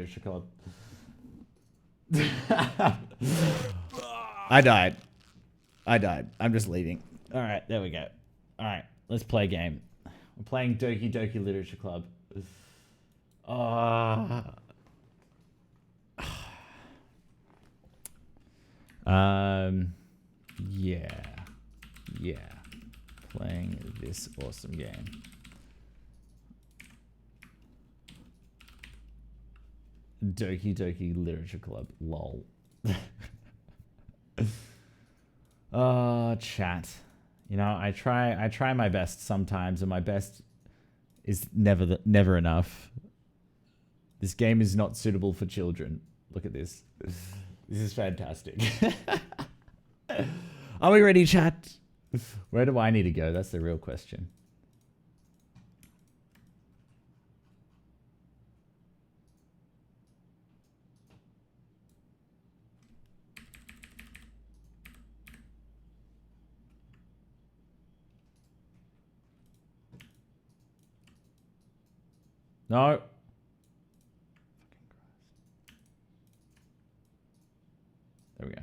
Literature Club. I died. I'm just leaving. All right, there we go. All right, let's play a game. We're playing Doki Doki Literature Club. Yeah. Playing this awesome game. Doki Doki Literature Club. Lol. Oh, chat. You know, I try my best sometimes, and my best is never enough. This game is not suitable for children. Look at this. This is fantastic. Are we ready, chat? Where do I need to go? That's the real question. No. There we go.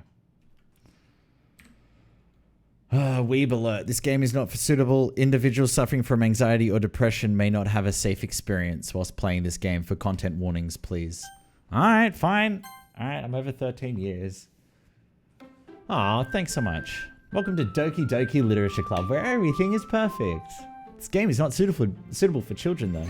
Weeb alert. This game is not for suitable. Individuals suffering from anxiety or depression may not have a safe experience whilst playing this game. For content warnings, please. Alright, fine. Alright, I'm over 13 years. Aw, thanks so much. Welcome to Doki Doki Literature Club, where everything is perfect. This game is not suitable for children, though.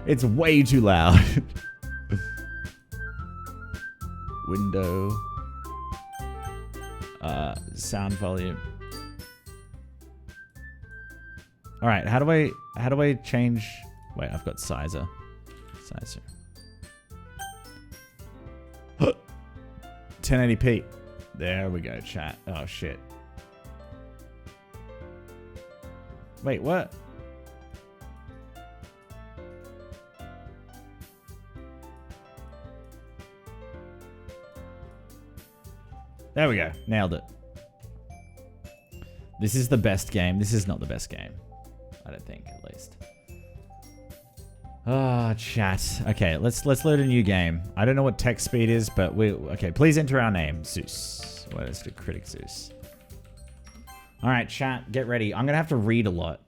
It's way too loud. Window. Sound volume. All right, how do I change? Wait, I've got Sizer. 1080p. There we go, chat. Oh shit. Wait, what? There we go. Nailed it. This is the best game. This is not the best game. I don't think, at least. Ah, chat. Okay, let's load a new game. I don't know what text speed is, but okay, please enter our name. Zeus. Well, let's do Critic Zeus. All right, chat, get ready. I'm going to have to read a lot.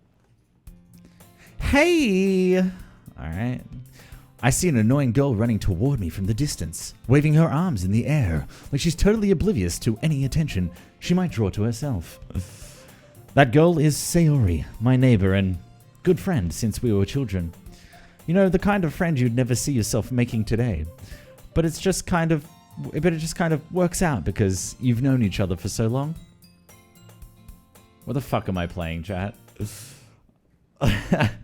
Hey! All right. I see an annoying girl running toward me from the distance, waving her arms in the air, like she's totally oblivious to any attention she might draw to herself. That girl is Sayori, my neighbor and good friend since we were children. You know, the kind of friend you'd never see yourself making today. But it just kind of works out because you've known each other for so long. What the fuck am I playing, chat?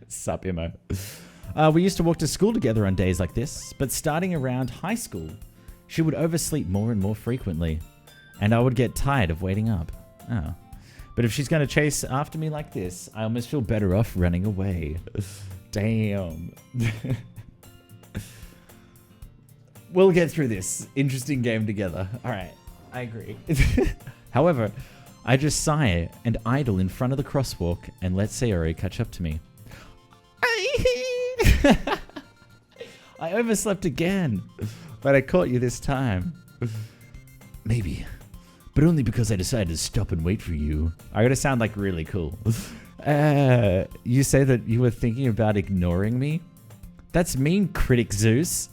Sup, Imo. We used to walk to school together on days like this, but starting around high school, she would oversleep more and more frequently, and I would get tired of waiting up. Oh. But if she's going to chase after me like this, I almost feel better off running away. Damn. We'll get through this interesting game together. All right, I agree. However, I just sigh and idle in front of the crosswalk and let Sayori catch up to me. I overslept again, but I caught you this time. Maybe, but only because I decided to stop and wait for you. I gotta sound like really cool. You say that you were thinking about ignoring me? That's mean, Critic Zeus.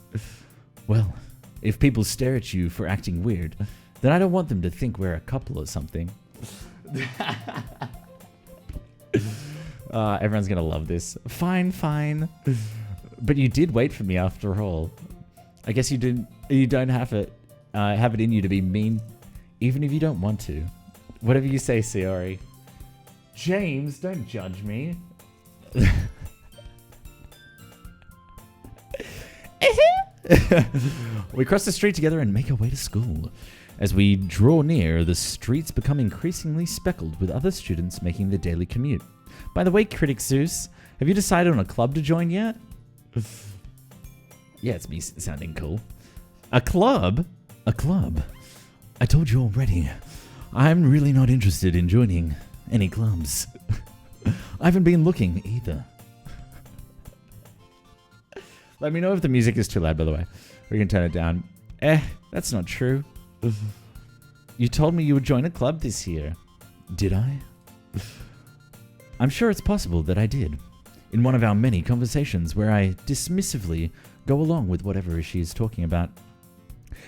Well, if people stare at you for acting weird, then I don't want them to think we're a couple or something. Everyone's gonna love this. Fine. But you did wait for me after all. I guess you didn't. You don't have it in you to be mean, even if you don't want to. Whatever you say, Sayori. James, don't judge me. We cross the street together and make our way to school. As we draw near, the streets become increasingly speckled with other students making their daily commute. By the way, Critic Zeus, have you decided on a club to join yet? Yeah, it's me sounding cool. A club? A club? I told you already. I'm really not interested in joining. any clubs. I haven't been looking either. Let me know if the music is too loud, by the way. We can turn it down. That's not true. You told me you would join a club this year. Did I? I'm sure it's possible that I did. In one of our many conversations where I dismissively go along with whatever she is talking about.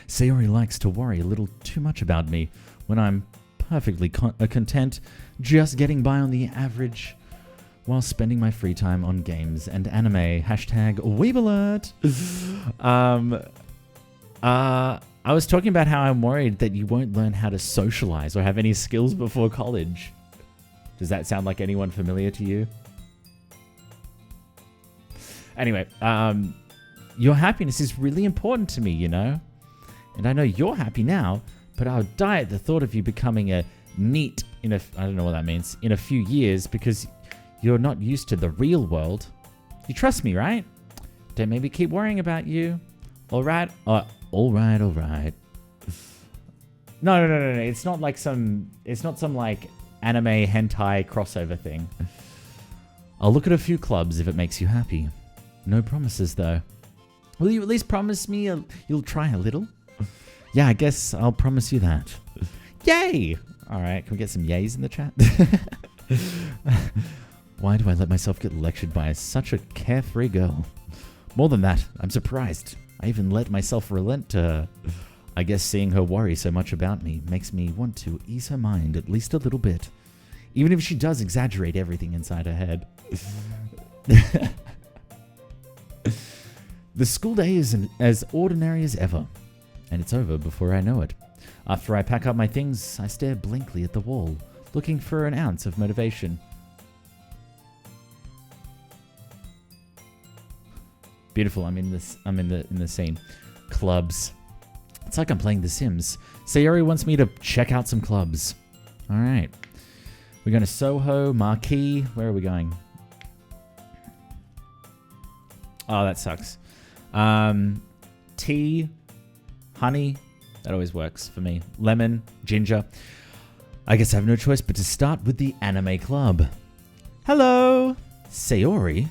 Sayori likes to worry a little too much about me when I'm perfectly content just getting by on the average while spending my free time on games and anime. Hashtag Weebalert. I was talking about how I'm worried that you won't learn how to socialize or have any skills before college. Does that sound like anyone familiar to you? Anyway, your happiness is really important to me, you know? And I know you're happy now, but I would die at the thought of you becoming a NEET I don't know what that means, in a few years because you're not used to the real world. You trust me, right? Don't maybe keep worrying about you. All right? All right. No. It's not some like anime hentai crossover thing. I'll look at a few clubs if it makes you happy. No promises, though. Will you at least promise me you'll try a little? Yeah, I guess I'll promise you that. Yay! All right, can we get some yays in the chat? Why do I let myself get lectured by such a carefree girl? More than that, I'm surprised. I even let myself relent to her. I guess seeing her worry so much about me makes me want to ease her mind at least a little bit. Even if she does exaggerate everything inside her head. The school day is as ordinary as ever, and it's over before I know it. After I pack up my things, I stare blankly at the wall, looking for an ounce of motivation. Beautiful. I'm in the scene. Clubs. It's like I'm playing The Sims. Sayori wants me to check out some clubs. All right. We're going to Soho, Marquee. Where are we going? Oh, that sucks. Tea, honey. That always works for me. Lemon, ginger. I guess I have no choice but to start with the anime club. Hello, Sayori.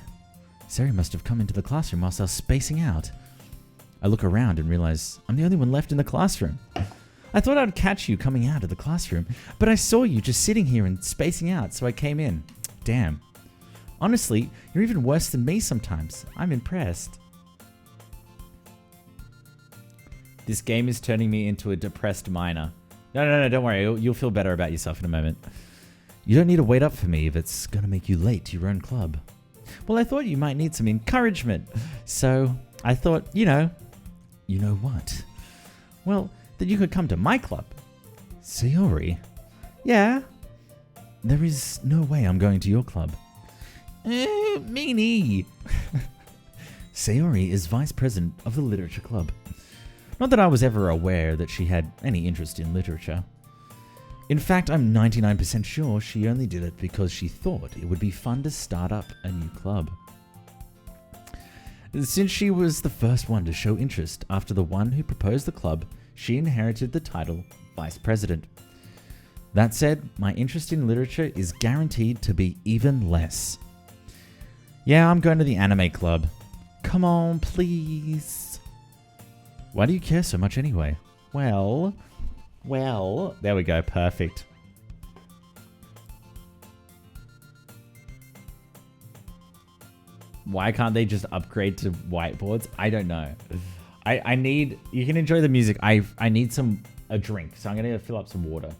Sayori must have come into the classroom whilst I was spacing out. I look around and realize I'm the only one left in the classroom. I thought I'd catch you coming out of the classroom, but I saw you just sitting here and spacing out, so I came in. Damn. Honestly, you're even worse than me sometimes. I'm impressed. This game is turning me into a depressed miner. No, don't worry. You'll feel better about yourself in a moment. You don't need to wait up for me if it's going to make you late to your own club. Well, I thought you might need some encouragement. So I thought, you know what? Well, that you could come to my club. Sayori? Yeah? There is no way I'm going to your club. Meanie. Sayori is vice president of the literature club. Not that I was ever aware that she had any interest in literature. In fact, I'm 99% sure she only did it because she thought it would be fun to start up a new club. Since she was the first one to show interest after the one who proposed the club, she inherited the title Vice President. That said, my interest in literature is guaranteed to be even less. Yeah, I'm going to the anime club. Come on, please. Why do you care so much anyway? Well, there we go. Perfect. Why can't they just upgrade to whiteboards? I don't know. I need, you can enjoy the music. I need a drink, so I'm going to fill up some water.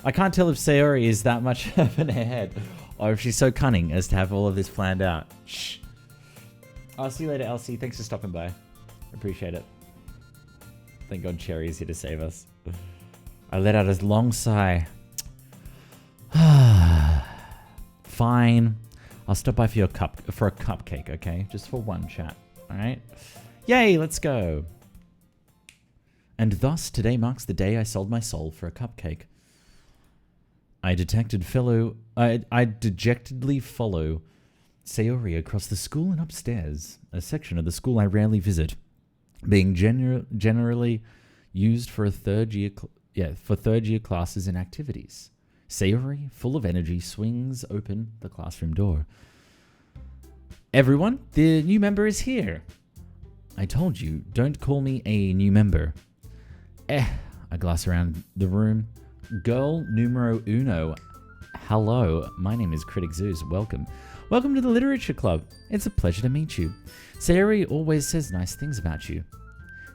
I can't tell if Sayori is that much of an airhead or if she's so cunning as to have all of this planned out. Shh. I'll see you later, Elsie. Thanks for stopping by. Appreciate it. Thank God Cherry is here to save us. I let out a long sigh. Fine. I'll stop by for a cupcake, okay? Just for one chat. Alright? Yay, let's go. And thus, today marks the day I sold my soul for a cupcake. I dejectedly follow Sayori across the school and upstairs, a section of the school I rarely visit, being generally used for third year classes and activities. Sayori, full of energy, swings open the classroom door. Everyone, the new member is here. I told you, don't call me a new member. I glass around the room. Girl numero uno. Hello, my name is Critic Zeus. Welcome. Welcome to the Literature Club. It's a pleasure to meet you. Sayori always says nice things about you.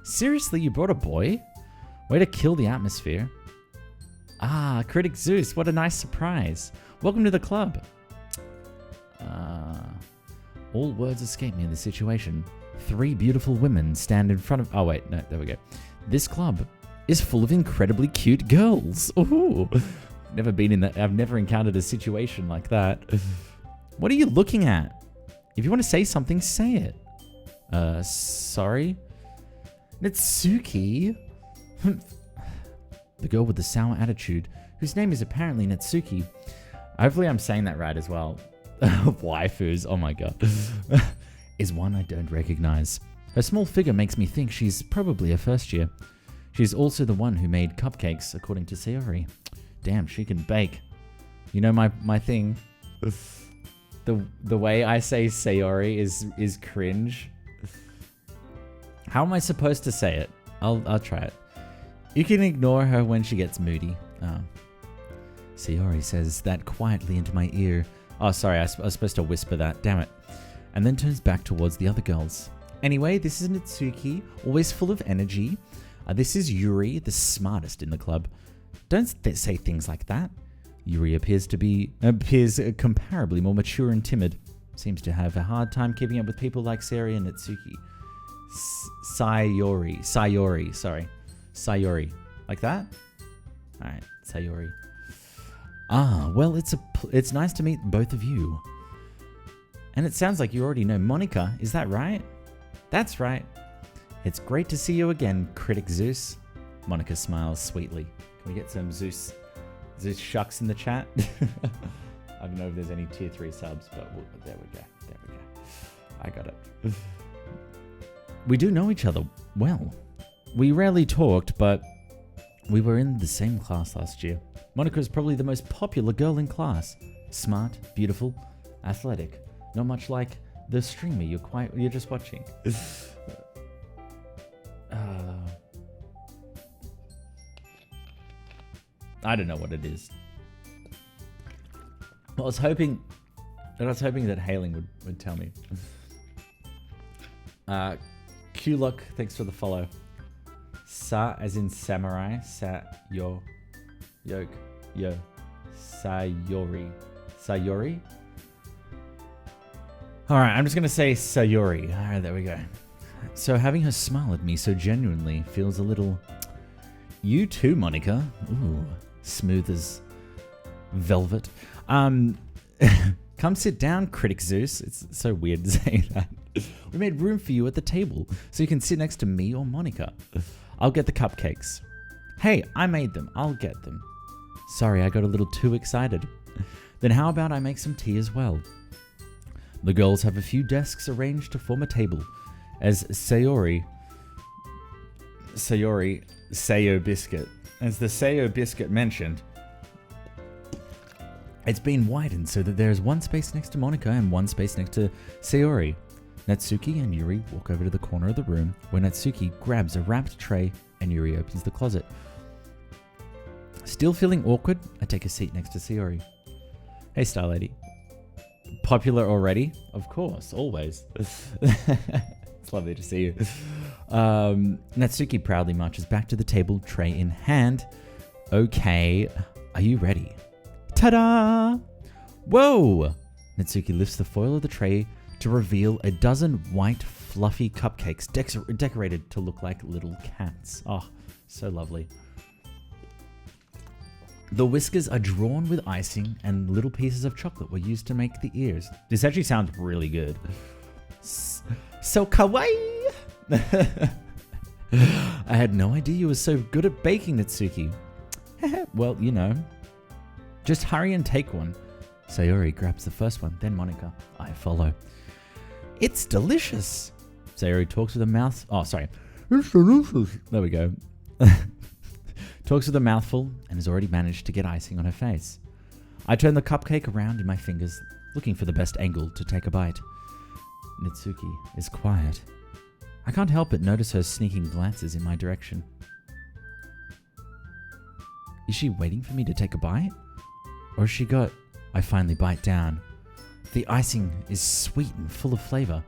Seriously, you brought a boy? Way to kill the atmosphere. Ah, Critic Zeus, what a nice surprise. Welcome to the club. All words escape me in this situation. 3 beautiful women stand in front of... Oh, wait, no, there we go. This club is full of incredibly cute girls. Ooh. Never been in that. I've never encountered a situation like that. What are you looking at? If you want to say something, say it. Sorry? Natsuki? The girl with the sour attitude, whose name is apparently Natsuki. Hopefully I'm saying that right as well. Waifus, oh my god. Is one I don't recognize. Her small figure makes me think she's probably a first year. She's also the one who made cupcakes, according to Sayori. Damn, she can bake. You know my thing. The way I say Sayori is cringe. How am I supposed to say it? I'll try it. You can ignore her when she gets moody. Oh. Sayori says that quietly into my ear. Oh, sorry, I was supposed to whisper that. Damn it. And then turns back towards the other girls. Anyway, this is Natsuki, always full of energy. This is Yuri, the smartest in the club. Don't say things like that. Yuri appears comparably more mature and timid. Seems to have a hard time keeping up with people like Sayori and Natsuki. Sayori. Like that? Alright, Sayori. Ah, well, it's nice to meet both of you. And it sounds like you already know Monica, is that right? That's right. It's great to see you again, Critic Zeus. Monica smiles sweetly. Can we get some Zeus shucks in the chat? I don't know if there's any tier 3 subs, but there we go. I got it. We do know each other well. We rarely talked, but we were in the same class last year. Monica is probably the most popular girl in class. Smart, beautiful, athletic. Not much like the streamer you're just watching. I don't know what it is. I was hoping that Hailing would tell me. Q-Look, thanks for the follow. Sa as in samurai. Sayori. Alright, I'm just going to say Sayori. Alright, there we go. So having her smile at me so genuinely feels a little... You too, Monica. Ooh, smooth as velvet. Come sit down, Critic Zeus. It's so weird to say that. We made room for you at the table, so you can sit next to me or Monica. I'll get the cupcakes. Hey, I made them. I'll get them. Sorry, I got a little too excited. Then how about I make some tea as well? The girls have a few desks arranged to form a table, as Sayori Sayo Biscuit. As the Sayo Biscuit mentioned, it's been widened so that there is one space next to Monica and one space next to Sayori. Natsuki and Yuri walk over to the corner of the room where Natsuki grabs a wrapped tray and Yuri opens the closet. Still feeling awkward, I take a seat next to Sayori. Hey, Star Lady. Popular already? Of course, always. It's lovely to see you. Natsuki proudly marches back to the table, tray in hand. Okay, Are you ready? Ta-da! Whoa! Natsuki lifts the foil of the tray to reveal a dozen white, fluffy cupcakes decorated to look like little cats. Oh, so lovely. The whiskers are drawn with icing and little pieces of chocolate were used to make the ears. This actually sounds really good. So kawaii! I had no idea you were so good at baking, Natsuki. Well, you know. Just hurry and take one. Sayori grabs the first one, then Monika. I follow. It's delicious. Sayori talks with a mouth... Oh, sorry. It's delicious. There we go. Talks with a mouthful and has already managed to get icing on her face. I turn the cupcake around in my fingers, looking for the best angle to take a bite. Natsuki is quiet. I can't help but notice her sneaking glances in my direction. Is she waiting for me to take a bite? Or has she got... I finally bite down. The icing is sweet and full of flavor.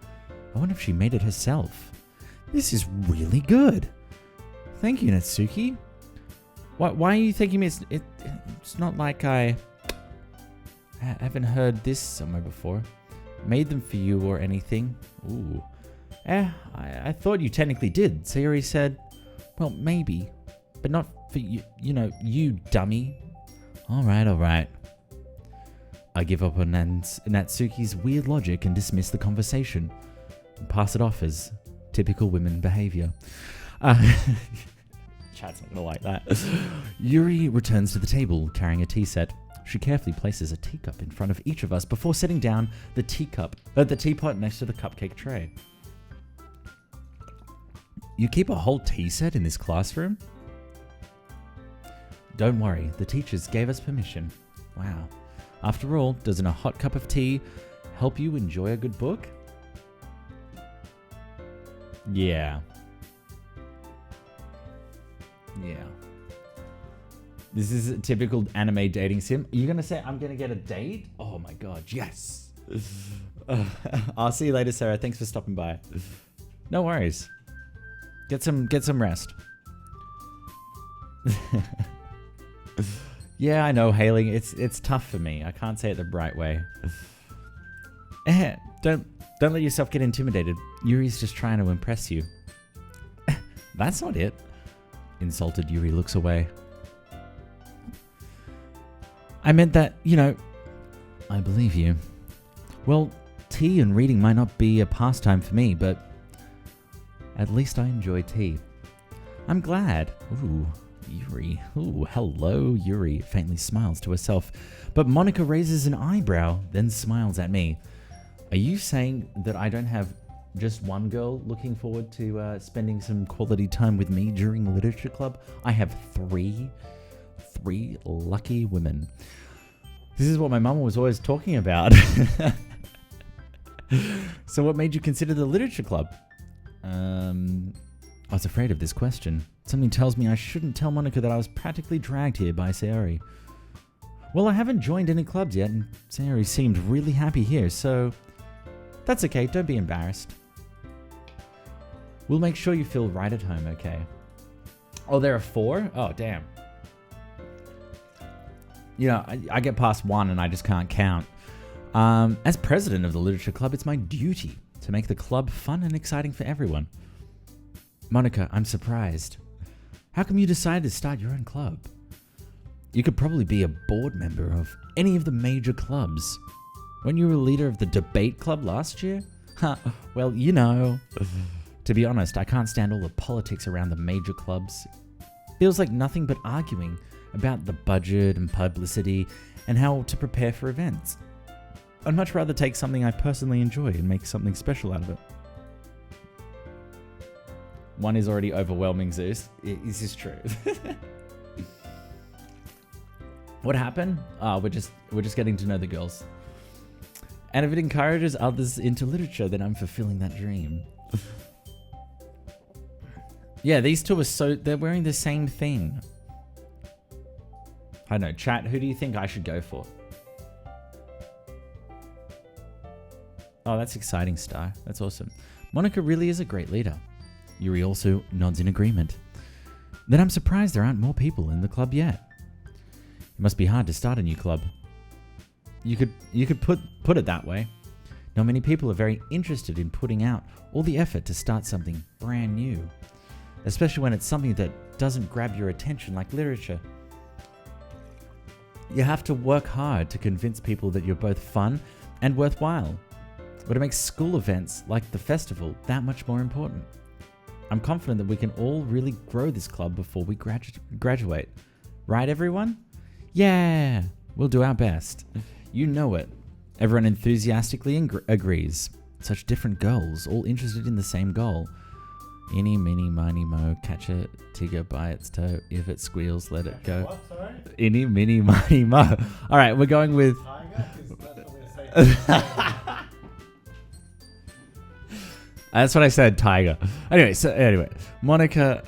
I wonder if she made it herself. This is really good. Thank you, Natsuki. Why are you thinking it's not like I haven't heard this somewhere before? Made them for you or anything? Ooh. I thought you technically did. Sayori said, well, maybe, but not for you, you dummy. All right. I give up on Natsuki's weird logic and dismiss the conversation and pass it off as typical women behavior. Chat's not gonna like that. Yuri returns to the table carrying a tea set. She carefully places a teacup in front of each of us before setting down the teapot next to the cupcake tray. You keep a whole tea set in this classroom? Don't worry, the teachers gave us permission. Wow. After all, doesn't a hot cup of tea help you enjoy a good book? Yeah. This is a typical anime dating sim. Are you going to say I'm going to get a date? Oh my god, yes. I'll see you later, Sarah. Thanks for stopping by. No worries. Get some rest. Yeah, I know, hailing. It's tough for me. I can't say it the right way. Don't let yourself get intimidated. Yuri's just trying to impress you. That's not it. Insulted Yuri looks away. I meant that, I believe you. Well, tea and reading might not be a pastime for me, but at least I enjoy tea. I'm glad. Ooh, Yuri. Ooh, hello, Yuri. Faintly smiles to herself, but Monika raises an eyebrow, then smiles at me. Are you saying that I don't have just one girl looking forward to spending some quality time with me during literature club? I have three lucky women. This is what my mum was always talking about. So what made you consider the literature club? I was afraid of this question. Something tells me I shouldn't tell Monika that I was practically dragged here by Sayori. Well, I haven't joined any clubs yet, and Sayori seemed really happy here, so that's okay, don't be embarrassed. We'll make sure you feel right at home, okay? Oh, there are 4? Oh, damn. I get past 1 and I just can't count. As president of the literature club, it's my duty to make the club fun and exciting for everyone. Monika, I'm surprised. How come you decided to start your own club? You could probably be a board member of any of the major clubs. Weren't you a leader of the debate club last year? Well, To be honest, I can't stand all the politics around the major clubs. Feels like nothing but arguing about the budget and publicity and how to prepare for events. I'd much rather take something I personally enjoy and make something special out of it. One is already overwhelming, Zeus. Is this true? What happened? We're just getting to know the girls. And if it encourages others into literature, then I'm fulfilling that dream. Yeah, these two are they're wearing the same thing. I don't know, chat, who do you think I should go for? Oh, that's exciting, Star. That's awesome. Monika really is a great leader. Yuri also nods in agreement. Then I'm surprised there aren't more people in the club yet. It must be hard to start a new club. You could put it that way. Not many people are very interested in putting out all the effort to start something brand new, especially when it's something that doesn't grab your attention like literature. You have to work hard to convince people that you're both fun and worthwhile, but it makes school events like the festival that much more important. I'm confident that we can all really grow this club before we graduate. Right, everyone? Yeah, we'll do our best. You know it. Everyone enthusiastically agrees. Such different goals, all interested in the same goal. Eeny, meeny, miny, mo, catch a tiger by its toe. If it squeals, let it go. What, sorry? Eeny, meeny, miny, mo. All right, we're going with... Tiger? 'Cause that's what we're saying. That's what I said, tiger. Anyway, Monica...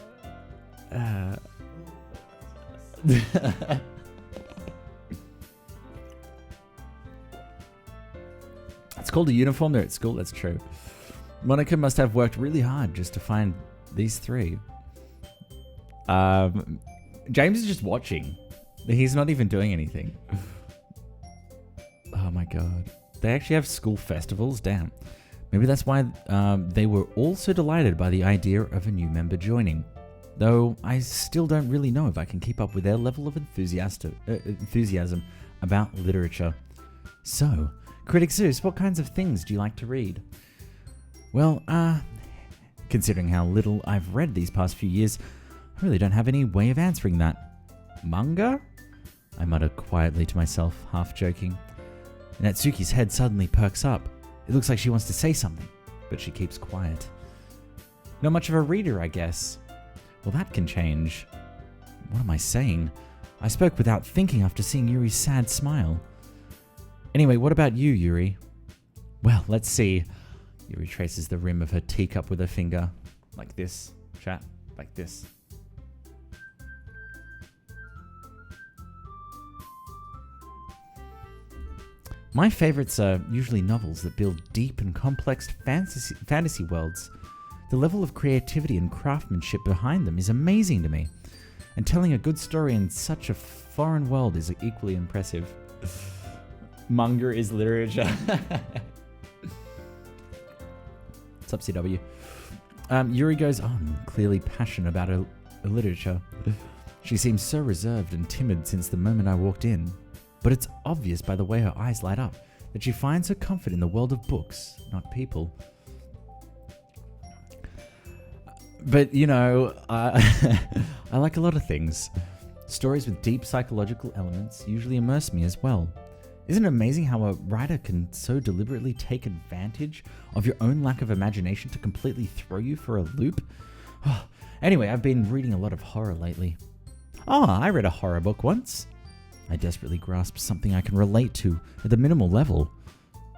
It's called a uniform there at school, that's true. Monica must have worked really hard just to find these three. James is just watching. He's not even doing anything. Oh my god. They actually have school festivals? Damn. Maybe that's why they were all so delighted by the idea of a new member joining. Though I still don't really know if I can keep up with their level of enthusiasm about literature. So, Critic Zeus, what kinds of things do you like to read? Well, considering how little I've read these past few years, I really don't have any way of answering that. Manga? I mutter quietly to myself, half joking. Natsuki's head suddenly perks up. It looks like she wants to say something, but she keeps quiet. Not much of a reader, I guess. Well, that can change. What am I saying? I spoke without thinking after seeing Yuri's sad smile. Anyway, what about you, Yuri? Well, let's see. Yuri traces the rim of her teacup with her finger. Like this, chat. Like this. My favorites are usually novels that build deep and complex fantasy worlds. The level of creativity and craftsmanship behind them is amazing to me. And telling a good story in such a foreign world is equally impressive. Manga is literature. What's up, CW? Yuri goes on, clearly passionate about her literature. She seems so reserved and timid since the moment I walked in, but it's obvious by the way her eyes light up that she finds her comfort in the world of books, not people. But, you know, I like a lot of things. Stories with deep psychological elements usually immerse me as well. Isn't it amazing how a writer can so deliberately take advantage of your own lack of imagination to completely throw you for a loop? Oh, anyway, I've been reading a lot of horror lately. Oh, I read a horror book once. I desperately grasped something I can relate to at the minimal level.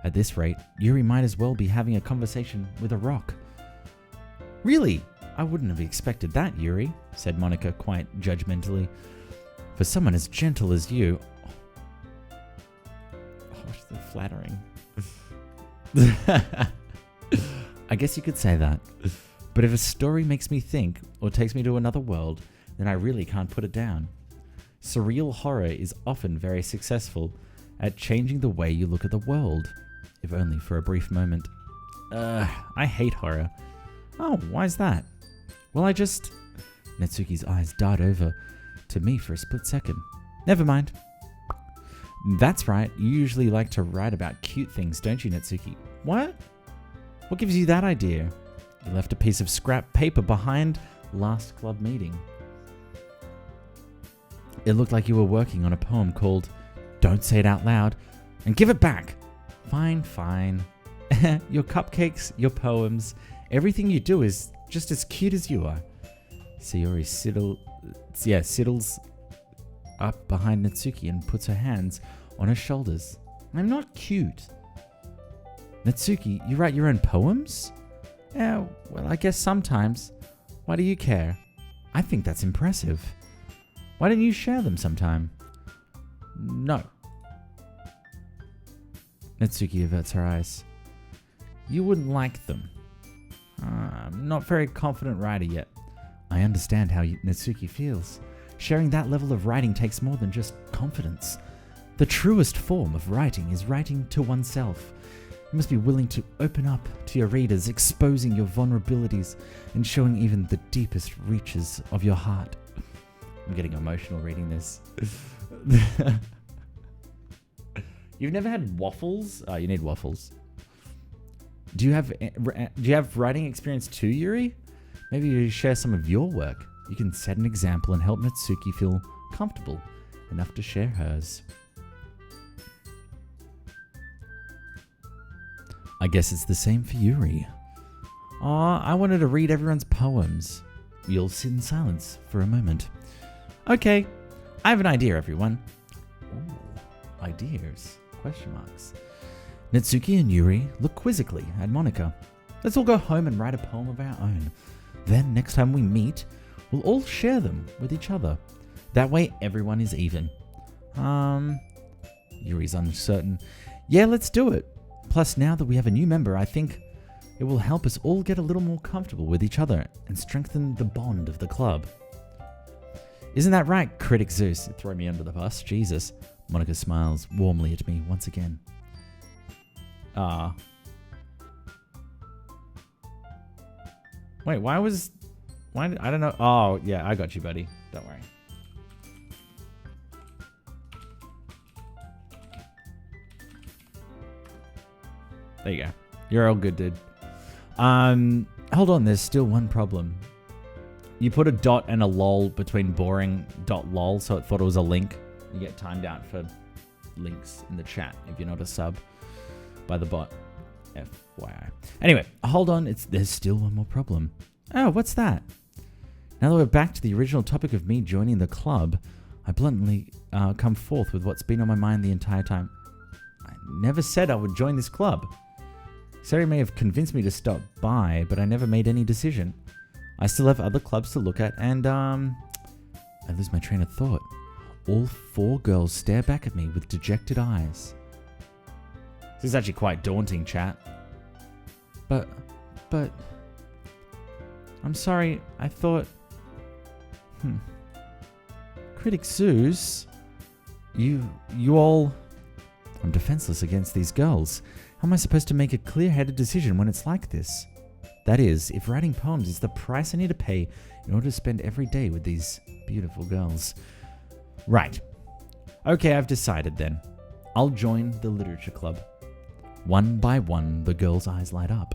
At this rate, Yuri might as well be having a conversation with a rock. Really? I wouldn't have expected that, Yuri, said Monica quite judgmentally. For someone as gentle as you... Oh, so flattering. I guess you could say that. But if a story makes me think or takes me to another world, then I really can't put it down. Surreal horror is often very successful at changing the way you look at the world, if only for a brief moment. I hate horror. Oh, why's that? Well, Natsuki's eyes dart over to me for a split second. Never mind. That's right, you usually like to write about cute things, don't you, Natsuki? What? What gives you that idea? You left a piece of scrap paper behind last club meeting. It looked like you were working on a poem called Don't Say It Out Loud and Give It Back. Fine. Your cupcakes, your poems, everything you do is just as cute as you are. Sayori siddles up behind Natsuki and puts her hands on her shoulders. I'm not cute. Natsuki, you write your own poems? Yeah, well, I guess sometimes. Why do you care? I think that's impressive. Why don't you share them sometime? No. Natsuki averts her eyes. You wouldn't like them. I'm not very confident writer yet. I understand how Natsuki feels. Sharing that level of writing takes more than just confidence. The truest form of writing is writing to oneself. You must be willing to open up to your readers, exposing your vulnerabilities and showing even the deepest reaches of your heart. I'm getting emotional reading this. You've never had waffles? Oh, you need waffles. Do you have writing experience too, Yuri? Maybe you share some of your work. You can set an example and help Natsuki feel comfortable enough to share hers. I guess it's the same for Yuri. Aw, I wanted to read everyone's poems. You'll sit in silence for a moment. Okay, I have an idea, everyone. Ooh, ideas? Question marks. Natsuki and Yuri look quizzically at Monika. Let's all go home and write a poem of our own. Then, next time we meet, we'll all share them with each other. That way, everyone is even. Yuri's uncertain. Yeah, let's do it. Plus, now that we have a new member, I think it will help us all get a little more comfortable with each other and strengthen the bond of the club. Isn't that right, Critic Zeus? Throw me under the bus. Jesus. Monika smiles warmly at me once again. Wait, I don't know. Oh, yeah, I got you, buddy. Don't worry. There you go. You're all good, dude. Hold on, there's still one problem. You put a dot and a lol between boring dot lol, so it thought it was a link. You get timed out for links in the chat if you're not a sub by the bot. FYI. Anyway, hold on. There's still one more problem. Oh, what's that? Now that we're back to the original topic of me joining the club, I bluntly come forth with what's been on my mind the entire time. I never said I would join this club. Sari may have convinced me to stop by, but I never made any decision. I still have other clubs to look at, and I lose my train of thought. All 4 girls stare back at me with dejected eyes. This is actually quite daunting, chat. But, I'm sorry, I thought... Critic Zeus, you all... I'm defenseless against these girls. How am I supposed to make a clear-headed decision when it's like this? That is, if writing poems is the price I need to pay in order to spend every day with these beautiful girls. Right. Okay, I've decided then. I'll join the literature club. One by one, the girls' eyes light up.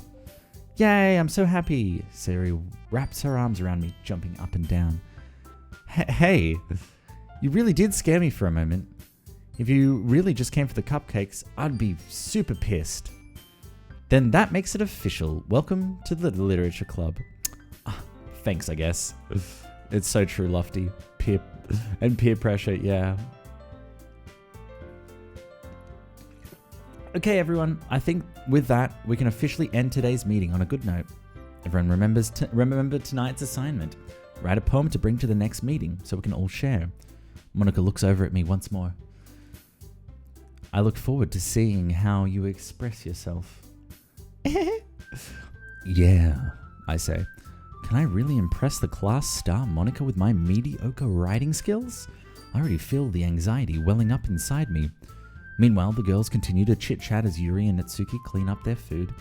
Yay, I'm so happy. Sari wraps her arms around me, jumping up and down. Hey, you really did scare me for a moment. If you really just came for the cupcakes, I'd be super pissed. Then that makes it official. Welcome to the literature club. Thanks, I guess. It's so true, Lofty. Peer pressure, yeah. Okay, everyone. I think with that, we can officially end today's meeting on a good note. Everyone remember tonight's assignment. Write a poem to bring to the next meeting so we can all share. Monika looks over at me once more. I look forward to seeing how you express yourself. Yeah, I say. Can I really impress the class star Monika with my mediocre writing skills? I already feel the anxiety welling up inside me. Meanwhile, the girls continue to chit-chat as Yuri and Natsuki clean up their food.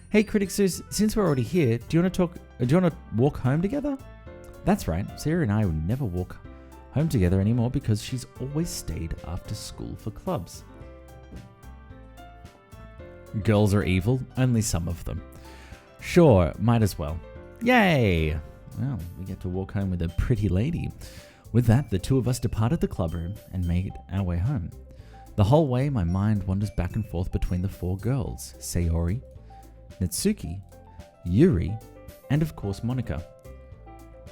Hey, Critic Zeus, since we're already here, do you want to walk home together? That's right, Sarah and I would never walk home together anymore because she's always stayed after school for clubs. Girls are evil, only some of them. Sure, might as well. Yay! Well, we get to walk home with a pretty lady. With that, the two of us departed the clubroom and made our way home. The whole way, my mind wanders back and forth between the 4 girls, Sayori, Natsuki, Yuri, and of course Monika.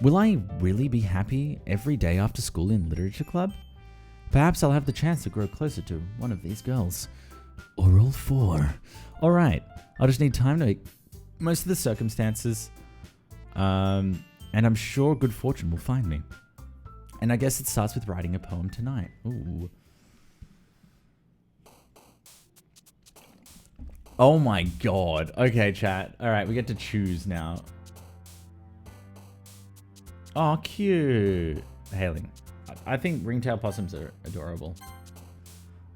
Will I really be happy every day after school in literature club? Perhaps I'll have the chance to grow closer to one of these girls. Or all 4. Alright, I'll just need time to make most of the circumstances. And I'm sure good fortune will find me. And I guess it starts with writing a poem tonight. Ooh. Oh my god. Okay, chat. Alright, we get to choose now. Oh, cute. hailing. I think ringtail possums are adorable.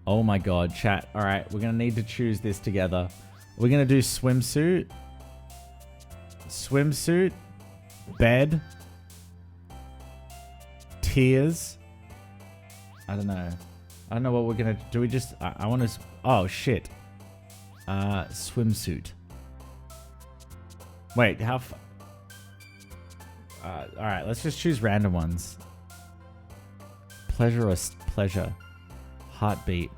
Oh my god, chat. All right, we're going to need to choose this together. We're going to do swimsuit. Swimsuit. Bed. Tears. I don't know. I don't know what we're going to do. We just... I want to... Oh, shit. Swimsuit. Wait, how... Alright, let's just choose random ones. Pleasure or pleasure. Heartbeat.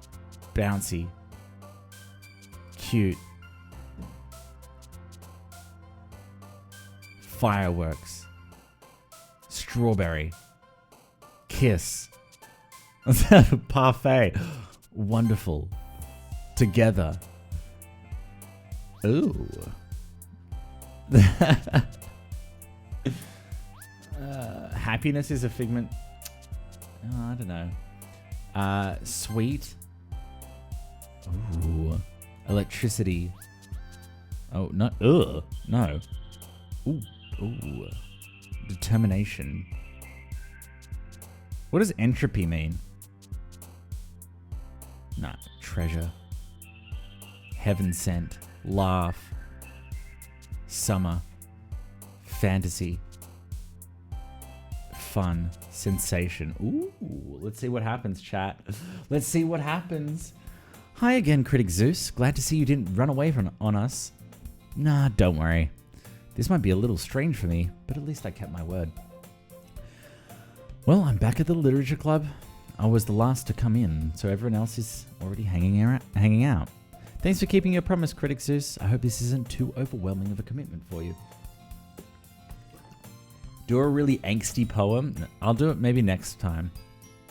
Bouncy. Cute. Fireworks. Strawberry. Kiss. Parfait. Wonderful. Together. Ooh. Happiness is a figment. Oh, I don't know. Sweet. Ooh. Electricity. Oh, no. Ugh. No. Ooh. Ooh. Determination. What does entropy mean? Nah. Treasure. Heaven sent. Laugh. Summer. Fantasy. Fun. Sensation. Ooh. Let's see what happens, chat. Let's see what happens. Hi again, Critic Zeus. Glad to see you didn't run away on us. Nah, don't worry. This might be a little strange for me, but at least I kept my word. Well, I'm back at the Literature Club. I was the last to come in, so everyone else is already hanging out. Thanks for keeping your promise, Critic Zeus. I hope this isn't too overwhelming of a commitment for you. Do a really angsty poem? I'll do it maybe next time.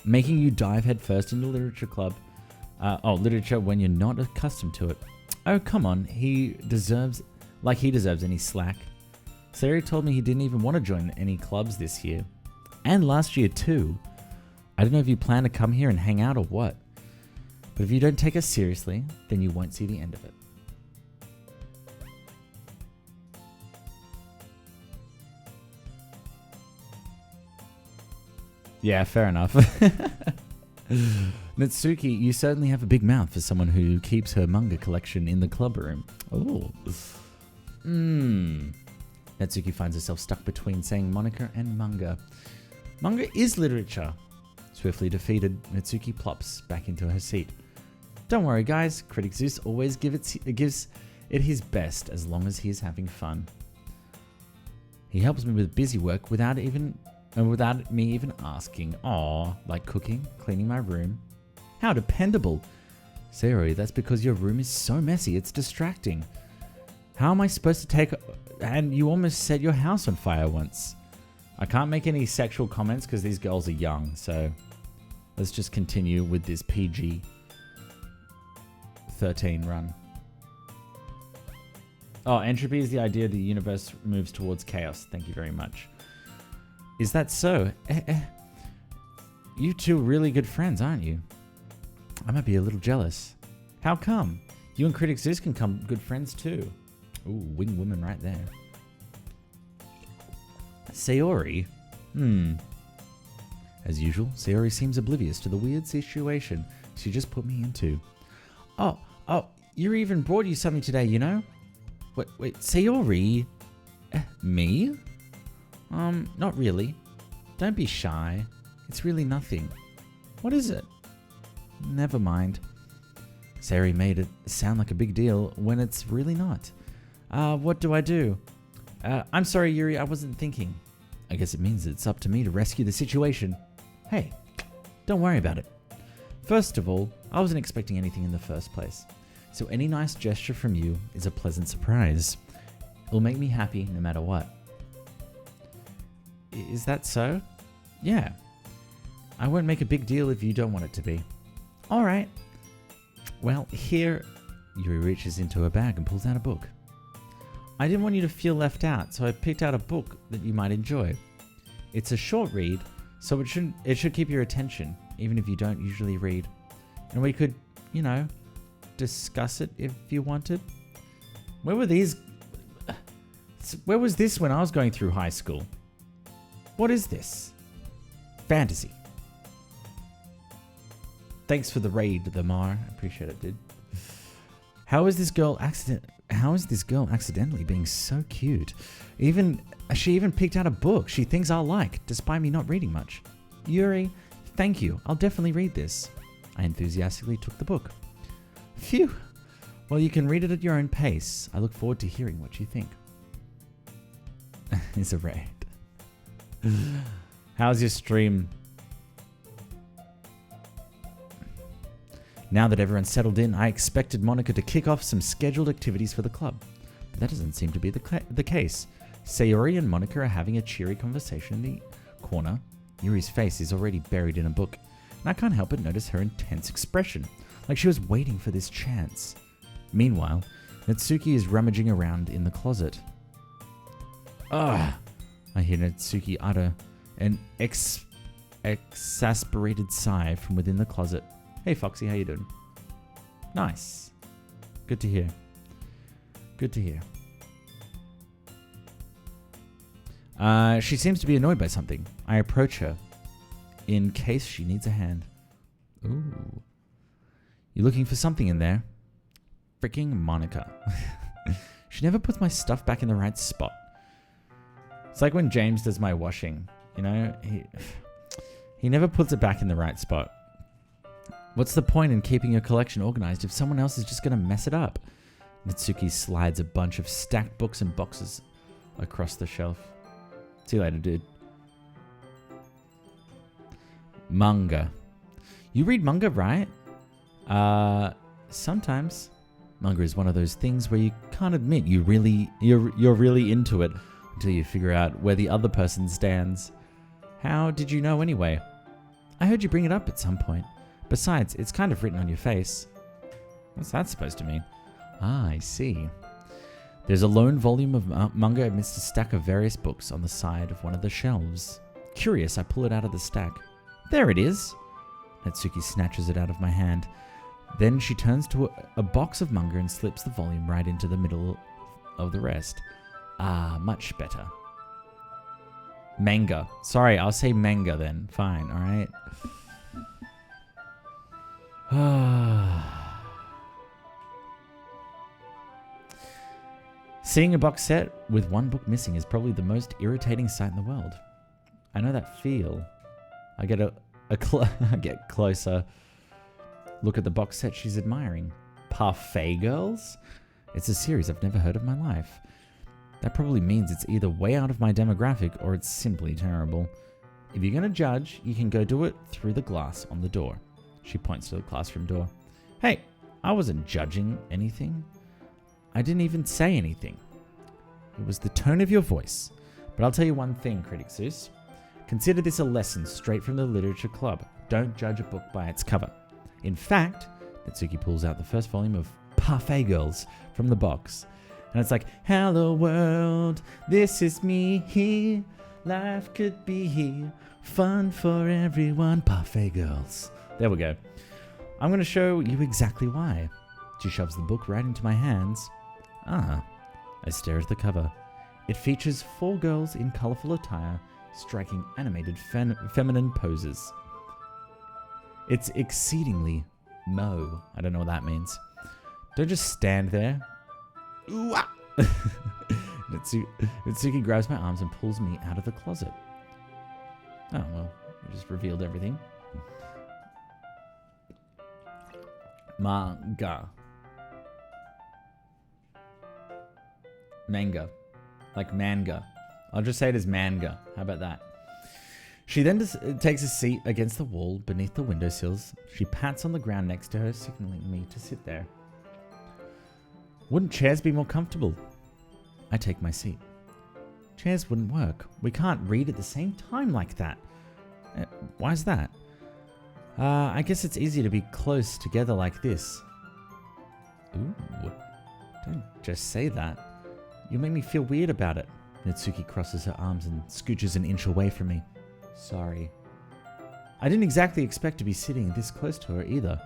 Making you dive headfirst into Literature Club. Literature when you're not accustomed to it. Oh, come on. He deserves any slack. Sari told me he didn't even want to join any clubs this year. And last year too. I don't know if you plan to come here and hang out or what. But if you don't take us seriously, then you won't see the end of it. Yeah, fair enough. Natsuki, you certainly have a big mouth for someone who keeps her manga collection in the club room. Oh. Natsuki finds herself stuck between saying moniker and manga. Manga is literature. Swiftly defeated, Natsuki plops back into her seat. Don't worry, guys. Critic Zeus always gives it his best as long as he is having fun. He helps me with busy work without me even asking. Aw, like cooking, cleaning my room. How dependable. Sayori, that's because your room is so messy, it's distracting. How am I supposed to take... And you almost set your house on fire once. I can't make any sexual comments because these girls are young, so let's just continue with this PG-13 run. Oh, entropy is the idea the universe moves towards chaos. Thank you very much. Is that so? You two are really good friends, aren't you? I might be a little jealous. How come? You and Critic Zeus can become good friends too. Ooh, wing woman right there. Sayori? As usual, Sayori seems oblivious to the weird situation she just put me into. Oh, Yuri even brought you something today, you know? Wait, Sayori? Me? Not really. Don't be shy. It's really nothing. What is it? Never mind. Sayori made it sound like a big deal when it's really not. What do I do? I'm sorry, Yuri, I wasn't thinking. I guess it means it's up to me to rescue the situation. Hey, don't worry about it. First of all, I wasn't expecting anything in the first place. So any nice gesture from you is a pleasant surprise. It'll make me happy no matter what. Is that so? Yeah. I won't make a big deal if you don't want it to be. All right. Well, here... Yuri reaches into her bag and pulls out a book. I didn't want you to feel left out, so I picked out a book that you might enjoy. It's a short read, so it should keep your attention, even if you don't usually read. And we could, discuss it if you wanted. Where was this when I was going through high school? What is this? fantasy. Thanks for the raid, the Mar. I appreciate it, dude. How is this girl accidentally being so cute? She even picked out a book she thinks I'll like, despite me not reading much. Yuri, thank you. I'll definitely read this. I enthusiastically took the book. Phew. Well, you can read it at your own pace. I look forward to hearing what you think. It's a raid. How's your stream? Now that everyone's settled in, I expected Monica to kick off some scheduled activities for the club. But that doesn't seem to be the case. Sayori and Monica are having a cheery conversation in the corner. Yuri's face is already buried in a book, and I can't help but notice her intense expression, like she was waiting for this chance. Meanwhile, Natsuki is rummaging around in the closet. Ugh! I hear Natsuki utter an exasperated sigh from within the closet. Hey Foxy, how you doing? Nice. Good to hear. Good to hear. She seems to be annoyed by something. I approach her in case she needs a hand. Ooh. You looking for something in there? Freaking Monica. She never puts my stuff back in the right spot. It's like when James does my washing. You know, he never puts it back in the right spot. What's the point in keeping your collection organized if someone else is just going to mess it up? Natsuki slides a bunch of stacked books and boxes across the shelf. See you later, dude. Manga. You read manga, right? Sometimes. Manga is one of those things where you can't admit you're really into it until you figure out where the other person stands. How did you know anyway? I heard you bring it up at some point. Besides, it's kind of written on your face. What's that supposed to mean? Ah, I see. There's a lone volume of manga amidst a stack of various books on the side of one of the shelves. Curious, I pull it out of the stack. There it is! Natsuki snatches it out of my hand. Then she turns to a box of manga and slips the volume right into the middle of the rest. Ah, much better. Manga. Sorry, I'll say manga then. Fine, alright? Seeing a box set with one book missing is probably the most irritating sight in the world. I know that feel. I get I get closer. Look at the box set she's admiring. Parfait Girls? It's a series I've never heard of in my life. That probably means it's either way out of my demographic or it's simply terrible. If you're going to judge, you can go do it through the glass on the door. She points to the classroom door. Hey, I wasn't judging anything. I didn't even say anything. It was the tone of your voice. But I'll tell you one thing, Critic Zeus. Consider this a lesson straight from the Literature Club. Don't judge a book by its cover. In fact, Natsuki pulls out the first volume of Parfait Girls from the box. And it's like, hello world, this is me here. Life could be here. Fun for everyone. Parfait Girls. There we go. I'm going to show you exactly why. She shoves the book right into my hands. Ah, I stare at the cover. It features 4 girls in colorful attire, striking animated feminine poses. It's exceedingly mo. I don't know what that means. Don't just stand there. Ooh, ah. Natsuki grabs my arms and pulls me out of the closet. Oh, well, we just revealed everything. Manga. Manga. Like manga. I'll just say it as manga. How about that? She then takes a seat against the wall beneath the windowsills. She pats on the ground next to her, signaling me to sit there. Wouldn't chairs be more comfortable? I take my seat. Chairs wouldn't work. We can't read at the same time like that. Why is that? I guess it's easier to be close together like this. Ooh, don't just say that. You make me feel weird about it. Natsuki crosses her arms and scooches an inch away from me. Sorry. I didn't exactly expect to be sitting this close to her either.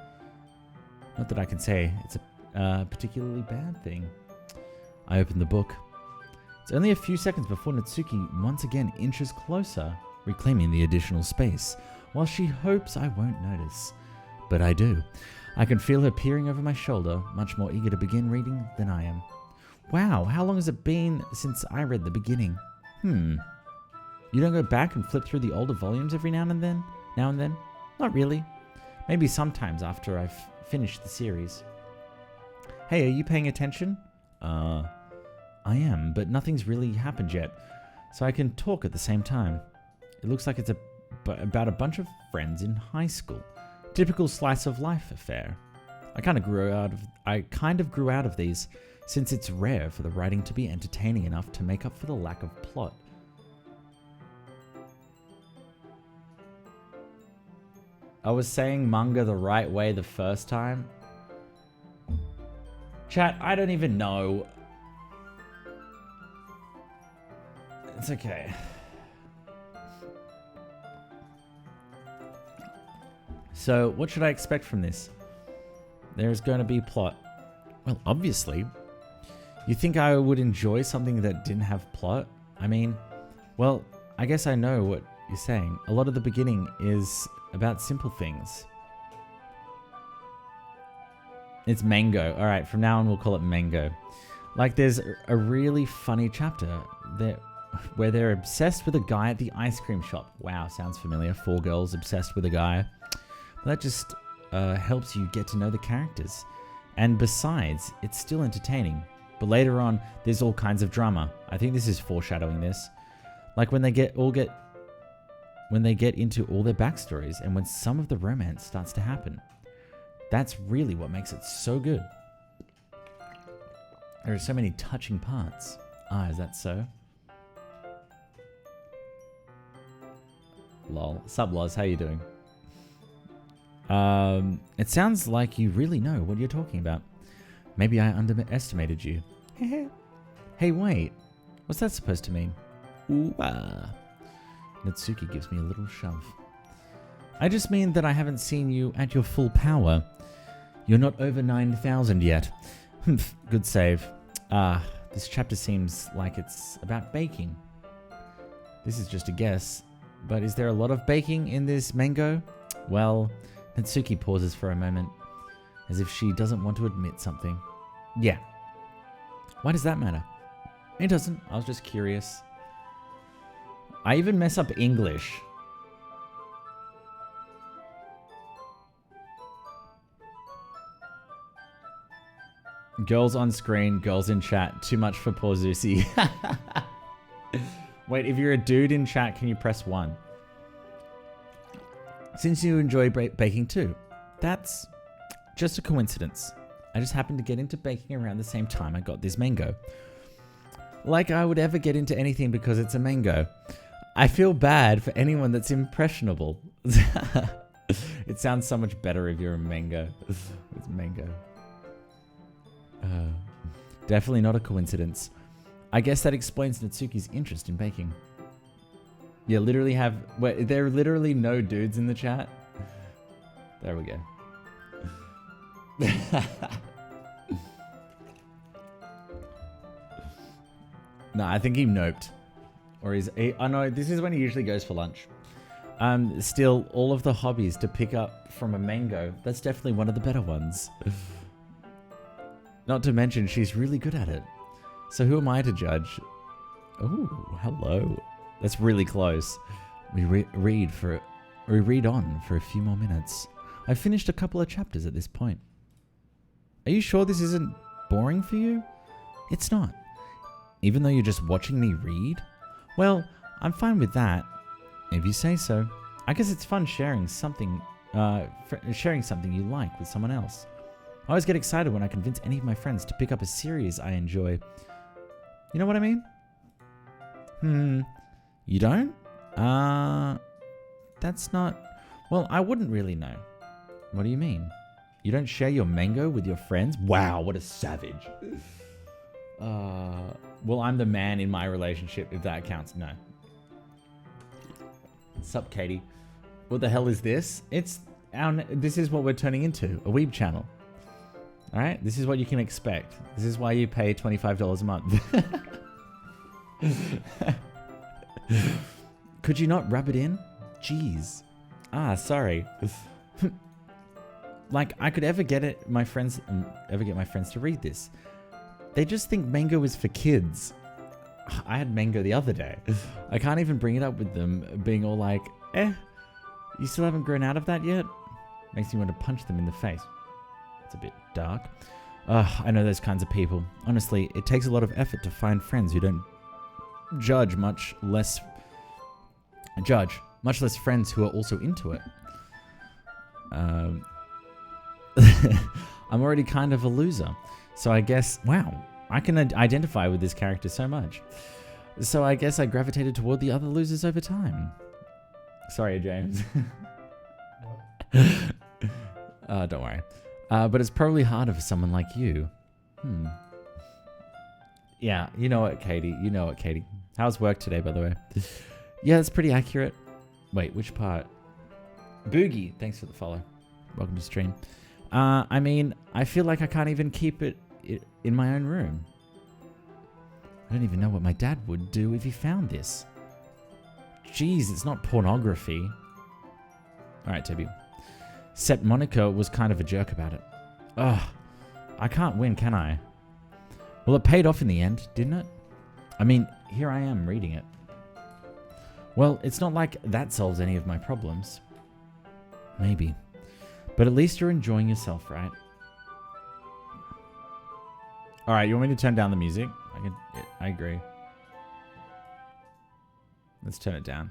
Not that I can say it's a particularly bad thing. I open the book. It's only a few seconds before Natsuki once again inches closer. reclaiming the additional space, while she hopes I won't notice. But I do. I can feel her peering over my shoulder, much more eager to begin reading than I am. Wow, how long has it been since I read the beginning? You don't go back and flip through the older volumes every now and then? Not really. Maybe sometimes after I've finished the series. Hey, are you paying attention? I am, but nothing's really happened yet, so I can talk at the same time. It looks like it's about a bunch of friends in high school. Typical slice of life affair. I kind of grew out of these, since it's rare for the writing to be entertaining enough to make up for the lack of plot. I was saying manga the right way the first time. Chat, I don't even know. It's okay. So, what should I expect from this? There's going to be plot. Well, obviously. You think I would enjoy something that didn't have plot? I mean, well, I guess I know what you're saying. A lot of the beginning is about simple things. It's Mango. Alright, from now on we'll call it Mango. Like there's a really funny chapter where they're obsessed with a guy at the ice cream shop. Wow, sounds familiar. 4 girls obsessed with a guy. That just helps you get to know the characters. And besides, it's still entertaining. But later on, there's all kinds of drama. I think this is foreshadowing this. Like when they get into all their backstories and when some of the romance starts to happen. That's really what makes it so good. There are so many touching parts. Ah, is that so? Lol. Sup, Loz, how you doing? It sounds like you really know what you're talking about. Maybe I underestimated you. Hey, wait. What's that supposed to mean? Ooh, Natsuki gives me a little shove. I just mean that I haven't seen you at your full power. You're not over 9,000 yet. Good save. This chapter seems like it's about baking. This is just a guess, but is there a lot of baking in this mango? Well, Natsuki pauses for a moment, as if she doesn't want to admit something. Yeah. Why does that matter? It doesn't. I was just curious. I even mess up English. Girls on screen, girls in chat. Too much for poor Zeusy. Wait, if you're a dude in chat, can you press 1? Since you enjoy baking too. That's just a coincidence. I just happened to get into baking around the same time I got this mango. Like I would ever get into anything because it's a mango. I feel bad for anyone that's impressionable. It sounds so much better if you're a mango. It's mango. Definitely not a coincidence. I guess that explains Natsuki's interest in baking. Yeah, there are literally no dudes in the chat. There we go. No, I think he noped. Or I know, this is when he usually goes for lunch. Still, all of the hobbies to pick up from a mango, that's definitely one of the better ones. Not to mention, she's really good at it. So who am I to judge? Oh, hello. That's really close. We read on for a few more minutes. I've finished a couple of chapters at this point. Are you sure this isn't boring for you? It's not. Even though you're just watching me read? Well, I'm fine with that. If you say so. I guess it's fun sharing something you like with someone else. I always get excited when I convince any of my friends to pick up a series I enjoy. You know what I mean? You don't? That's not... Well, I wouldn't really know. What do you mean? You don't share your mango with your friends? Wow, what a savage. Well, I'm the man in my relationship, if that counts. No. Sup, Katie? What the hell is this? This is what we're turning into, a weeb channel. Alright, this is what you can expect. This is why you pay $25 a month. Could you not rub it in? Jeez. Sorry. Like, I could ever get my friends to read this. They just think manga is for kids. I had manga the other day. I can't even bring it up with them being all like, you still haven't grown out of that yet? Makes me want to punch them in the face. It's a bit dark. I know those kinds of people. Honestly, it takes a lot of effort to find friends who don't judge, much less friends who are also into it. I'm already kind of a loser. So I guess, wow, I can identify with this character so much. So I guess I gravitated toward the other losers over time. Sorry, James. Don't worry. But it's probably harder for someone like you. Yeah, you know it, Katie. How's work today, by the way? Yeah, that's pretty accurate. Wait, which part? Boogie, thanks for the follow. Welcome to stream. I mean, I feel like I can't even keep it in my own room. I don't even know what my dad would do if he found this. Jeez, it's not pornography. Alright, Toby. Except Monica was kind of a jerk about it. Ugh, I can't win, can I? Well, it paid off in the end, didn't it? I mean, here I am reading it. Well, it's not like that solves any of my problems. Maybe. But at least you're enjoying yourself, right? Alright, you want me to turn down the music? I agree. Let's turn it down.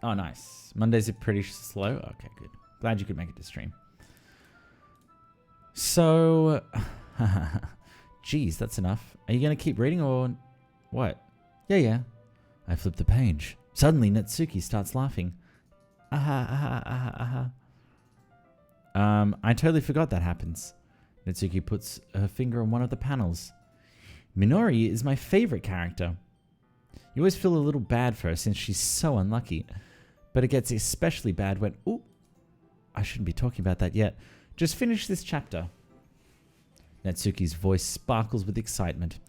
Oh, nice. Mondays are pretty slow? Okay, good. Glad you could make it to stream. So... Geez, that's enough. Are you going to keep reading or... What? Yeah. I flipped the page. Suddenly, Natsuki starts laughing. I totally forgot that happens. Natsuki puts her finger on one of the panels. Minori is my favorite character. You always feel a little bad for her since she's so unlucky. But it gets especially bad when... Ooh, I shouldn't be talking about that yet. Just finish this chapter. Natsuki's voice sparkles with excitement.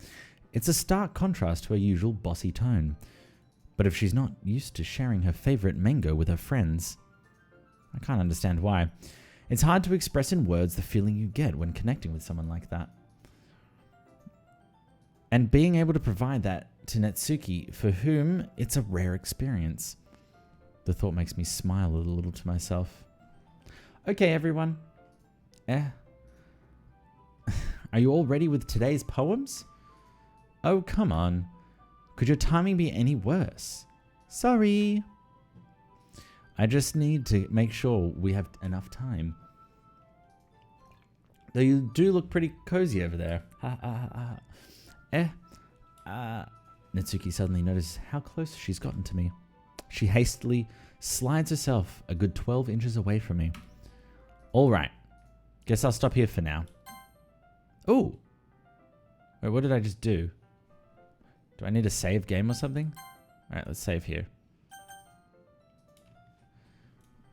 It's a stark contrast to her usual bossy tone. But if she's not used to sharing her favorite manga with her friends, I can't understand why. It's hard to express in words the feeling you get when connecting with someone like that. And being able to provide that to Natsuki, for whom it's a rare experience. The thought makes me smile a little to myself. Okay, everyone. Are you all ready with today's poems? Oh, come on. Could your timing be any worse? Sorry. I just need to make sure we have enough time. Though you do look pretty cozy over there. Natsuki suddenly notices how close she's gotten to me. She hastily slides herself a good 12 inches away from me. All right. Guess I'll stop here for now. Ooh. Wait, what did I just do? Do I need a save game or something? All right, let's save here.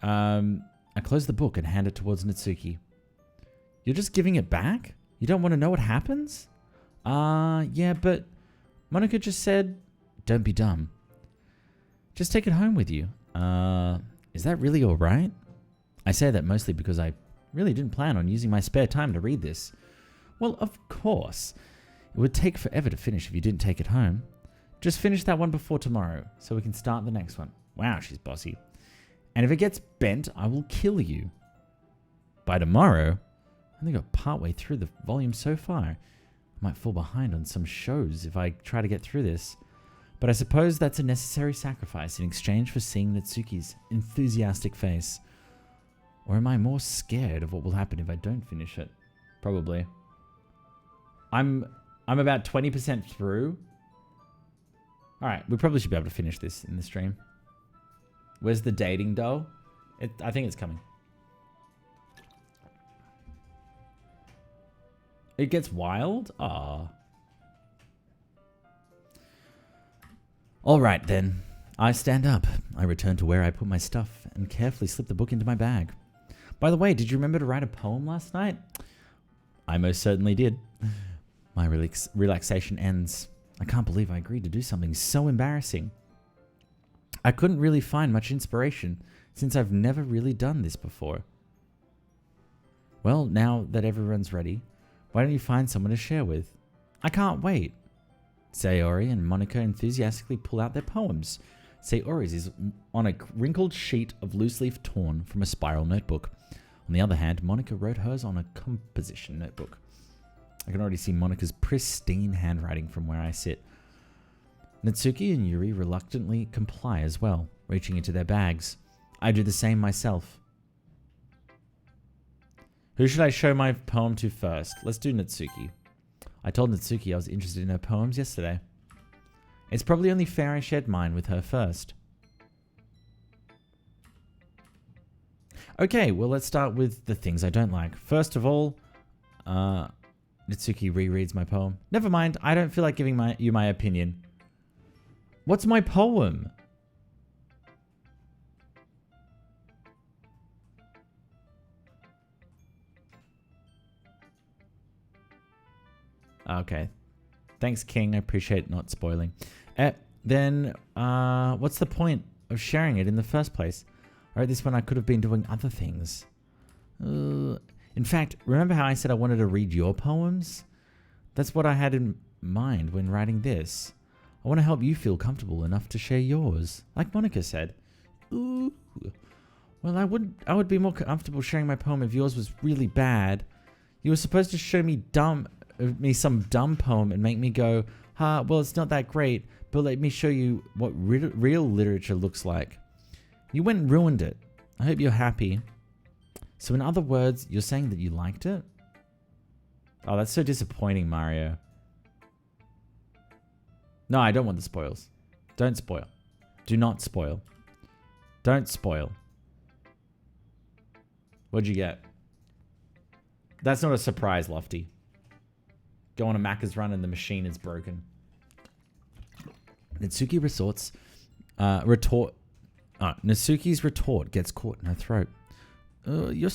I close the book and hand it towards Natsuki. You're just giving it back? You don't want to know what happens? Yeah, but Monica just said, don't be dumb. Just take it home with you. Is that really all right? I say that mostly because I really didn't plan on using my spare time to read this. Well, of course. It would take forever to finish if you didn't take it home. Just finish that one before tomorrow, so we can start the next one. Wow, she's bossy. And if it gets bent, I will kill you. By tomorrow? I only got partway through the volume so far. I might fall behind on some shows if I try to get through this. But I suppose that's a necessary sacrifice in exchange for seeing Natsuki's enthusiastic face. Or am I more scared of what will happen if I don't finish it? Probably. I'm about 20% through. Alright, we probably should be able to finish this in the stream. Where's the dating doll? I think it's coming. It gets wild? Aww. Alright then. I stand up. I return to where I put my stuff and carefully slip the book into my bag. By the way, did you remember to write a poem last night? I most certainly did. My relaxation ends. I can't believe I agreed to do something so embarrassing. I couldn't really find much inspiration since I've never really done this before. Well, now that everyone's ready, why don't you find someone to share with? I can't wait. Sayori and Monica enthusiastically pull out their poems. Sayori's is on a wrinkled sheet of loose leaf torn from a spiral notebook. On the other hand, Monica wrote hers on a composition notebook. I can already see Monica's pristine handwriting from where I sit. Natsuki and Yuri reluctantly comply as well, reaching into their bags. I do the same myself. Who should I show my poem to first? Let's do Natsuki. I told Natsuki I was interested in her poems yesterday. It's probably only fair I shared mine with her first. Okay, well, let's start with the things I don't like. First of all, Natsuki rereads my poem. Never mind, I don't feel like giving you my opinion. What's my poem? Okay. Thanks, King. I appreciate not spoiling. Then, what's the point of sharing it in the first place? I wrote this when I could have been doing other things. In fact, remember how I said I wanted to read your poems? That's what I had in mind when writing this. I want to help you feel comfortable enough to share yours, like Monica said. Ooh. Well, I would be more comfortable sharing my poem if yours was really bad. You were supposed to show me some dumb poem and make me go, well, it's not that great, but let me show you what real literature looks like. You went and ruined it. I hope you're happy. So in other words, you're saying that you liked it? Oh, that's so disappointing, Mario. No, I don't want the spoils. Don't spoil. Do not spoil. Don't spoil. What'd you get? That's not a surprise, Lofty. Go on a Macca's run and the machine is broken. Natsuki's retort gets caught in her throat. You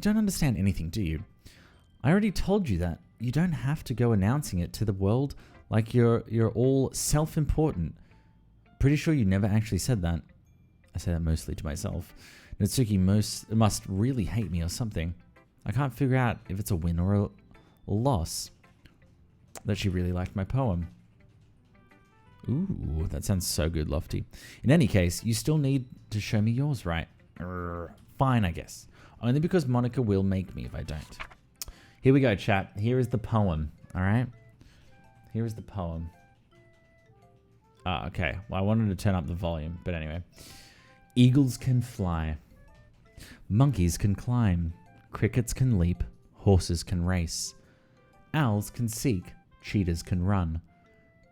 don't understand anything, do you? I already told you that. You don't have to go announcing it to the world like you're all self-important. Pretty sure you never actually said that. I say that mostly to myself. Natsuki must really hate me or something. I can't figure out if it's a win or a loss that she really liked my poem. Ooh, that sounds so good, Lofty. In any case, you still need to show me yours, right? Fine, I guess. Only because Monica will make me if I don't. Here we go, chat. Here is the poem, all right? Here is the poem. Okay. Well, I wanted to turn up the volume, but anyway. Eagles can fly. Monkeys can climb. Crickets can leap. Horses can race. Owls can seek. Cheetahs can run.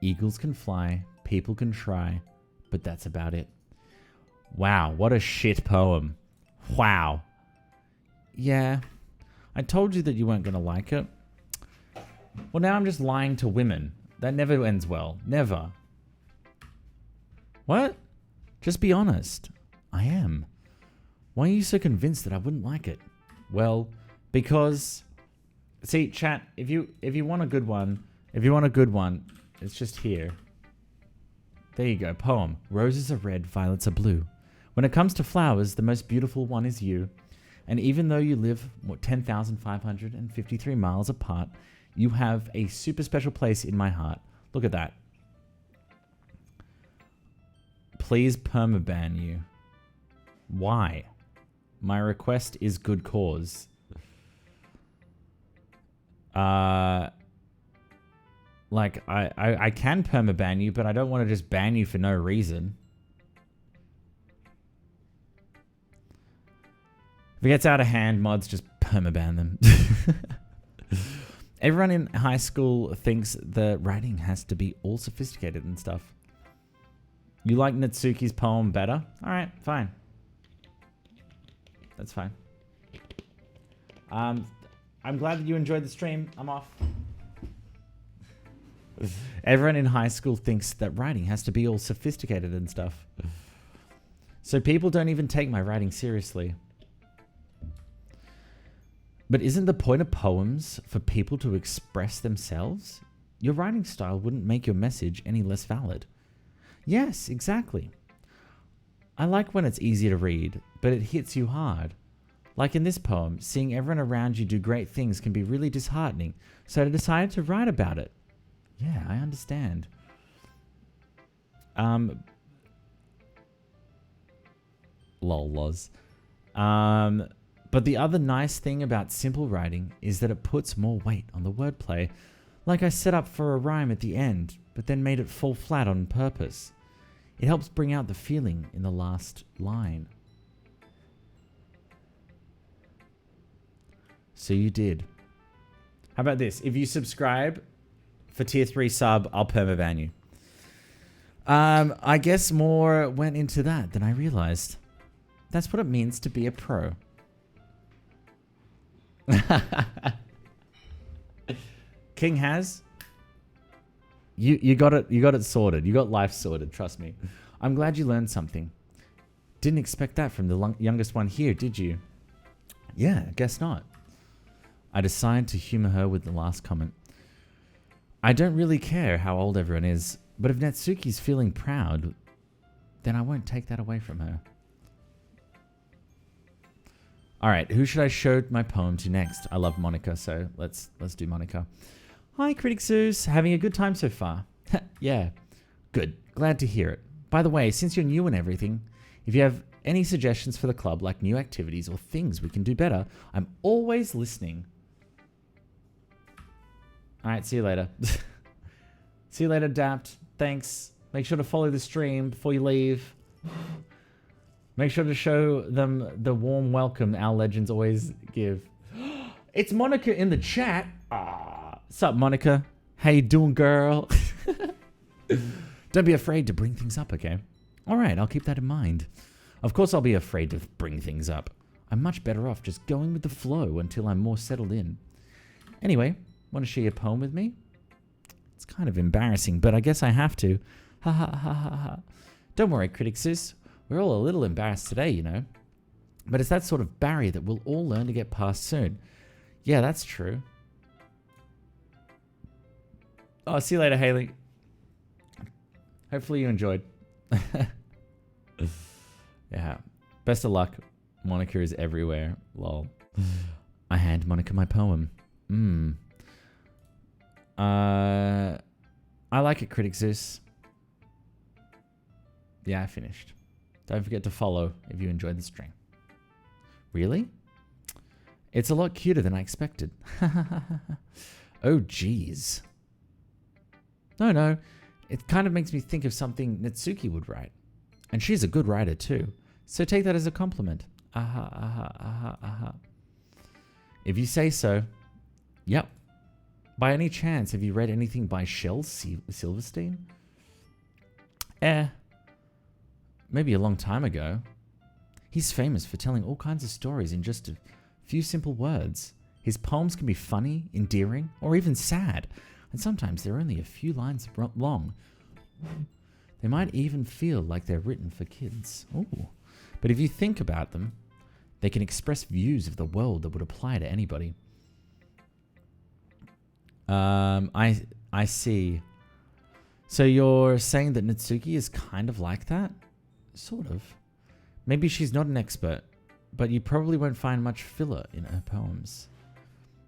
Eagles can fly. People can try. But that's about it. Wow, what a shit poem. Wow. Yeah. I told you that you weren't going to like it. Well, now I'm just lying to women. That never ends well. Never. What? Just be honest. I am. Why are you so convinced that I wouldn't like it? Well, because... See, chat, if you want a good one, it's just here. There you go, poem. Roses are red, violets are blue. When it comes to flowers, the most beautiful one is you. And even though you live 10,553 miles apart, you have a super special place in my heart. Look at that. Please permaban you. Why? My request is good cause. Like, I can permaban you, but I don't want to just ban you for no reason. If it gets out of hand, mods just permaban them. Everyone in high school thinks the writing has to be all sophisticated and stuff. You like Natsuki's poem better? Alright, fine. That's fine. I'm glad that you enjoyed the stream. I'm off. Everyone in high school thinks that writing has to be all sophisticated and stuff. So people don't even take my writing seriously. But isn't the point of poems for people to express themselves? Your writing style wouldn't make your message any less valid. Yes, exactly. I like when it's easy to read, but it hits you hard. Like in this poem, seeing everyone around you do great things can be really disheartening, so I decided to write about it. Yeah, I understand. Lol, Loz. But the other nice thing about simple writing is that it puts more weight on the wordplay. Like I set up for a rhyme at the end, but then made it fall flat on purpose. It helps bring out the feeling in the last line. So you did. How about this? If you subscribe for tier 3 sub, I'll permaban you. I guess more went into that than I realized. That's what it means to be a pro. King has. You got it sorted. You got life sorted, trust me. I'm glad you learned something. Didn't expect that from the youngest one here, did you? Yeah, guess not. I decided to humor her with the last comment. I don't really care how old everyone is, but if Natsuki's feeling proud, then I won't take that away from her. All right, who should I show my poem to next? I love Monica, so let's do Monica. Hi, Critic Zeus. Having a good time so far? Yeah, good. Glad to hear it. By the way, since you're new and everything, if you have any suggestions for the club, like new activities or things we can do better, I'm always listening. All right, see you later. See you later, Dapt. Thanks. Make sure to follow the stream before you leave. Make sure to show them the warm welcome our legends always give. It's Monica in the chat. What's up, Monica? How you doing, girl? Don't be afraid to bring things up, okay? All right, I'll keep that in mind. Of course I'll be afraid to bring things up. I'm much better off just going with the flow until I'm more settled in. Anyway, want to share your poem with me? It's kind of embarrassing, but I guess I have to. Ha ha ha ha ha. Don't worry, Critic Sis. We're all a little embarrassed today, you know. But it's that sort of barrier that we'll all learn to get past soon. Yeah, that's true. Oh, see you later, Haley. Hopefully you enjoyed. Yeah. Best of luck. Monica is everywhere. Lol. I hand Monica my poem. I like it, Critic Zeus. Yeah, I finished. Don't forget to follow if you enjoyed the stream. Really? It's a lot cuter than I expected. Oh, jeez. No. It kind of makes me think of something Natsuki would write. And she's a good writer too. So take that as a compliment. Aha. If you say so. Yep. By any chance, have you read anything by Shel Silverstein? Maybe a long time ago. He's famous for telling all kinds of stories in just a few simple words. His poems can be funny, endearing, or even sad, and sometimes they're only a few lines long. They might even feel like they're written for kids. Ooh. But if you think about them, they can express views of the world that would apply to anybody. I see. So you're saying that Natsuki is kind of like that? Sort of. Maybe she's not an expert, but you probably won't find much filler in her poems.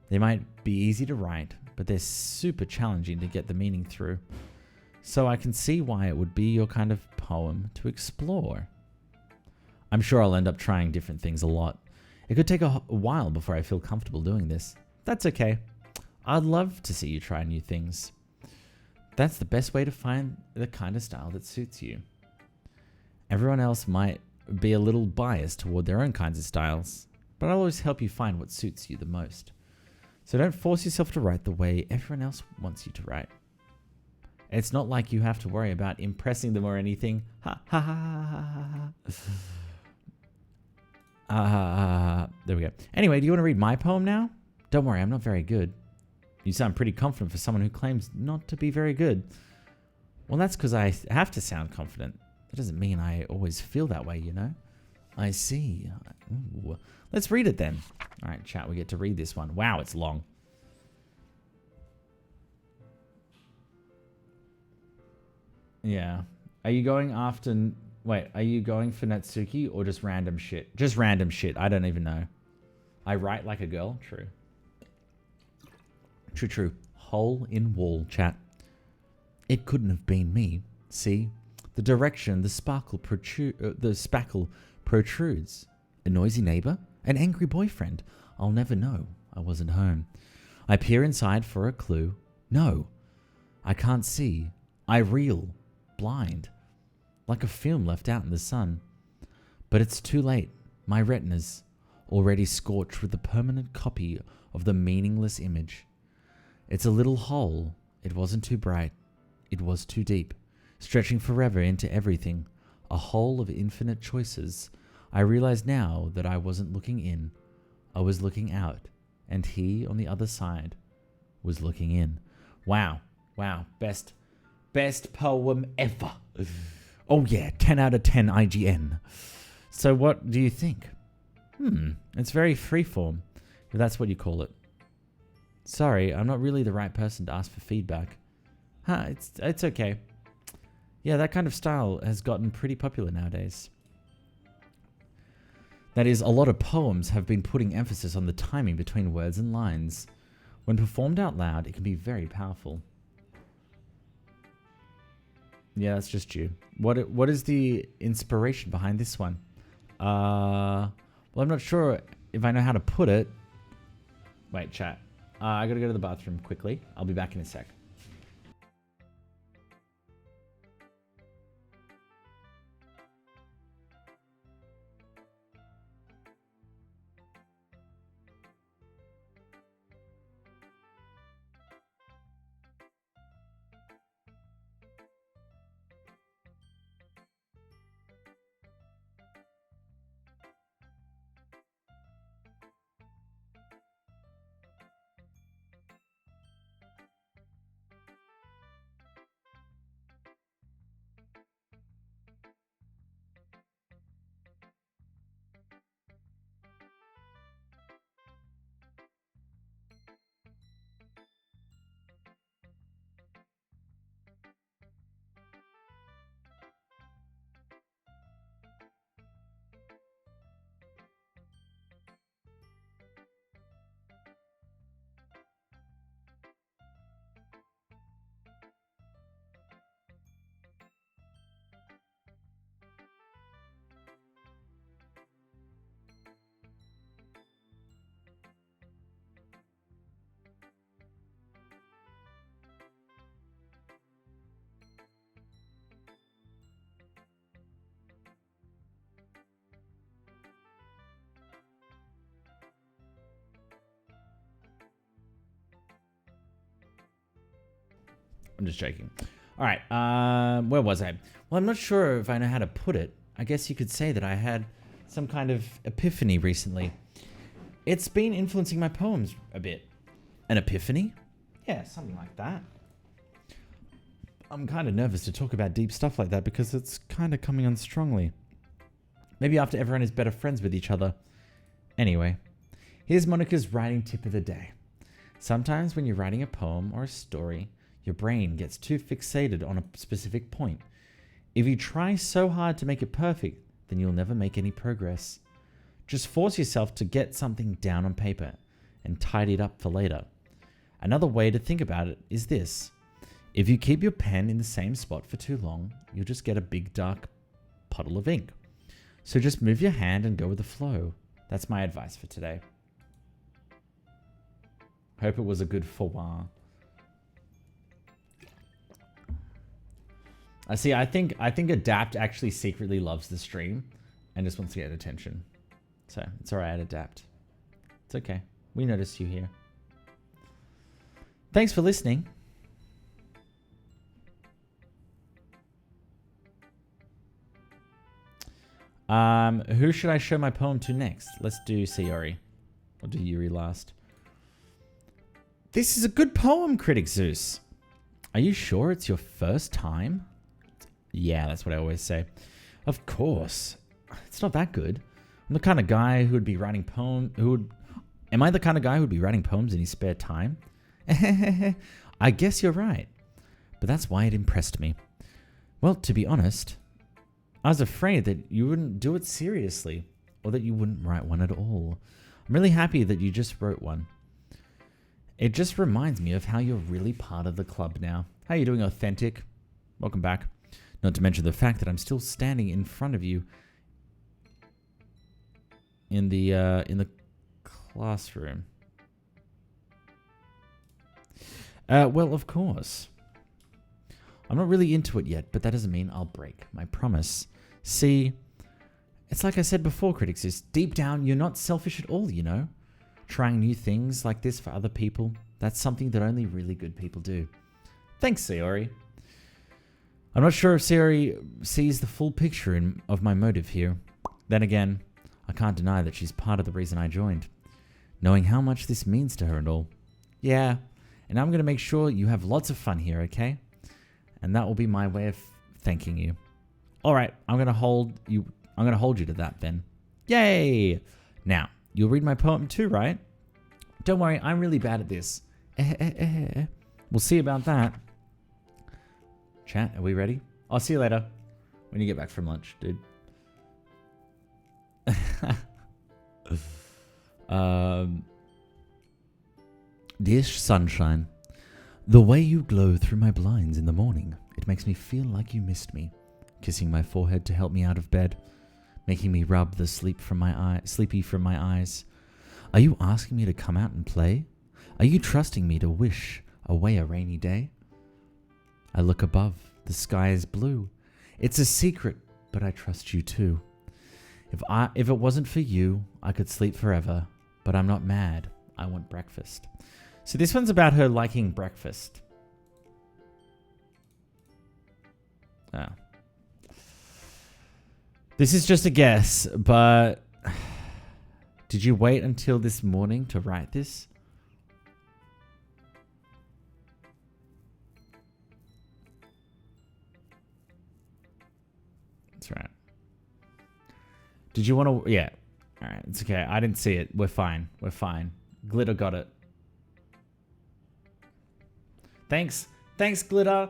They might be easy to write, but they're super challenging to get the meaning through. So I can see why it would be your kind of poem to explore. I'm sure I'll end up trying different things a lot. It could take a while before I feel comfortable doing this. That's okay. I'd love to see you try new things. That's the best way to find the kind of style that suits you. Everyone else might be a little biased toward their own kinds of styles, but I'll always help you find what suits you the most. So don't force yourself to write the way everyone else wants you to write. It's not like you have to worry about impressing them or anything. Ha ha ha ha ha. There we go. Anyway, do you want to read my poem now? Don't worry, I'm not very good. You sound pretty confident for someone who claims not to be very good. Well, that's because I have to sound confident. That doesn't mean I always feel that way, you know? I see. Ooh. Let's read it then. All right, chat, we get to read this one. Wow, it's long. Yeah. Are you going after... Wait, are you going for Natsuki or just random shit? Just random shit. I don't even know. I write like a girl. True. True, true. Hole in wall, chat. It couldn't have been me. See? The direction the spackle protrudes. A noisy neighbor? An angry boyfriend? I'll never know. I wasn't home. I peer inside for a clue. No. I can't see. I reel. Blind. Like a film left out in the sun. But it's too late. My retina's already scorched with a permanent copy of the meaningless image. It's a little hole. It wasn't too bright. It was too deep, stretching forever into everything. A hole of infinite choices. I realize now that I wasn't looking in. I was looking out. And he, on the other side, was looking in. Wow. Wow. Best poem ever. Oh yeah, 10 out of 10 IGN. So what do you think? It's very freeform, if that's what you call it. Sorry, I'm not really the right person to ask for feedback. It's okay. Yeah, that kind of style has gotten pretty popular nowadays. That is, a lot of poems have been putting emphasis on the timing between words and lines. When performed out loud, it can be very powerful. Yeah, that's just you. What is the inspiration behind this one? Well, I'm not sure if I know how to put it. Wait, chat. I gotta go to the bathroom quickly. I'll be back in a sec. I'm just joking. All right, where was I? Well, I'm not sure if I know how to put it. I guess you could say that I had some kind of epiphany recently. It's been influencing my poems a bit. An epiphany? Yeah, something like that. I'm kind of nervous to talk about deep stuff like that because it's kind of coming on strongly. Maybe after everyone is better friends with each other. Anyway, here's Monica's writing tip of the day. Sometimes when you're writing a poem or a story, your brain gets too fixated on a specific point. If you try so hard to make it perfect, then you'll never make any progress. Just force yourself to get something down on paper and tidy it up for later. Another way to think about it is this. If you keep your pen in the same spot for too long, you'll just get a big dark puddle of ink. So just move your hand and go with the flow. That's my advice for today. Hope it was a good four. I think Adapt actually secretly loves the stream and just wants to get attention. So it's alright, Adapt. It's okay. We noticed you here. Thanks for listening. Who should I show my poem to next? Let's do Sayori. Or do Yuri last? This is a good poem, Critic Zeus. Are you sure it's your first time? Yeah, that's what I always say. Of course. It's not that good. I'm the kind of guy who would be writing Am I the kind of guy who would be writing poems in his spare time? I guess you're right. But that's why it impressed me. Well, to be honest, I was afraid that you wouldn't do it seriously, or that you wouldn't write one at all. I'm really happy that you just wrote one. It just reminds me of how you're really part of the club now. How you doing, Authentic? Welcome back. Not to mention the fact that I'm still standing in front of you in the classroom. Well, of course. I'm not really into it yet, but that doesn't mean I'll break my promise. See, it's like I said before, critics, is deep down, you're not selfish at all, you know? Trying new things like this for other people, that's something that only really good people do. Thanks, Sayori. I'm not sure if Sayori sees the full picture of my motive here. Then again, I can't deny that she's part of the reason I joined. Knowing how much this means to her and all. Yeah, and I'm going to make sure you have lots of fun here, okay? And that will be my way of thanking you. All right, I'm going to hold you to that then. Yay! Now, you'll read my poem too, right? Don't worry, I'm really bad at this. We'll see about that. Chat, are we ready? I'll see you later when you get back from lunch, dude. Dear Sunshine, the way you glow through my blinds in the morning, it makes me feel like you missed me. Kissing my forehead to help me out of bed, making me rub the sleepy from my eyes. Are you asking me to come out and play? Are you trusting me to wish away a rainy day? I look above, the sky is blue. It's a secret, but I trust you too. If it wasn't for you, I could sleep forever, but I'm not mad. I want breakfast. So this one's about her liking breakfast. Oh. This is just a guess, but did you wait until this morning to write this? That's right. Did you want to... Yeah. All right. It's okay. I didn't see it. We're fine. We're fine. Glitter got it. Thanks. Thanks, Glitter.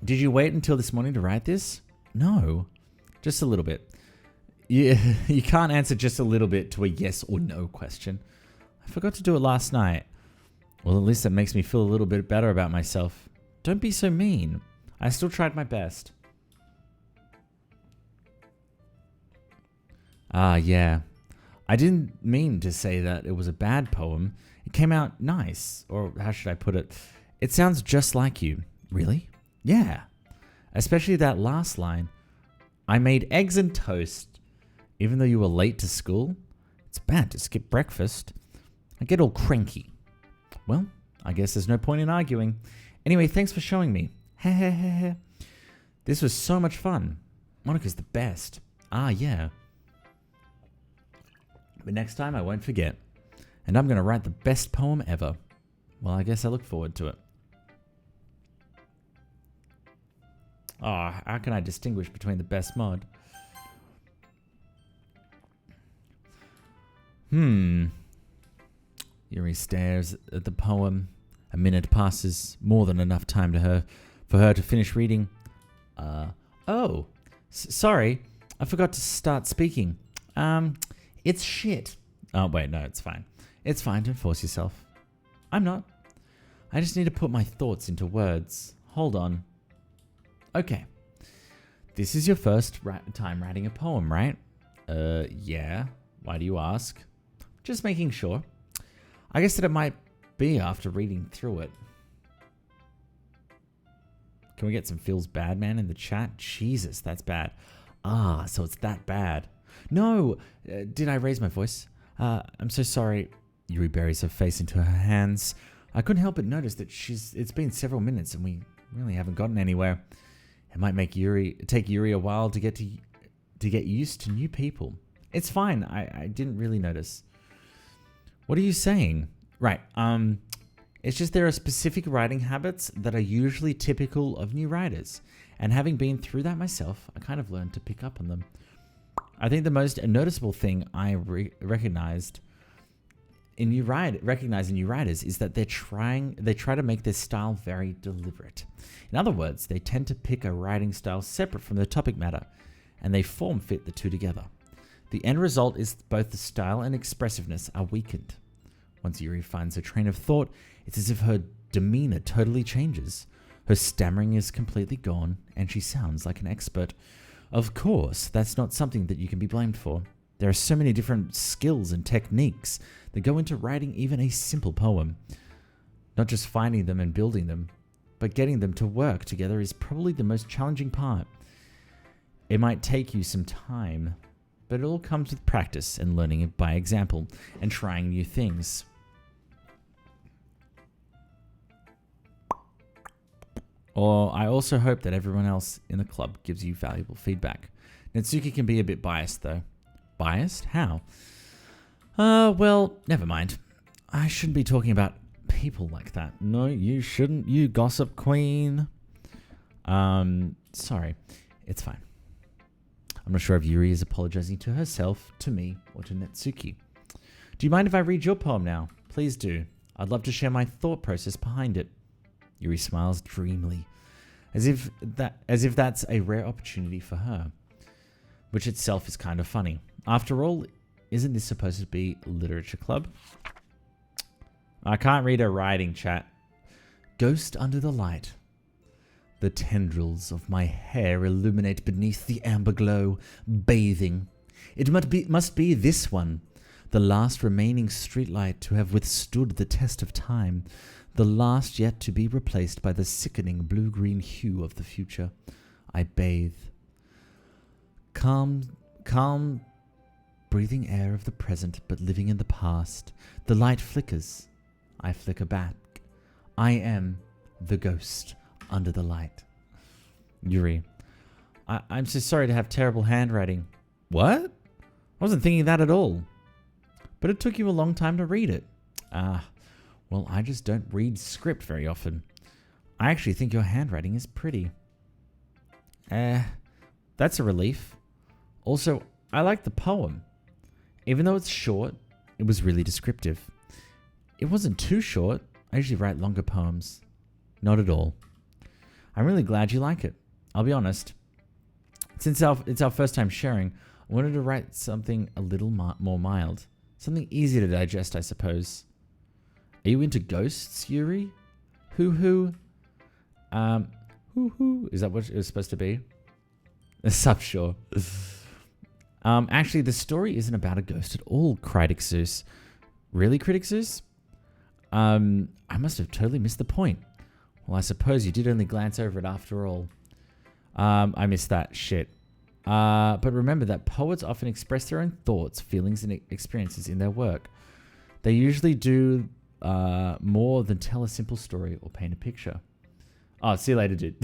Did you wait until this morning to write this? No. Just a little bit. You can't answer just a little bit to a yes or no question. I forgot to do it last night. Well, at least that makes me feel a little bit better about myself. Don't be so mean. I still tried my best. Ah, yeah. I didn't mean to say that it was a bad poem. It came out nice. Or how should I put it? It sounds just like you. Really? Yeah. Especially that last line. I made eggs and toast. Even though you were late to school? It's bad to skip breakfast. I get all cranky. Well, I guess there's no point in arguing. Anyway, thanks for showing me. This was so much fun. Monica's the best. Ah, yeah. But next time I won't forget. And I'm going to write the best poem ever. Well, I guess I look forward to it. Oh, how can I distinguish between the best mod? Yuri stares at the poem. A minute passes, more than enough time for her to finish reading. Sorry, I forgot to start speaking. It's shit. Oh, wait, no, it's fine. It's fine, don't force yourself. I'm not. I just need to put my thoughts into words. Hold on. Okay. This is your first time writing a poem, right? Yeah. Why do you ask? Just making sure. I guess that it might be after reading through it. Can we get some feels bad man in the chat? Jesus, that's bad. Ah, so it's that bad. No! Did I raise my voice? I'm so sorry. Yuri buries her face into her hands. I couldn't help but notice that it's been several minutes and we really haven't gotten anywhere. It might take Yuri a while to get used to new people. It's fine. I didn't really notice. What are you saying? Right. It's just there are specific writing habits that are usually typical of new writers. And having been through that myself, I kind of learned to pick up on them. I think the most noticeable thing I recognized in new writers is that they try to make their style very deliberate. In other words, they tend to pick a writing style separate from the topic matter, and they form fit the two together. The end result is both the style and expressiveness are weakened. Once Yuri finds her train of thought, it's as if her demeanor totally changes. Her stammering is completely gone, and she sounds like an expert. Of course, that's not something that you can be blamed for. There are so many different skills and techniques that go into writing even a simple poem. Not just finding them and building them, but getting them to work together is probably the most challenging part. It might take you some time, but it all comes with practice and learning it by example and trying new things. Or I also hope that everyone else in the club gives you valuable feedback. Natsuki can be a bit biased though. Biased? How? Well, never mind. I shouldn't be talking about people like that. No, you shouldn't, you gossip queen. Sorry. It's fine. I'm not sure if Yuri is apologizing to herself, to me, or to Natsuki. Do you mind if I read your poem now? Please do. I'd love to share my thought process behind it. Yuri smiles dreamily, as if that's a rare opportunity for her, which itself is kind of funny. After all, isn't this supposed to be literature club? I can't read her writing, chat. Ghost under the light. The tendrils of my hair illuminate beneath the amber glow, bathing. It must be this one, the last remaining streetlight to have withstood the test of time, the last yet to be replaced by the sickening blue-green hue of the future. I bathe. Calm, breathing air of the present, but living in the past. The light flickers. I flicker back. I am the ghost under the light. Yuri. I'm so sorry to have terrible handwriting. What? I wasn't thinking that at all. But it took you a long time to read it. Well, I just don't read script very often. I actually think your handwriting is pretty. That's a relief. Also, I like the poem. Even though it's short, it was really descriptive. It wasn't too short. I usually write longer poems. Not at all. I'm really glad you like it. I'll be honest. Since it's our first time sharing, I wanted to write something a little more mild. Something easy to digest, I suppose. Are you into ghosts, Yuri? Hoo-hoo? Hoo-hoo? Is that what it was supposed to be? Sup, sure. Actually, the story isn't about a ghost at all, cried Zeus. Really, Critic Zeus? I must have totally missed the point. Well, I suppose you did only glance over it after all. I missed that. Shit. But remember that poets often express their own thoughts, feelings, and experiences in their work. They usually do more than tell a simple story or paint a picture. Oh, see you later, dude.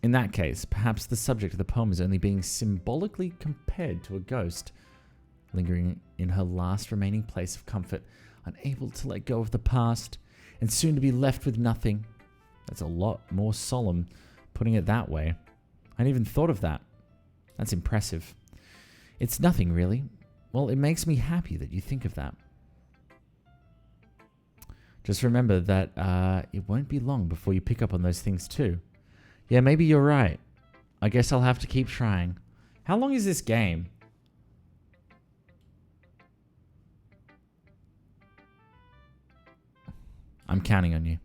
In that case, perhaps the subject of the poem is only being symbolically compared to a ghost, lingering in her last remaining place of comfort, unable to let go of the past, and soon to be left with nothing. That's a lot more solemn, putting it that way. I hadn't even thought of that. That's impressive. It's nothing, really. Well, it makes me happy that you think of that. Just remember that it won't be long before you pick up on those things too. Yeah, maybe you're right. I guess I'll have to keep trying. How long is this game? I'm counting on you.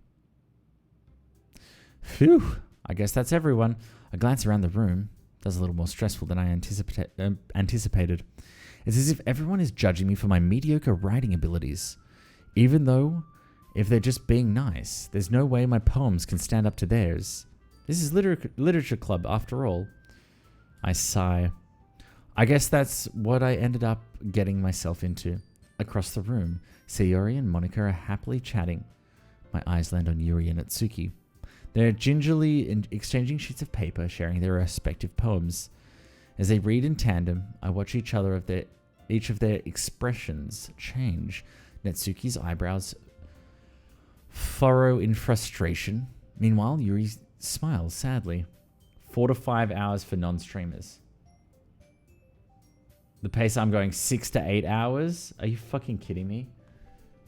Phew. I guess that's everyone. A glance around the room. That's a little more stressful than I anticipated. It's as if everyone is judging me for my mediocre writing abilities. Even though, if they're just being nice, there's no way my poems can stand up to theirs. This is literature club after all. I sigh. I guess that's what I ended up getting myself into. Across the room, Sayori and Monika are happily chatting. My eyes land on Yuri and Natsuki. They're gingerly exchanging sheets of paper, sharing their respective poems. As they read in tandem, I watch each of their expressions change. Natsuki's eyebrows furrow in frustration. Meanwhile, Yuri smiles sadly. 4 to 5 hours for non-streamers. The pace I'm going 6 to 8 hours? Are you fucking kidding me?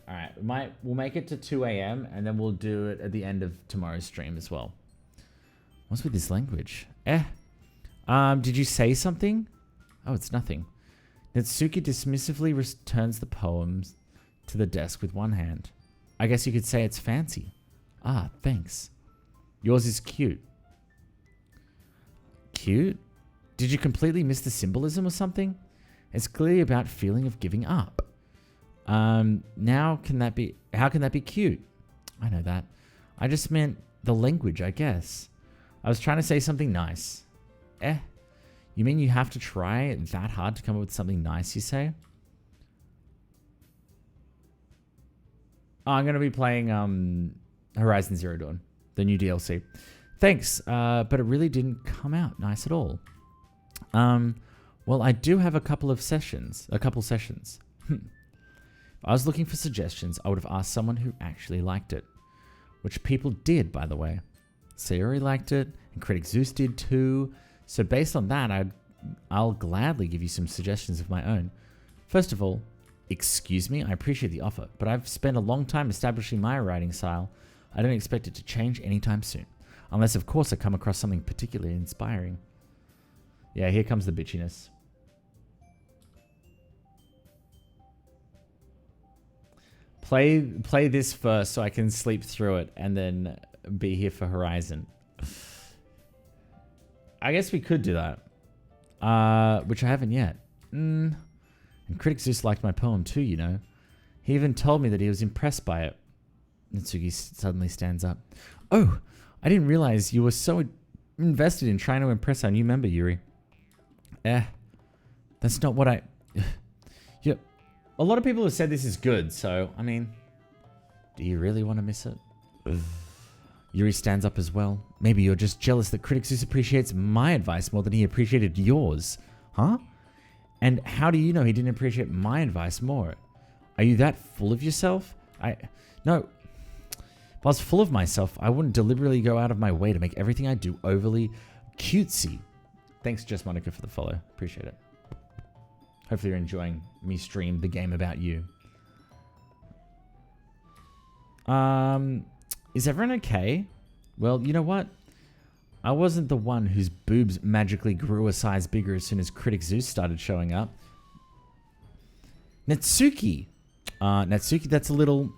Alright, we'll make it to 2 a.m. and then we'll do it at the end of tomorrow's stream as well. What's with this language? Did you say something? Oh, it's nothing. Natsuki dismissively returns the poems to the desk with one hand. I guess you could say it's fancy. Ah, thanks. Yours is cute. Cute? Did you completely miss the symbolism or something? It's clearly about feeling of giving up. How can that be cute? I know that. I just meant the language, I guess. I was trying to say something nice. You mean you have to try that hard to come up with something nice, you say? Oh, I'm going to be playing Horizon Zero Dawn, the new DLC. Thanks, but it really didn't come out nice at all. Well, I do have a couple sessions. If I was looking for suggestions, I would have asked someone who actually liked it. Which people did, by the way. Sayori liked it, and Critic Zeus did too. So based on that, I'll gladly give you some suggestions of my own. First of all, excuse me, I appreciate the offer, but I've spent a long time establishing my writing style. I don't expect it to change anytime soon. Unless, of course, I come across something particularly inspiring. Yeah, here comes the bitchiness. Play this first so I can sleep through it and then be here for Horizon. I guess we could do that. Which I haven't yet. And Critic Zeus liked my poem too, you know. He even told me that he was impressed by it. Natsuki suddenly stands up. Oh, I didn't realize you were so invested in trying to impress our new member, Yuri. That's not what I... Yeah. A lot of people have said this is good, so, I mean... Do you really want to miss it? Yuri stands up as well. Maybe you're just jealous that Critic Zeus appreciates my advice more than he appreciated yours. Huh? And how do you know he didn't appreciate my advice more? Are you that full of yourself? No. If I was full of myself, I wouldn't deliberately go out of my way to make everything I do overly cutesy. Thanks, Jess Monica, for the follow. Appreciate it. Hopefully you're enjoying me stream the game about you. Is everyone okay? Well, you know what? I wasn't the one whose boobs magically grew a size bigger as soon as Critic Zeus started showing up. Natsuki! Natsuki, that's a little...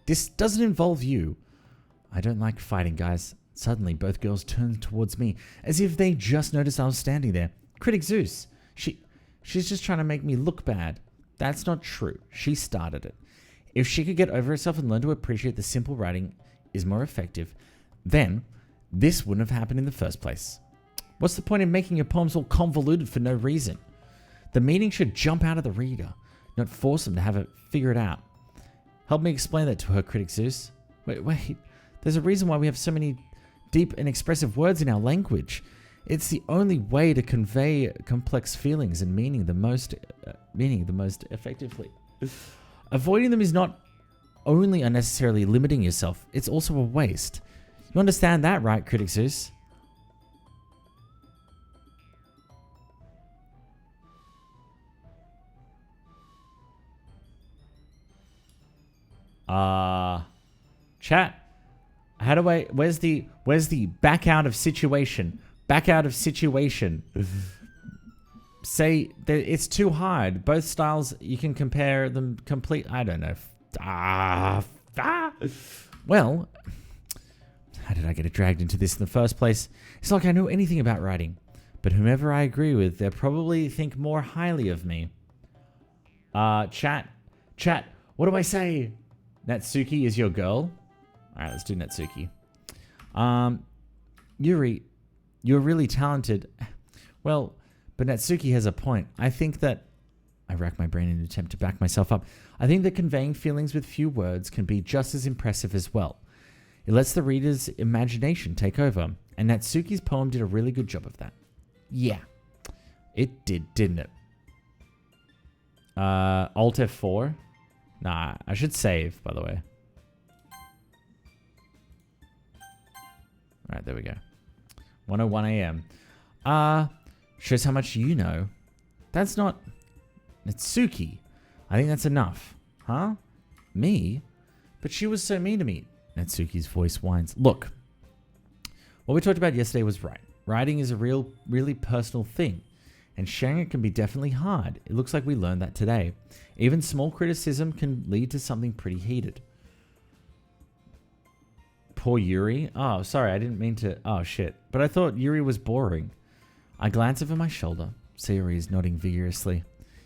This doesn't involve you. I don't like fighting, guys. Suddenly, both girls turned towards me, as if they just noticed I was standing there. Critic Zeus! She's just trying to make me look bad. That's not true. She started it. If she could get over herself and learn to appreciate the simple writing is more effective, then this wouldn't have happened in the first place. What's the point in making your poems all convoluted for no reason? The meaning should jump out of the reader, not force them to have it figure it out. Help me explain that to her, Critic Zeus. Wait. There's a reason why we have so many deep and expressive words in our language. It's the only way to convey complex feelings and meaning the most effectively. Avoiding them is not only unnecessarily limiting yourself, it's also a waste. You understand that, right, Critic Zeus? Chat. How do I... Where's the back out of situation? Back out of situation. Say that it's too hard. Both styles, you can compare them complete... I don't know. Well, how did I get dragged into this in the first place? It's like I know anything about writing. But whomever I agree with, they'll probably think more highly of me. Chat, what do I say? Natsuki is your girl? Alright, let's do Natsuki. Yuri, you're really talented. Well, but Natsuki has a point. I think that... I rack my brain in an attempt to back myself up. I think that conveying feelings with few words can be just as impressive as well. It lets the reader's imagination take over. And Natsuki's poem did a really good job of that. Yeah. It did, didn't it? Alt F4? Nah, I should save, by the way. All right, there we go. 1:01 a.m. Shows how much you know. That's not... Natsuki. I think that's enough. Huh? Me? But she was so mean to me. Natsuki's voice whines. Look. What we talked about yesterday was right. Writing is a really personal thing. And sharing it can be definitely hard. It looks like we learned that today. Even small criticism can lead to something pretty heated. Poor Yuri. Oh, sorry, I didn't mean to... Oh, shit. But I thought Yuri was boring. I glance over my shoulder. Sayori is nodding vigorously.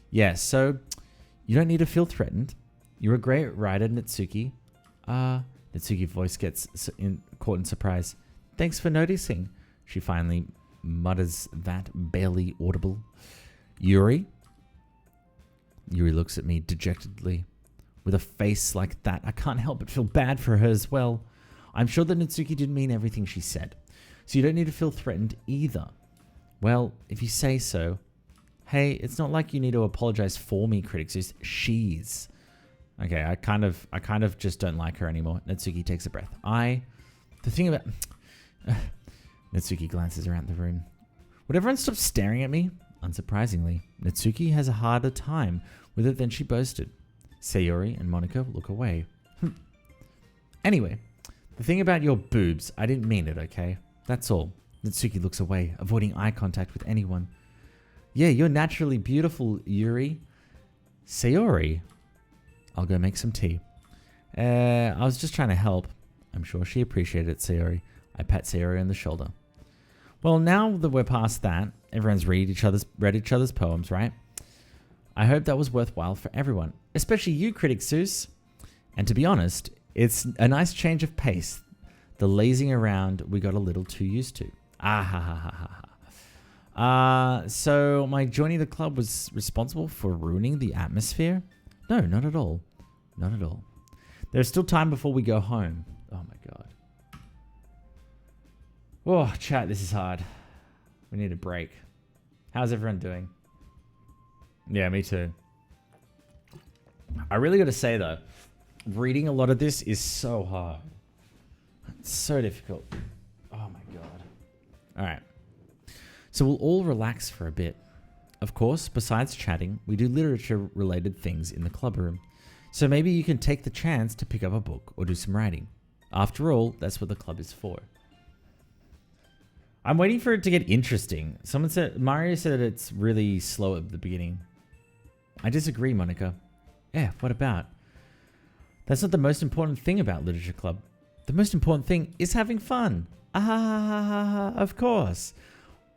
Yes, so you don't need to feel threatened. You're a great writer, Natsuki. Natsuki's voice gets caught in surprise. Thanks for noticing. She finally mutters that, barely audible. Yuri? Yuri looks at me dejectedly. With a face like that, I can't help but feel bad for her as well. I'm sure that Natsuki didn't mean everything she said. So you don't need to feel threatened either. Well, if you say so. Hey, it's not like you need to apologize for me, critics. It's she's. Okay, I kind of just don't like her anymore. Natsuki takes a breath. The thing about... Natsuki glances around the room. Would everyone stop staring at me? Unsurprisingly, Natsuki has a harder time with it than she boasted. Sayori and Monika look away. Anyway, the thing about your boobs, I didn't mean it, okay? That's all. Natsuki looks away, avoiding eye contact with anyone. Yeah, you're naturally beautiful, Yuri. Sayori. I'll go make some tea. I was just trying to help. I'm sure she appreciated it, Sayori. I pat Sayori on the shoulder. Well, now that we're past that, everyone's read each other's poems, right? I hope that was worthwhile for everyone, especially you, Critic Zeus. And to be honest, it's a nice change of pace. The lazing around we got a little too used to. So my joining the club was responsible for ruining the atmosphere? No, not at all. Not at all. There's still time before we go home. Oh my god. Oh, chat, this is hard. We need a break. How's everyone doing? Yeah, me too. I really got to say though, reading a lot of this is so hard. It's so difficult. Oh my god. All right. So we'll all relax for a bit. Of course, besides chatting, we do literature-related things in the club room. So maybe you can take the chance to pick up a book or do some writing. After all, that's what the club is for. I'm waiting for it to get interesting. Mario said it's really slow at the beginning. I disagree, Monika. Yeah, what about? That's not the most important thing about Literature Club. The most important thing is having fun. Of course.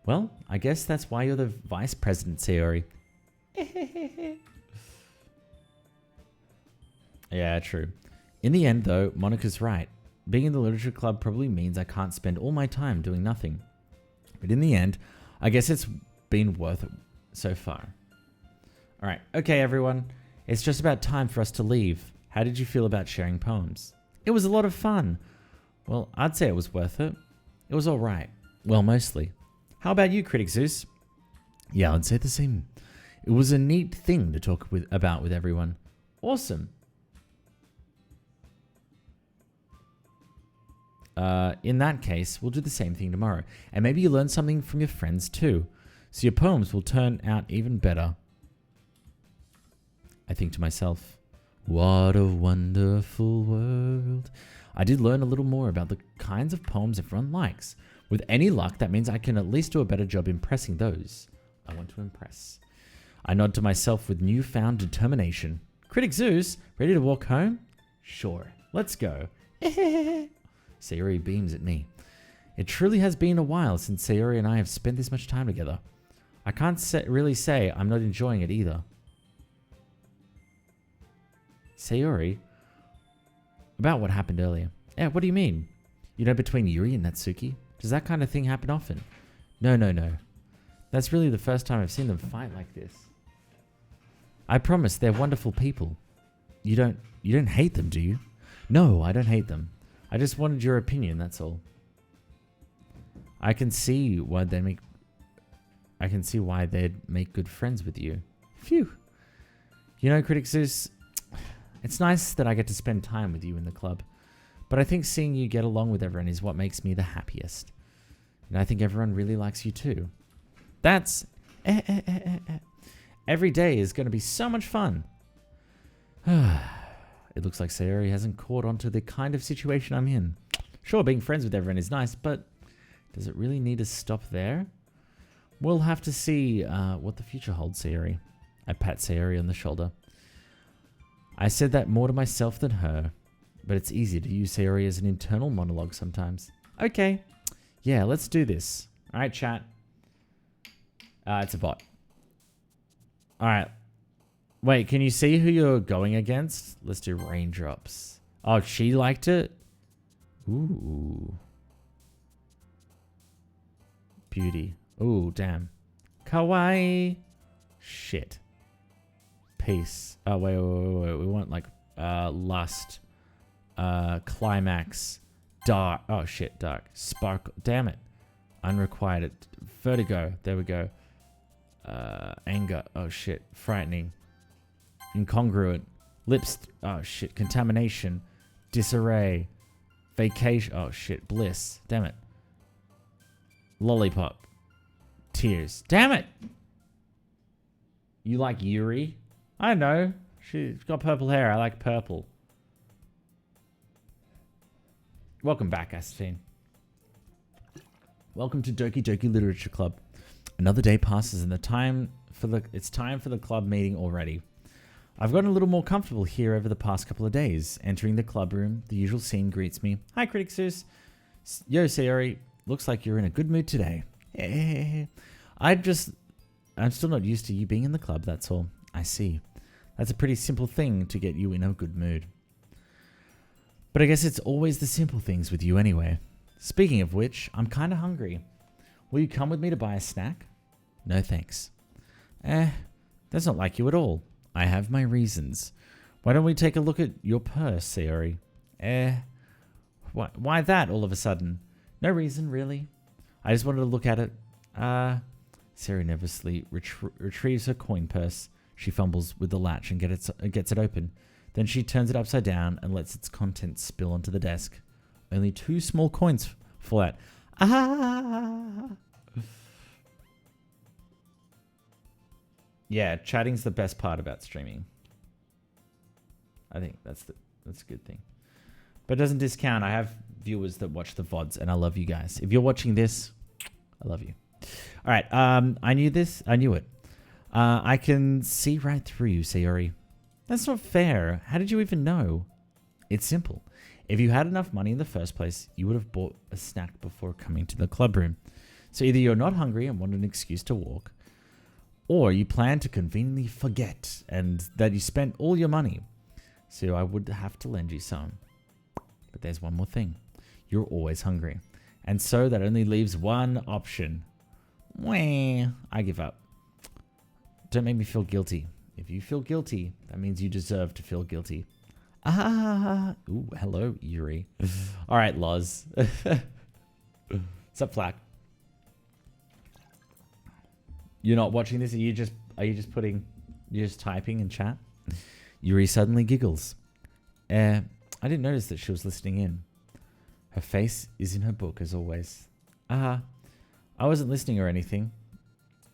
Well, I guess that's why you're the vice president, Sayori. Yeah, true. In the end, though, Monika's right. Being in the Literature Club probably means I can't spend all my time doing nothing. But in the end, I guess it's been worth it so far. Alright, okay everyone. It's just about time for us to leave. How did you feel about sharing poems? It was a lot of fun. Well, I'd say it was worth it. It was alright. Well, mostly. How about you, Critic Zeus? Yeah, I'd say the same. It was a neat thing to talk about with everyone. Awesome. In that case, we'll do the same thing tomorrow. And maybe you learn something from your friends too. So your poems will turn out even better. I think to myself, what a wonderful world. I did learn a little more about the kinds of poems everyone likes. With any luck, that means I can at least do a better job impressing those I want to impress. I nod to myself with newfound determination. Critic Zeus, ready to walk home? Sure, let's go. Sayori beams at me. It truly has been a while since Sayori and I have spent this much time together. I can't really say I'm not enjoying it either. Sayori? About what happened earlier. Yeah, what do you mean? You know, between Yuri and Natsuki? Does that kind of thing happen often? No. That's really the first time I've seen them fight like this. I promise they're wonderful people. You don't hate them, do you? No, I don't hate them. I just wanted your opinion, that's all. I can see why they'd make good friends with you. Phew. You know, Critic Zeus, it's nice that I get to spend time with you in the club, But I think seeing you get along with everyone is what makes me the happiest. And I think everyone really likes you too. That's... Every day is going to be so much fun. It looks like Sayori hasn't caught on to the kind of situation I'm in. Sure, being friends with everyone is nice, but does it really need to stop there? We'll have to see what the future holds, Sayori. I pat Sayori on the shoulder. I said that more to myself than her, but it's easy to use Sayori as an internal monologue sometimes. Okay. Yeah, let's do this. All right, chat. It's a bot. All right. Wait, can you see who you're going against? Let's do raindrops. Oh, she liked it? Ooh. Beauty. Ooh, damn. Kawaii. Shit. Peace. Oh, wait. We want like lust. Climax. Dark. Oh, shit. Dark. Sparkle. Damn it. Unrequited. Vertigo. There we go. Anger. Oh, shit. Frightening. Incongruent. Lips. Oh, shit. Contamination. Disarray. Vacation. Oh, shit. Bliss. Damn it. Lollipop. Tears. Damn it! You like Yuri? I know. She's got purple hair. I like purple. Welcome back, Astine. Welcome to Doki Doki Literature Club. Another day passes and it's time for the club meeting already. I've gotten a little more comfortable here over the past couple of days. Entering the club room, the usual scene greets me. Hi, Critic Zeus. Yo, Sayori. Looks like you're in a good mood today. I'm still not used to you being in the club, that's all. I see. That's a pretty simple thing to get you in a good mood. But I guess it's always the simple things with you anyway. Speaking of which, I'm kind of hungry. Will you come with me to buy a snack? No thanks. That's not like you at all. I have my reasons. Why don't we take a look at your purse, Sayori? Why that all of a sudden? No reason, really. I just wanted to look at it. Sayori nervously retrieves her coin purse. She fumbles with the latch and gets it open. Then she turns it upside down and lets its contents spill onto the desk. Only 2 small coins fall out. Yeah, chatting's the best part about streaming. I think that's a good thing. But it doesn't discount. I have viewers that watch the VODs, and I love you guys. If you're watching this, I love you. All right, I knew this. I knew it. I can see right through you, Sayori. That's not fair. How did you even know? It's simple. If you had enough money in the first place, you would have bought a snack before coming to the club room. So either you're not hungry and want an excuse to walk, or you plan to conveniently forget and that you spent all your money. So I would have to lend you some. But there's one more thing. You're always hungry. And so that only leaves one option. Wah, I give up. Don't make me feel guilty. If you feel guilty, that means you deserve to feel guilty. Ooh, hello, Yuri. All right, Loz. What's up, Flack? You're not watching this? Are you just typing in chat? Yuri suddenly giggles. I didn't notice that she was listening in. Her face is in her book as always. I wasn't listening or anything.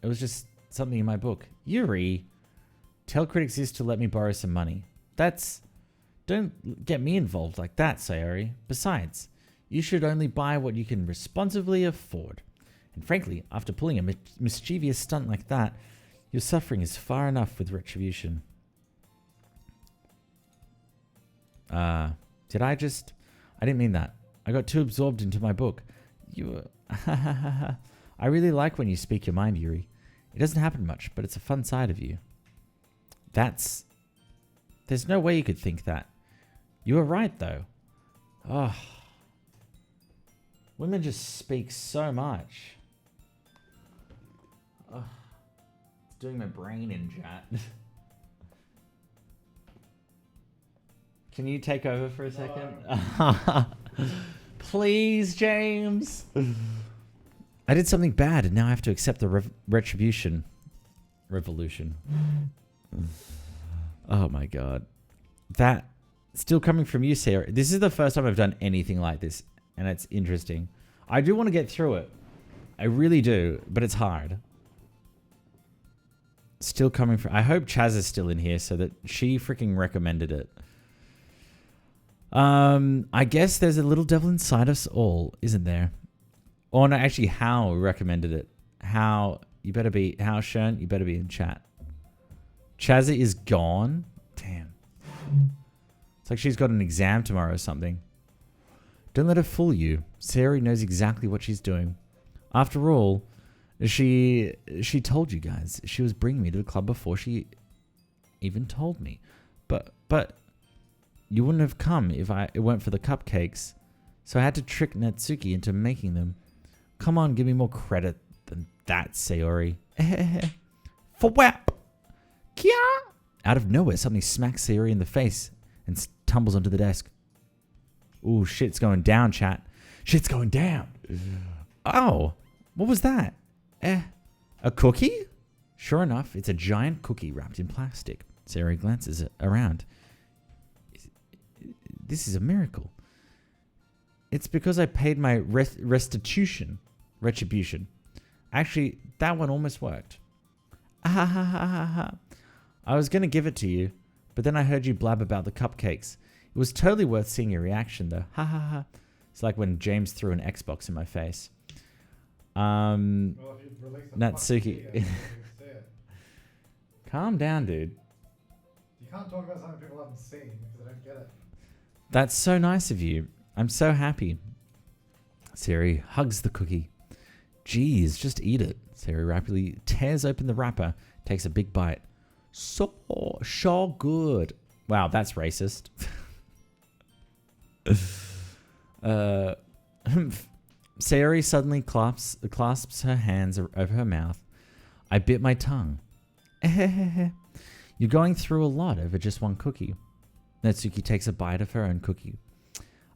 It was just something in my book. Yuri, tell Critic Zeus to let me borrow some money. Don't get me involved like that, Sayori. Besides, you should only buy what you can responsibly afford. And frankly, after pulling a mischievous stunt like that, your suffering is far enough with retribution. I didn't mean that. I got too absorbed into my book. I really like when you speak your mind, Yuri. It doesn't happen much, but it's a fun side of you. There's no way you could think that. You were right, though. Oh. Women just speak so much. Oh. It's doing my brain in, chat. Can you take over for a second? Please, James. I did something bad, and now I have to accept the retribution. Revolution. Oh my god. That Still coming from you, Sarah. This is the first time I've done anything like this, and it's interesting. I do want to get through it. I really do, but it's hard. Still coming from... I hope Chaz is still in here so that she freaking recommended it. I guess there's a little devil inside us all, isn't there? Or no, actually, Hal recommended it. Hal, you better be... Hal Shern, you better be in chat. Chazza is gone? Damn. It's like she's got an exam tomorrow or something. Don't let her fool you. Sarah knows exactly what she's doing. After all, she told you guys she was bringing me to the club before she even told me. But you wouldn't have come if it weren't for the cupcakes. So I had to trick Natsuki into making them. Come on, give me more credit than that, Sayori. Fwap! Kia! Out of nowhere, something smacks Sayori in the face and tumbles onto the desk. Ooh, shit's going down, chat. Shit's going down. Oh, what was that? A cookie? Sure enough, it's a giant cookie wrapped in plastic. Sayori glances around. This is a miracle. It's because I paid my retribution. Actually, that one almost worked. I was going to give it to you, but then I heard you blab about the cupcakes. It was totally worth seeing your reaction, though. Ha ha ha. It's like when James threw an Xbox in my face. Well, if you release the Natsuki. fucking video, you can see it. Calm down, dude. You can't talk about something people haven't seen because they don't get it. That's so nice of you. I'm so happy. Siri hugs the cookie. Jeez, just eat it. Siri rapidly tears open the wrapper, takes a big bite. So good. Wow, that's racist. Sayori suddenly clasps her hands over her mouth. I bit my tongue. You're going through a lot over just one cookie. Natsuki takes a bite of her own cookie.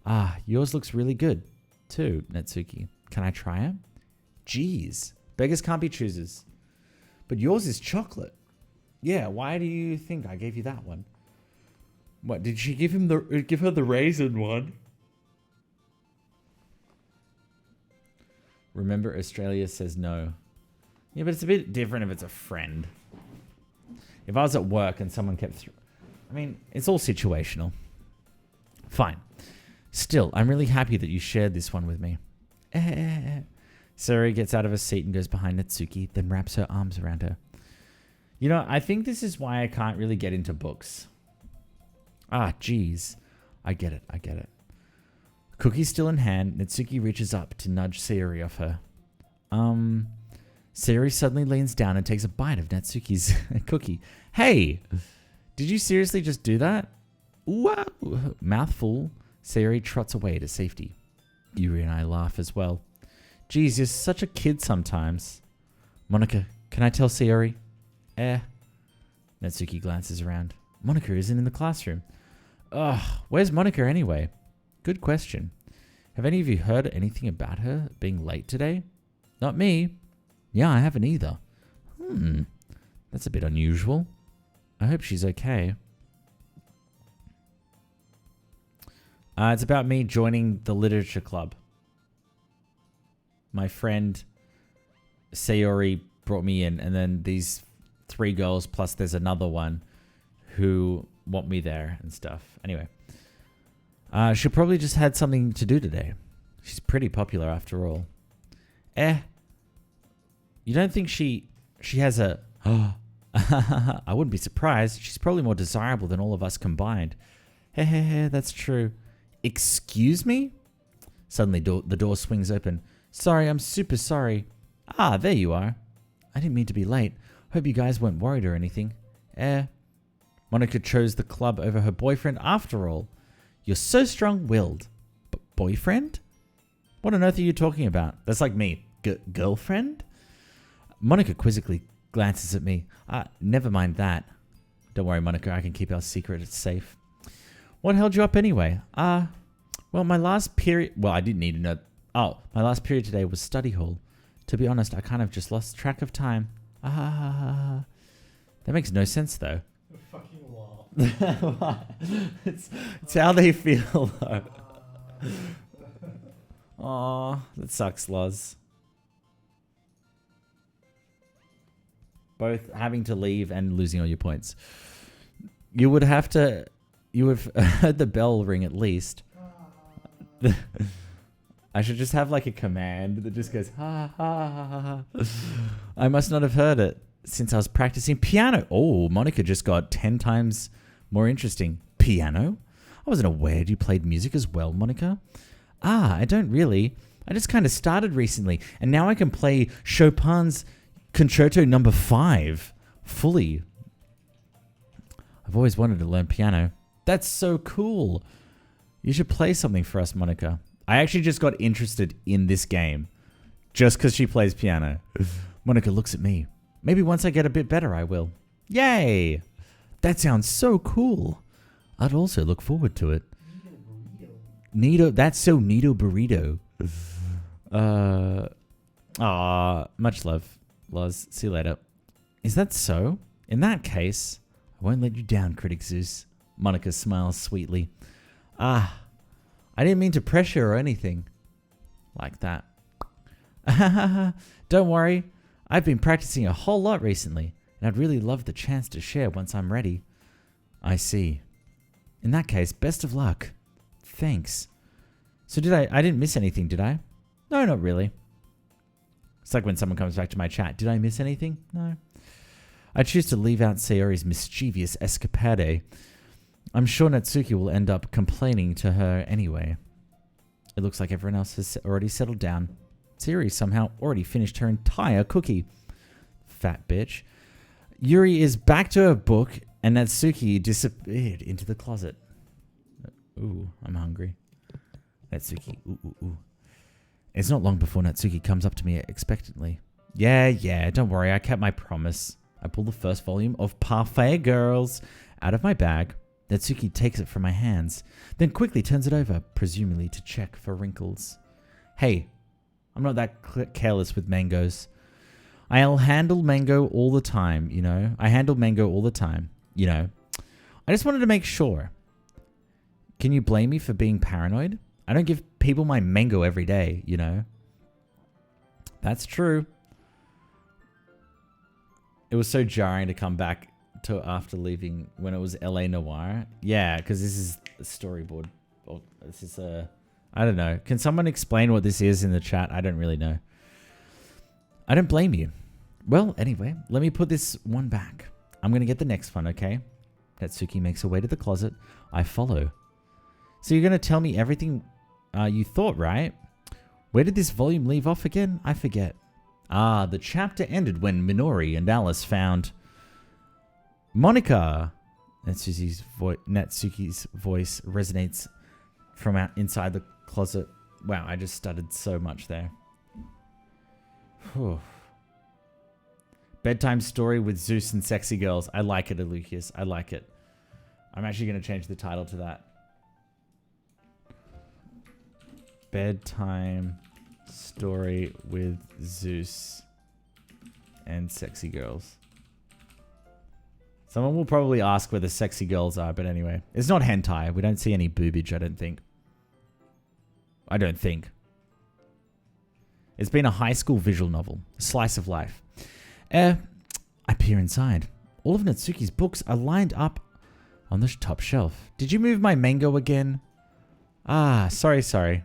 Ah, yours looks really good, too, Natsuki. Can I try it? Jeez, beggars can't be choosers. But yours is chocolate. Yeah, why do you think I gave you that one? What, did she give her the raisin one? Remember, Australia says no. Yeah, but it's a bit different if it's a friend. If I was at work and someone kept... I mean, it's all situational. Fine. Still, I'm really happy that you shared this one with me. Sari gets out of her seat and goes behind Natsuki, then wraps her arms around her. You know, I think this is why I can't really get into books. Ah, jeez. I get it. Cookie still in hand, Natsuki reaches up to nudge Sayori off her. Sayori suddenly leans down and takes a bite of Natsuki's cookie. Hey! Did you seriously just do that? Wow! Mouthful, Sayori trots away to safety. Yuri and I laugh as well. Geez, you're such a kid sometimes. Monica, can I tell Sayori? Natsuki glances around. Monica isn't in the classroom. Ugh, where's Monica anyway? Good question. Have any of you heard anything about her being late today? Not me. Yeah, I haven't either. That's a bit unusual. I hope she's okay. It's about me joining the literature club. My friend Sayori brought me in, and then these 3 girls, plus there's another one who want me there and stuff. Anyway. She probably just had something to do today. She's pretty popular after all. You don't think she has a... I wouldn't be surprised. She's probably more desirable than all of us combined. That's true. Excuse me? Suddenly the door swings open. Sorry, I'm super sorry. Ah, there you are. I didn't mean to be late. Hope you guys weren't worried or anything. Monica chose the club over her boyfriend after all. You're so strong-willed. Boyfriend? What on earth are you talking about? That's like me. Girlfriend? Monica quizzically glances at me. Never mind that. Don't worry, Monica. I can keep our secret. It's safe. What held you up anyway? Well, my last period... Well, I didn't need to know... Oh, my last period today was study hall. To be honest, I kind of just lost track of time. That makes no sense, though. Fucking law. it's how they feel, though. Aw, that sucks, Loz. Both having to leave and losing all your points. You would have to... You would have heard the bell ring at least. I should just have like a command that just goes, ha ha ha ha. I must not have heard it since I was practicing piano. Oh, Monica just got 10 times more interesting. Piano? I wasn't aware you played music as well, Monica. Ah, I don't really. I just kind of started recently, and now I can play Chopin's Concerto No. 5 fully. I've always wanted to learn piano. That's so cool. You should play something for us, Monica. I actually just got interested in this game just because she plays piano. Monica looks at me. Maybe once I get a bit better, I will. Yay! That sounds so cool. I'd also look forward to it. Neato, that's so neato burrito. Much love, Loz. See you later. Is that so? In that case, I won't let you down, Critic Zeus. Monica smiles sweetly. I didn't mean to pressure or anything. Like that. Don't worry. I've been practicing a whole lot recently, and I'd really love the chance to share once I'm ready. I see. In that case, best of luck. Thanks. So I didn't miss anything, did I? No, not really. It's like when someone comes back to my chat. Did I miss anything? No. I choose to leave out Sayori's mischievous escapade. I'm sure Natsuki will end up complaining to her anyway. It looks like everyone else has already settled down. Sayori somehow already finished her entire cookie. Fat bitch. Yuri is back to her book, and Natsuki disappeared into the closet. Ooh, I'm hungry. Natsuki, ooh. It's not long before Natsuki comes up to me expectantly. Yeah, don't worry, I kept my promise. I pull the first volume of Parfait Girls out of my bag. Natsuki takes it from my hands, then quickly turns it over, presumably to check for wrinkles. Hey, I'm not that careless with mangoes. I'll handle mango all the time, you know. I just wanted to make sure. Can you blame me for being paranoid? I don't give people my mango every day, you know. That's true. It was so jarring to come back to after leaving when it was LA Noir. Yeah, because this is a storyboard. Or this is a... I don't know. Can someone explain what this is in the chat? I don't really know. I don't blame you. Well, anyway, let me put this one back. I'm going to get the next one, okay? Natsuki makes her way to the closet. I follow. So you're going to tell me everything you thought, right? Where did this volume leave off again? I forget. The chapter ended when Minori and Alice found... Monica! Natsuki's voice resonates from inside the closet. Wow, I just stuttered so much there. Whew. Bedtime story with Zeus and sexy girls. I like it, Alucius. I like it. I'm actually going to change the title to that. Bedtime story with Zeus and sexy girls. Someone will probably ask where the sexy girls are, but anyway. It's not hentai. We don't see any boobage, I don't think. It's been a high school visual novel. A slice of life. I peer inside. All of Natsuki's books are lined up on the top shelf. Did you move my mango again? Sorry.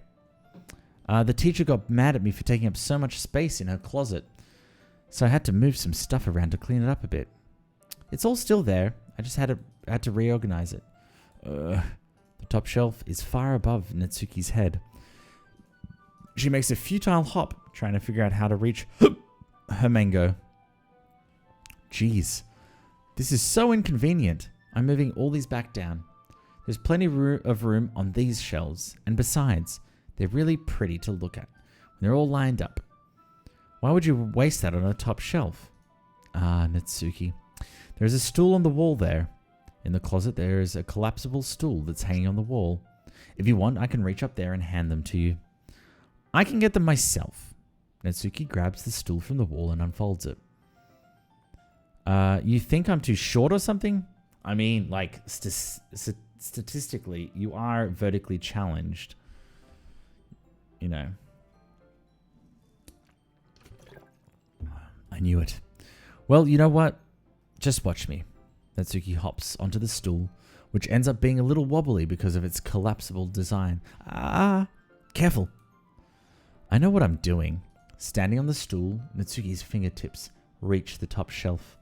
The teacher got mad at me for taking up so much space in her closet. So I had to move some stuff around to clean it up a bit. It's all still there. I just had to reorganize it. The top shelf is far above Natsuki's head. She makes a futile hop, trying to figure out how to reach her mango. Jeez. This is so inconvenient. I'm moving all these back down. There's plenty of room on these shelves. And besides, they're really pretty to look at. They're all lined up. Why would you waste that on a top shelf? Natsuki. There's a stool on the wall there. In the closet, there is a collapsible stool that's hanging on the wall. If you want, I can reach up there and hand them to you. I can get them myself. Natsuki grabs the stool from the wall and unfolds it. You think I'm too short or something? I mean, like, statistically, you are vertically challenged. You know. I knew it. Well, you know what? Just watch me. Natsuki hops onto the stool, which ends up being a little wobbly because of its collapsible design. Ah, careful. I know what I'm doing. Standing on the stool, Natsuki's fingertips reach the top shelf.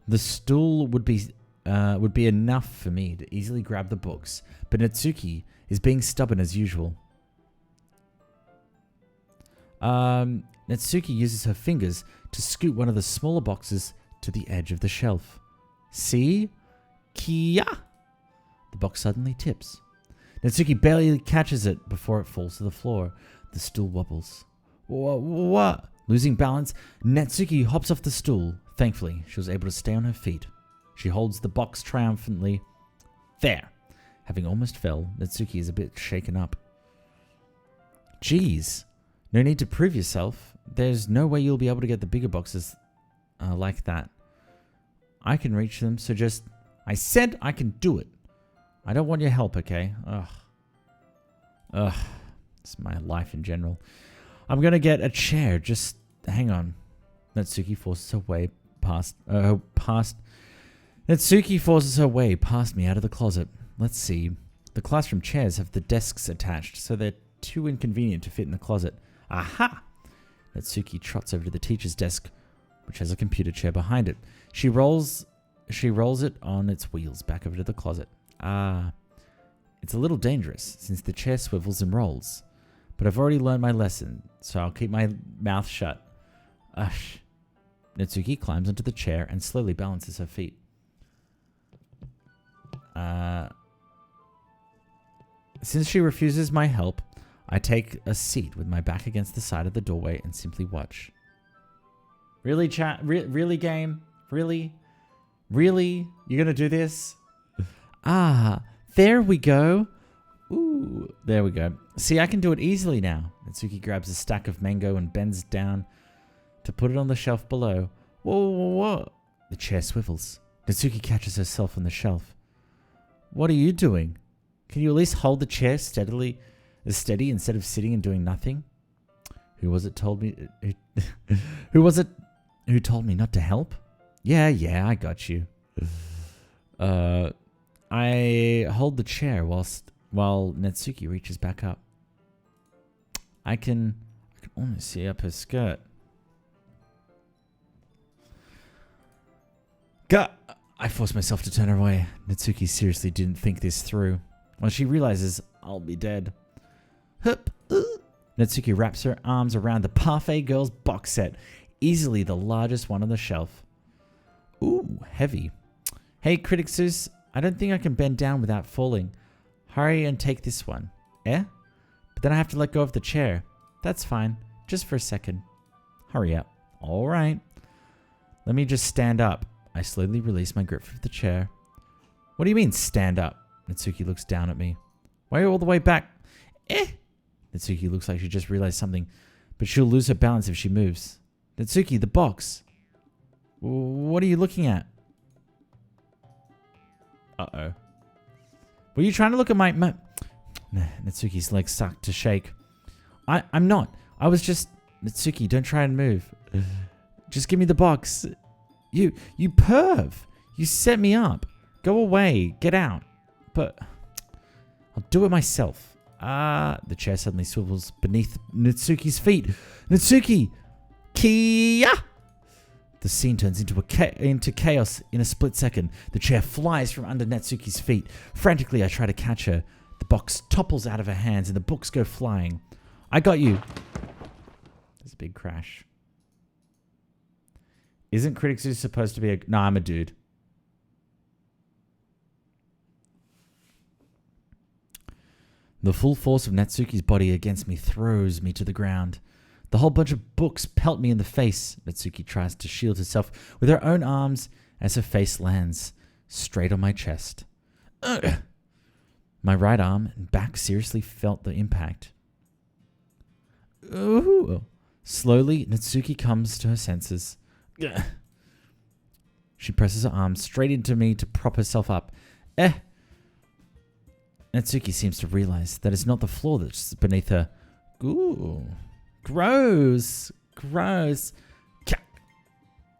The stool would be enough for me to easily grab the books, but Natsuki is being stubborn as usual. Natsuki uses her fingers to scoot one of the smaller boxes to the edge of the shelf. See? Kia! The box suddenly tips. Natsuki barely catches it before it falls to the floor. The stool wobbles. What? Losing balance, Natsuki hops off the stool. Thankfully, she was able to stay on her feet. She holds the box triumphantly. There! Having almost fell, Natsuki is a bit shaken up. Geez. No need to prove yourself. There's no way you'll be able to get the bigger boxes like that. I can reach them, so just... I said I can do it. I don't want your help, okay? Ugh. It's my life in general. I'm gonna get a chair. Just hang on. Natsuki forces her way past me out of the closet. Let's see. The classroom chairs have the desks attached, so they're too inconvenient to fit in the closet. Aha! Natsuki trots over to the teacher's desk, which has a computer chair behind it. She rolls it on its wheels back over to the closet. It's a little dangerous, since the chair swivels and rolls. But I've already learned my lesson, so I'll keep my mouth shut. Ush. Natsuki climbs onto the chair and slowly balances her feet. Since she refuses my help, I take a seat with my back against the side of the doorway and simply watch. Really, chat? Really, game? Really? Really? You're gonna do this? There we go. Ooh, there we go. See, I can do it easily now. Natsuki grabs a stack of mango and bends down to put it on the shelf below. Whoa. The chair swivels. Natsuki catches herself on the shelf. What are you doing? Can you at least hold the chair steady instead of sitting and doing nothing? Who was it told me who told me not to help? Yeah, I got you. I hold the chair while Natsuki reaches back up. I can almost see up her skirt. I force myself to turn her away. Natsuki seriously didn't think this through. When she realizes I'll be dead. Natsuki wraps her arms around the Parfait Girls box set, easily the largest one on the shelf. Ooh, heavy. Hey, Critic Zeus, I don't think I can bend down without falling. Hurry and take this one. Eh? But then I have to let go of the chair. That's fine. Just for a second. Hurry up. All right. Let me just stand up. I slowly release my grip of the chair. What do you mean, stand up? Natsuki looks down at me. Why are you all the way back? Natsuki looks like she just realized something, but she'll lose her balance if she moves. Natsuki, the box. What are you looking at? Uh-oh. Were you trying to look at my... Natsuki's legs start to shake. I'm not. I was just... Natsuki, don't try and move. Just give me the box. You perv. You set me up. Go away. Get out. But... I'll do it myself. The chair suddenly swivels beneath Natsuki's feet. Natsuki! Kia! The scene turns into chaos in a split second. The chair flies from under Natsuki's feet. Frantically, I try to catch her. The box topples out of her hands and the books go flying. I got you. There's a big crash. Isn't Critic Zeus supposed to be a... Nah, I'm a dude. The full force of Natsuki's body against me throws me to the ground. The whole bunch of books pelt me in the face. Natsuki tries to shield herself with her own arms as her face lands straight on my chest. Ugh. My right arm and back seriously felt the impact. Ooh. Slowly, Natsuki comes to her senses. Ugh. She presses her arm straight into me to prop herself up. Eh! Natsuki seems to realize that it's not the floor that's beneath her. Ooh. Gross! Gross!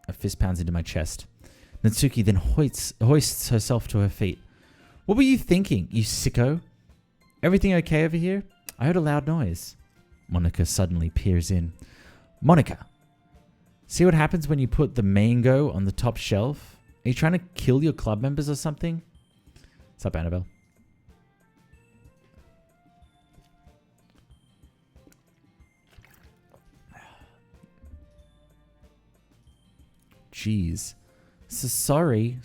A fist pounds into my chest. Natsuki then hoists herself to her feet. What were you thinking, you sicko? Everything okay over here? I heard a loud noise. Monika suddenly peers in. Monika! See what happens when you put the mango on the top shelf? Are you trying to kill your club members or something? What's up, Annabelle? Jeez. Sorry.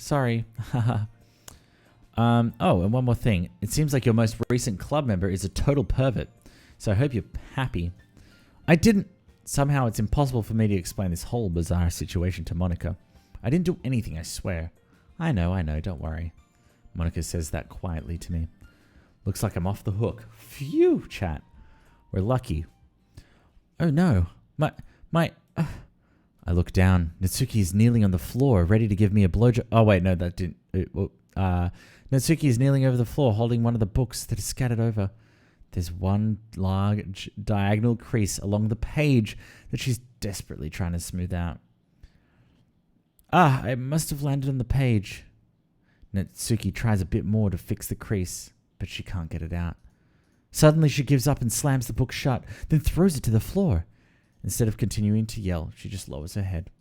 Oh, and one more thing. It seems like your most recent club member is a total pervert. So I hope you're happy. I didn't... Somehow it's impossible for me to explain this whole bizarre situation to Monika. I didn't do anything, I swear. I know, don't worry. Monika says that quietly to me. Looks like I'm off the hook. Phew, chat. We're lucky. Oh no. I look down. Natsuki is kneeling on the floor, ready to give me a blowjob. Oh wait, no, that didn't... Natsuki is kneeling over the floor, holding one of the books that is scattered over. There's one large diagonal crease along the page that she's desperately trying to smooth out. I must have landed on the page. Natsuki tries a bit more to fix the crease, but she can't get it out. Suddenly she gives up and slams the book shut, then throws it to the floor. Instead of continuing to yell, she just lowers her head.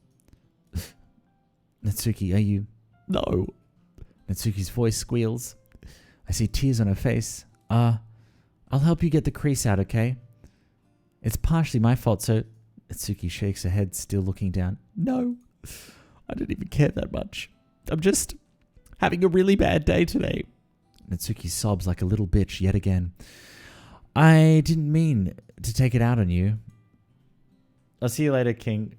Natsuki, are you... No. Natsuki's voice squeals. I see tears on her face. I'll help you get the crease out, okay? It's partially my fault, so... Natsuki shakes her head, still looking down. No. I didn't even care that much. I'm just having a really bad day today. Natsuki sobs like a little bitch yet again. I didn't mean to take it out on you. I'll see you later, King.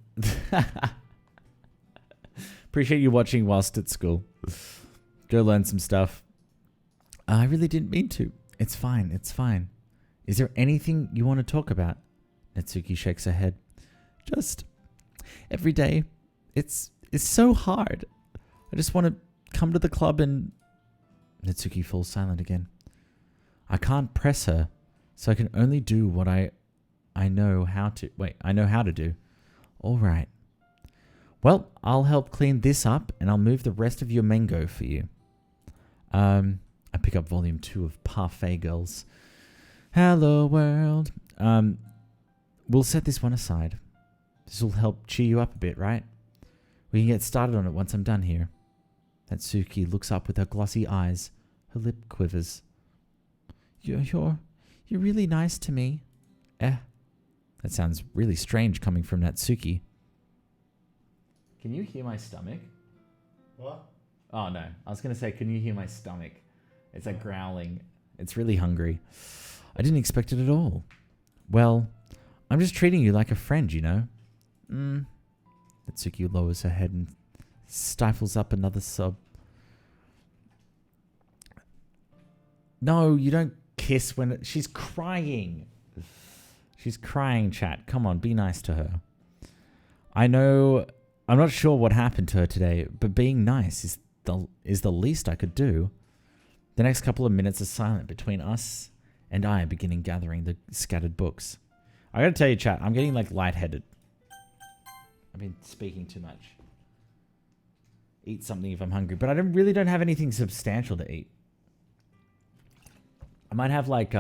Appreciate you watching whilst at school. Go learn some stuff. I really didn't mean to. It's fine. Is there anything you want to talk about? Natsuki shakes her head. Just every day. It's so hard. I just want to come to the club and... Natsuki falls silent again. I can't press her, so I can only do what I know how to... Wait, I know how to do. All right. Well, I'll help clean this up, and I'll move the rest of your mango for you. I pick up volume 2 of Parfait Girls. Hello, world. We'll set this one aside. This will help cheer you up a bit, right? We can get started on it once I'm done here. Natsuki looks up with her glossy eyes. Her lip quivers. You're really nice to me. That sounds really strange coming from Natsuki. Can you hear my stomach? What? Oh no, I was going to say, can you hear my stomach? It's like growling. It's really hungry. I didn't expect it at all. Well, I'm just treating you like a friend, you know? Natsuki lowers her head and stifles up another sob. No, you don't kiss when... She's crying. She's crying, chat. Come on, be nice to her. I know... I'm not sure what happened to her today, but being nice is the least I could do. The next couple of minutes are silent between us and I beginning gathering the scattered books. I gotta tell you, chat, I'm getting like lightheaded. I've been speaking too much. Eat something if I'm hungry, but I really don't have anything substantial to eat. I might have like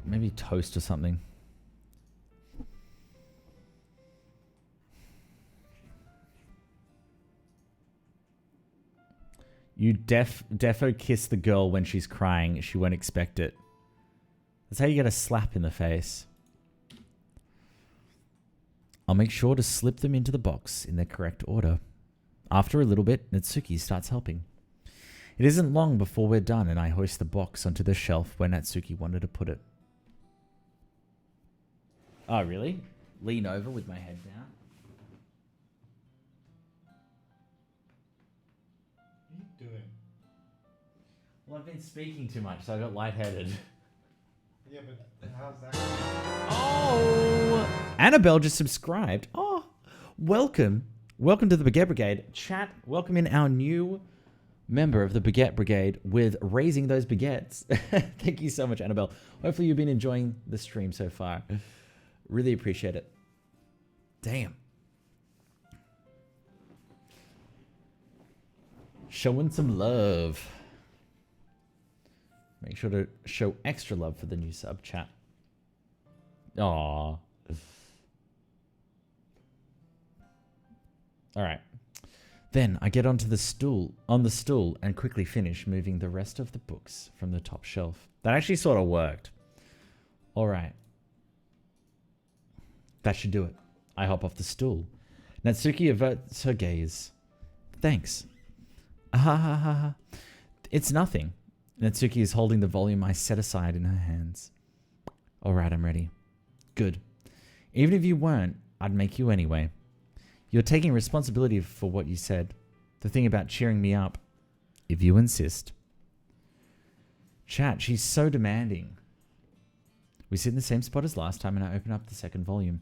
maybe toast or something. You defo kiss the girl when she's crying. She won't expect it. That's how you get a slap in the face. I'll make sure to slip them into the box in their correct order. After a little bit, Natsuki starts helping. It isn't long before we're done and I hoist the box onto the shelf where Natsuki wanted to put it. Oh, really? Lean over with my head down. What are you doing? Well, I've been speaking too much, so I got lightheaded. Yeah, but how's that? Oh! Annabelle just subscribed. Oh, welcome. Welcome to the Baguette Brigade. Chat, welcome in our new member of the Baguette Brigade with raising those baguettes. Thank you so much, Annabelle. Hopefully you've been enjoying the stream so far. Really appreciate it. Damn. Showing some love. Make sure to show extra love for the new sub, chat. Aww. Alright. Then I get on the stool and quickly finish moving the rest of the books from the top shelf. That actually sort of worked. Alright. That should do it. I hop off the stool. Natsuki averts her gaze. Thanks. Ah, it's nothing. Natsuki is holding the volume I set aside in her hands. Alright, I'm ready. Good. Even if you weren't, I'd make you anyway. You're taking responsibility for what you said. The thing about cheering me up. If you insist. Chat, she's so demanding. We sit in the same spot as last time and I open up the second volume.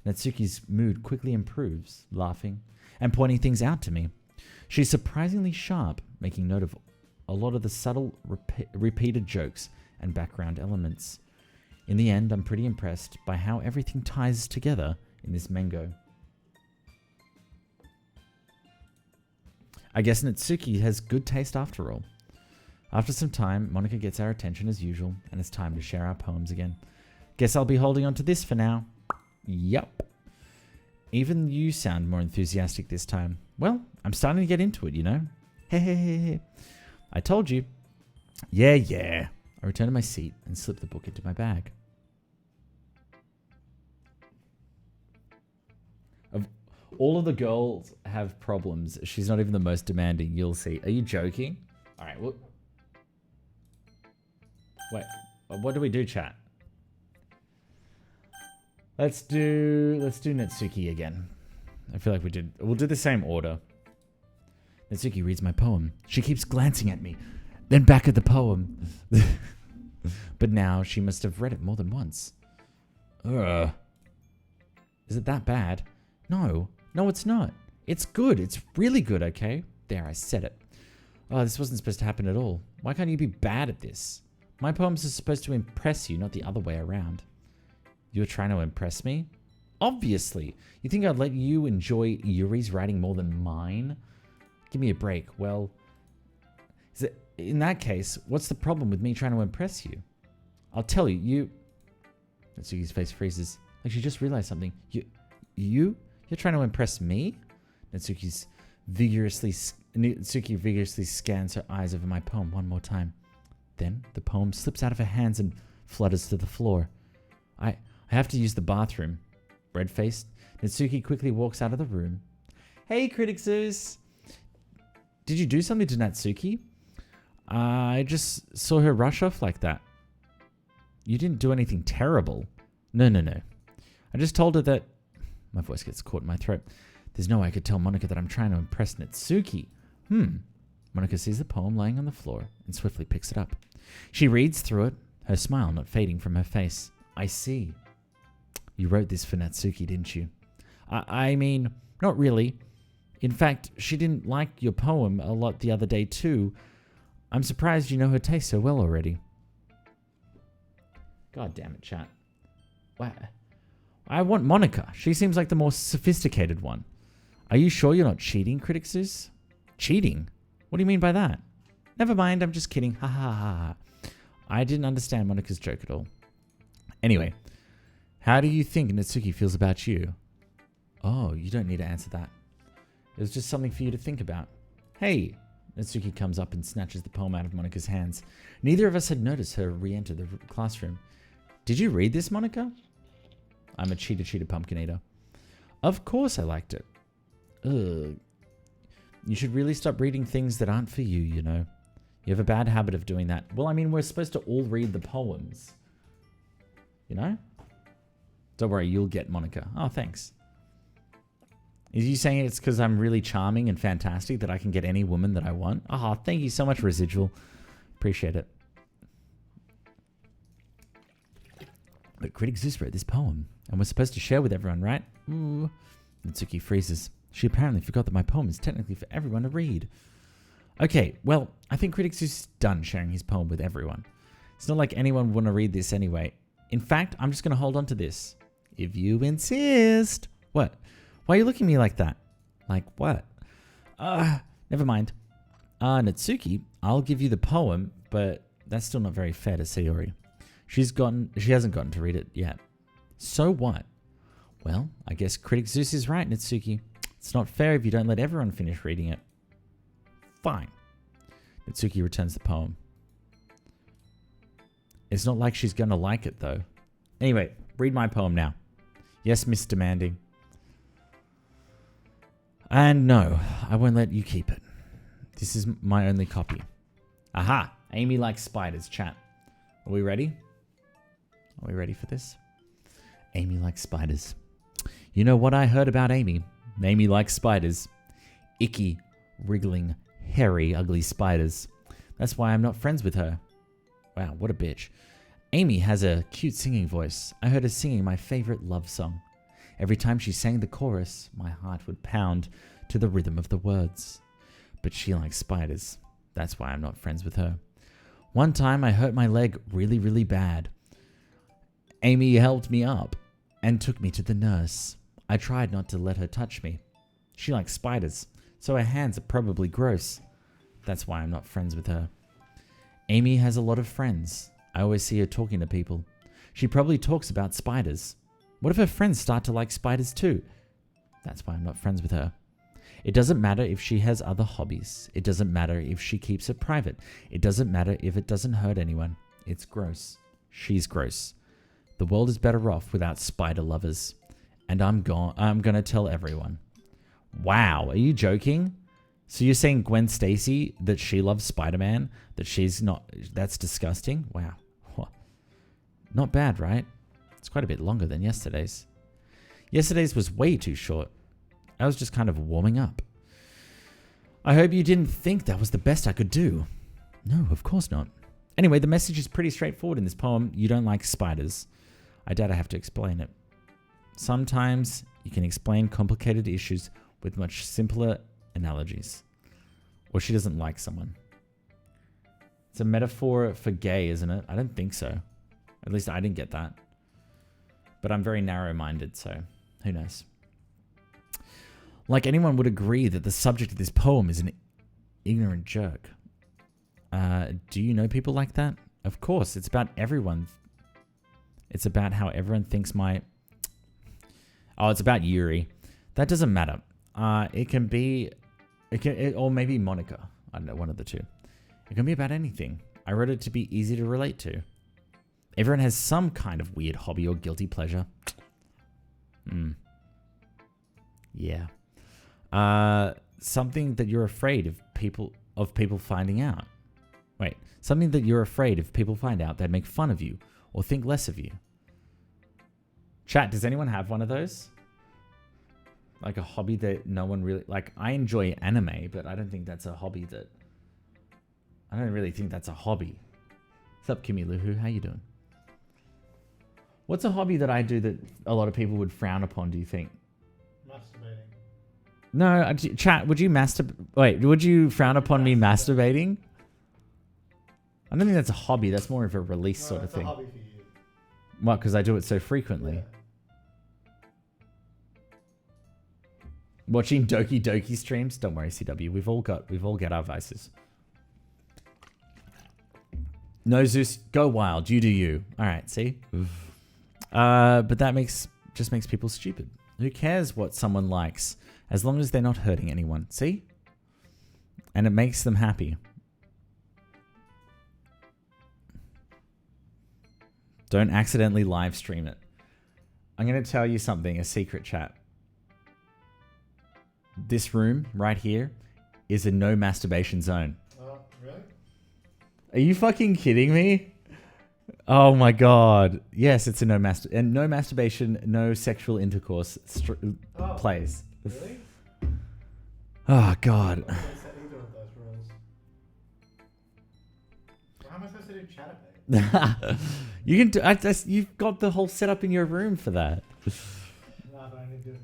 Natsuki's mood quickly improves, laughing and pointing things out to me. She's surprisingly sharp, making note of a lot of the subtle, repeated jokes and background elements. In the end, I'm pretty impressed by how everything ties together in this mango. I guess Natsuki has good taste after all. After some time, Monika gets our attention as usual, and it's time to share our poems again. Guess I'll be holding on to this for now. Yup. Even you sound more enthusiastic this time. Well, I'm starting to get into it, you know? Hey. I told you. Yeah. I return to my seat and slip the book into my bag. All of the girls have problems. She's not even the most demanding. You'll see. Are you joking? All right. Well, wait. What do we do, chat? Let's do Natsuki again. I feel like we'll do the same order. Natsuki reads my poem. She keeps glancing at me, then back at the poem. But now she must have read it more than once. Ugh. Is it that bad? No, it's not. It's good. It's really good, okay? There, I said it. Oh, this wasn't supposed to happen at all. Why can't you be bad at this? My poems are supposed to impress you, not the other way around. You're trying to impress me? Obviously. You think I'd let you enjoy Yuri's writing more than mine? Give me a break. Well, in that case, what's the problem with me trying to impress you? I'll tell you, Natsuki's face freezes. Like she just realized something. You're trying to impress me? Natsuki vigorously scans her eyes over my poem one more time. Then the poem slips out of her hands and flutters to the floor. I have to use the bathroom. Red-faced, Natsuki quickly walks out of the room. Hey, Critic Zeus! Did you do something to Natsuki? I just saw her rush off like that. You didn't do anything terrible. No. I just told her that... My voice gets caught in my throat. There's no way I could tell Monika that I'm trying to impress Natsuki. Monika sees the poem laying on the floor and swiftly picks it up. She reads through it, her smile not fading from her face. I see. You wrote this for Natsuki, didn't you? I mean, not really. In fact, she didn't like your poem a lot the other day too. I'm surprised you know her taste so well already. God damn it, chat. Wow. I want Monika. She seems like the more sophisticated one. Are you sure you're not cheating, Critic Zeus? Cheating? What do you mean by that? Never mind, I'm just kidding. Ha ha ha. I didn't understand Monika's joke at all. Anyway, how do you think Natsuki feels about you? Oh, you don't need to answer that. It was just something for you to think about. Hey! Natsuki comes up and snatches the poem out of Monika's hands. Neither of us had noticed her re-enter the classroom. Did you read this, Monika? I'm a cheater pumpkin eater. Of course I liked it. Ugh. You should really stop reading things that aren't for you, you know. You have a bad habit of doing that. Well, I mean, we're supposed to all read the poems. You know? Don't worry, you'll get Monika. Oh, thanks. Is you saying it's because I'm really charming and fantastic that I can get any woman that I want? Oh, thank you so much, Residual. Appreciate it. But Critic Zeus wrote this poem, and was supposed to share with everyone, right? Ooh. Natsuki freezes. She apparently forgot that my poem is technically for everyone to read. Okay, well, I think Critic Zeus is done sharing his poem with everyone. It's not like anyone would want to read this anyway. In fact, I'm just going to hold on to this. If you insist. What? Why are you looking at me like that? Like what? Never mind. Natsuki, I'll give you the poem, but that's still not very fair to Sayori. She hasn't gotten to read it yet. So what? Well, I guess Critic Zeus is right, Natsuki. It's not fair if you don't let everyone finish reading it. Fine. Natsuki returns the poem. It's not like she's going to like it, though. Anyway, read my poem now. Yes, Miss Demanding. And no, I won't let you keep it. This is my only copy. Aha! Amy likes spiders, chat. Are we ready? Are we ready for this? Amy likes spiders. You know what I heard about Amy? Amy likes spiders. Icky, wriggling, hairy, ugly spiders. That's why I'm not friends with her. Wow, what a bitch. Amy has a cute singing voice. I heard her singing my favorite love song. Every time she sang the chorus, my heart would pound to the rhythm of the words. But she likes spiders. That's why I'm not friends with her. One time I hurt my leg really, really bad. Amy helped me up and took me to the nurse. I tried not to let her touch me. She likes spiders, so her hands are probably gross. That's why I'm not friends with her. Amy has a lot of friends. I always see her talking to people. She probably talks about spiders. What if her friends start to like spiders too? That's why I'm not friends with her. It doesn't matter if she has other hobbies. It doesn't matter if she keeps it private. It doesn't matter if it doesn't hurt anyone. It's gross. She's gross. The world is better off without spider lovers. And I'm gonna tell everyone. Wow, are you joking? So you're saying Gwen Stacy, that she loves Spider-Man, that she's not, that's disgusting? Wow. Not bad, right? It's quite a bit longer than yesterday's. Yesterday's was way too short. I was just kind of warming up. I hope you didn't think that was the best I could do. No, of course not. Anyway, the message is pretty straightforward in this poem. You don't like spiders. I doubt I have to explain it. Sometimes you can explain complicated issues with much simpler analogies. Or she doesn't like someone. It's a metaphor for gay, isn't it? I don't think so. At least I didn't get that. But I'm very narrow-minded, so who knows? Like anyone would agree that the subject of this poem is an ignorant jerk. Do you know people like that? Of course, it's about everyone. It's about how everyone thinks it's about Yuri. That doesn't matter. It can be, or maybe Monica. I don't know, one of the two. It can be about anything. I wrote it to be easy to relate to. Everyone has some kind of weird hobby or guilty pleasure. Yeah. Something that you're afraid of people finding out. Wait, something that you're afraid if people find out they'd make fun of you or think less of you. Chat, does anyone have one of those? Like a hobby that no one really... Like, I enjoy anime, but I don't think that's a hobby that... I don't really think that's a hobby. What's up, Kimmy Luhu? How you doing? What's a hobby that I do that a lot of people would frown upon, do you think? Masturbating. No, chat, would you frown upon me masturbating? I don't think that's a hobby. That's more of a release sort of thing. It's a hobby for you. What, because I do it so frequently? Yeah. Watching Doki Doki streams? Don't worry, CW. We've all got our vices. No, Zeus, go wild. You do you. All right, see? But that just makes people stupid. Who cares what someone likes as long as they're not hurting anyone? See? And it makes them happy. Don't accidentally live stream it. I'm going to tell you something, a secret, chat. This room right here is a no masturbation zone. Oh, really? Are you fucking kidding me? Oh my god. Yes, it's a no masturbation, no sexual intercourse place. Really? Oh god. I don't set either of those rules. Well, how am I supposed to do chat? You can. You've got the whole setup in your room for that. Nah, but I need to do it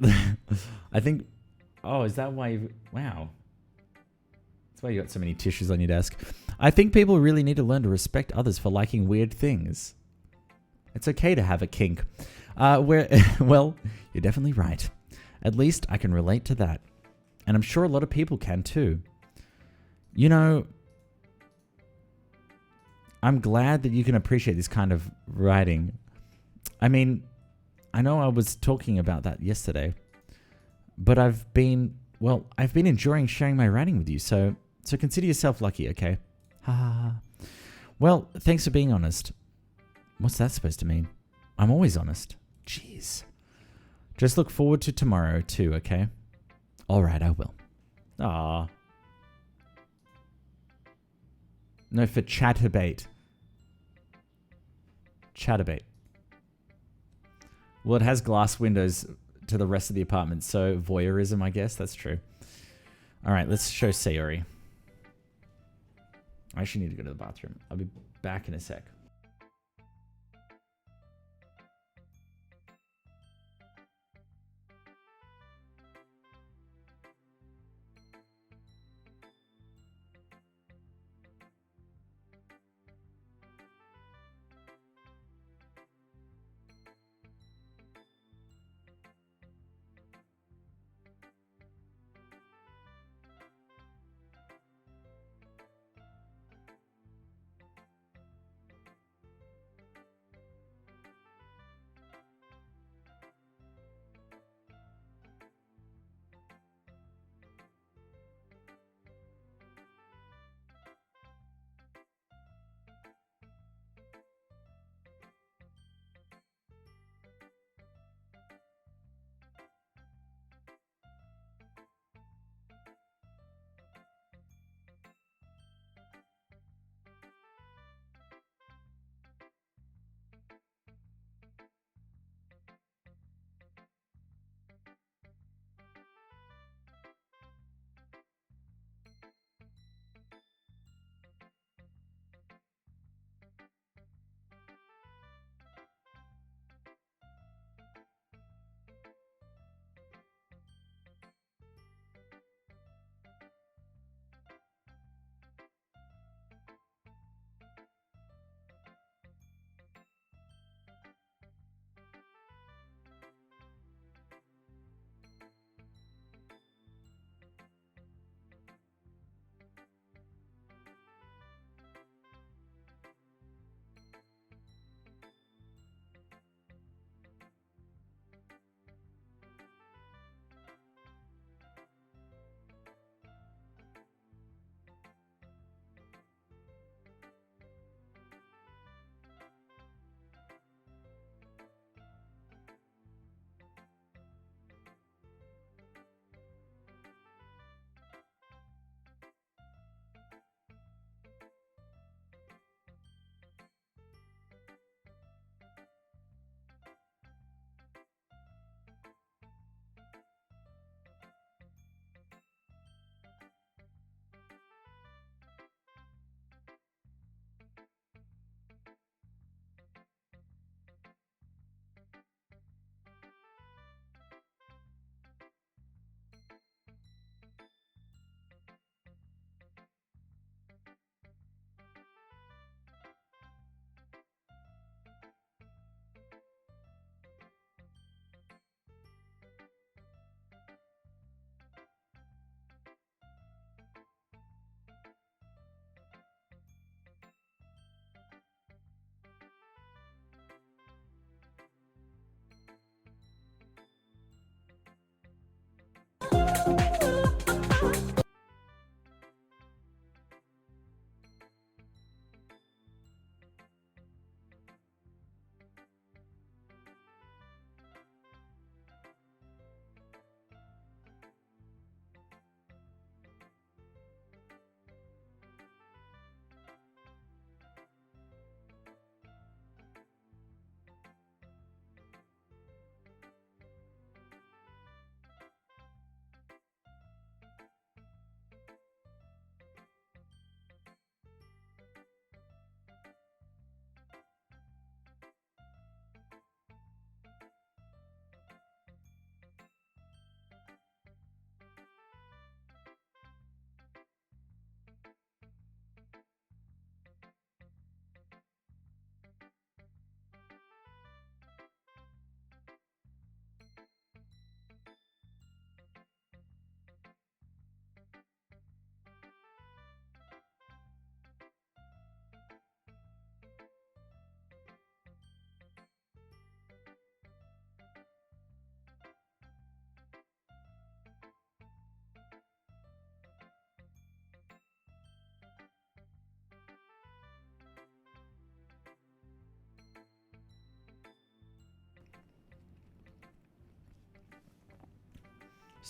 in here then. I think. Oh, is that why? Wow. That's why you got so many tissues on your desk. I think people really need to learn to respect others for liking weird things. It's okay to have a kink. Well, you're definitely right. At least I can relate to that. And I'm sure a lot of people can too. You know, I'm glad that you can appreciate this kind of writing. I mean, I know I was talking about that yesterday, but I've been enjoying sharing my writing with you, so consider yourself lucky, okay? Ha ha ha. Well, thanks for being honest. What's that supposed to mean? I'm always honest. Jeez. Just look forward to tomorrow too, okay? Alright, I will. Ah. No, for Chatterbait. Chatterbait. Well, it has glass windows to the rest of the apartment, so voyeurism, I guess. That's true. Alright, let's show Sayori. I actually need to go to the bathroom. I'll be back in a sec.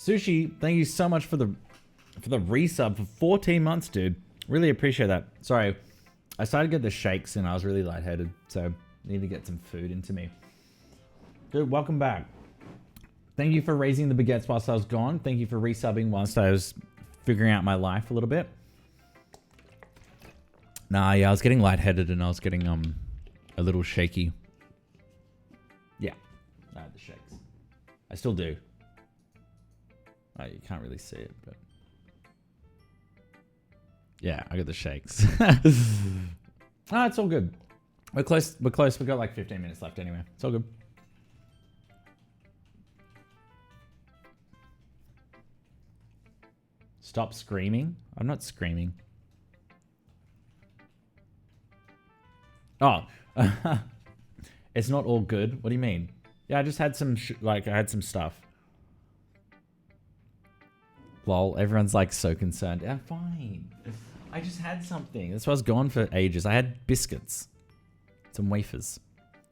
Sushi, thank you so much for the resub for 14 months, dude. Really appreciate that. Sorry, I started to get the shakes and I was really lightheaded, so I need to get some food into me. Dude, welcome back. Thank you for raising the baguettes whilst I was gone. Thank you for resubbing whilst I was figuring out my life a little bit. Nah, yeah, I was getting lightheaded and I was getting a little shaky. Yeah, I had the shakes. I still do. Oh, you can't really see it, but yeah, I got the shakes. Ah, it's all good. We're close. We're close. We've got like 15 minutes left anyway. It's all good. Stop screaming. I'm not screaming. Oh, it's not all good. What do you mean? Yeah, I just had some I had some stuff. Lol, everyone's like so concerned. Yeah, fine. I just had something. That's why I was gone for ages. I had biscuits. Some wafers.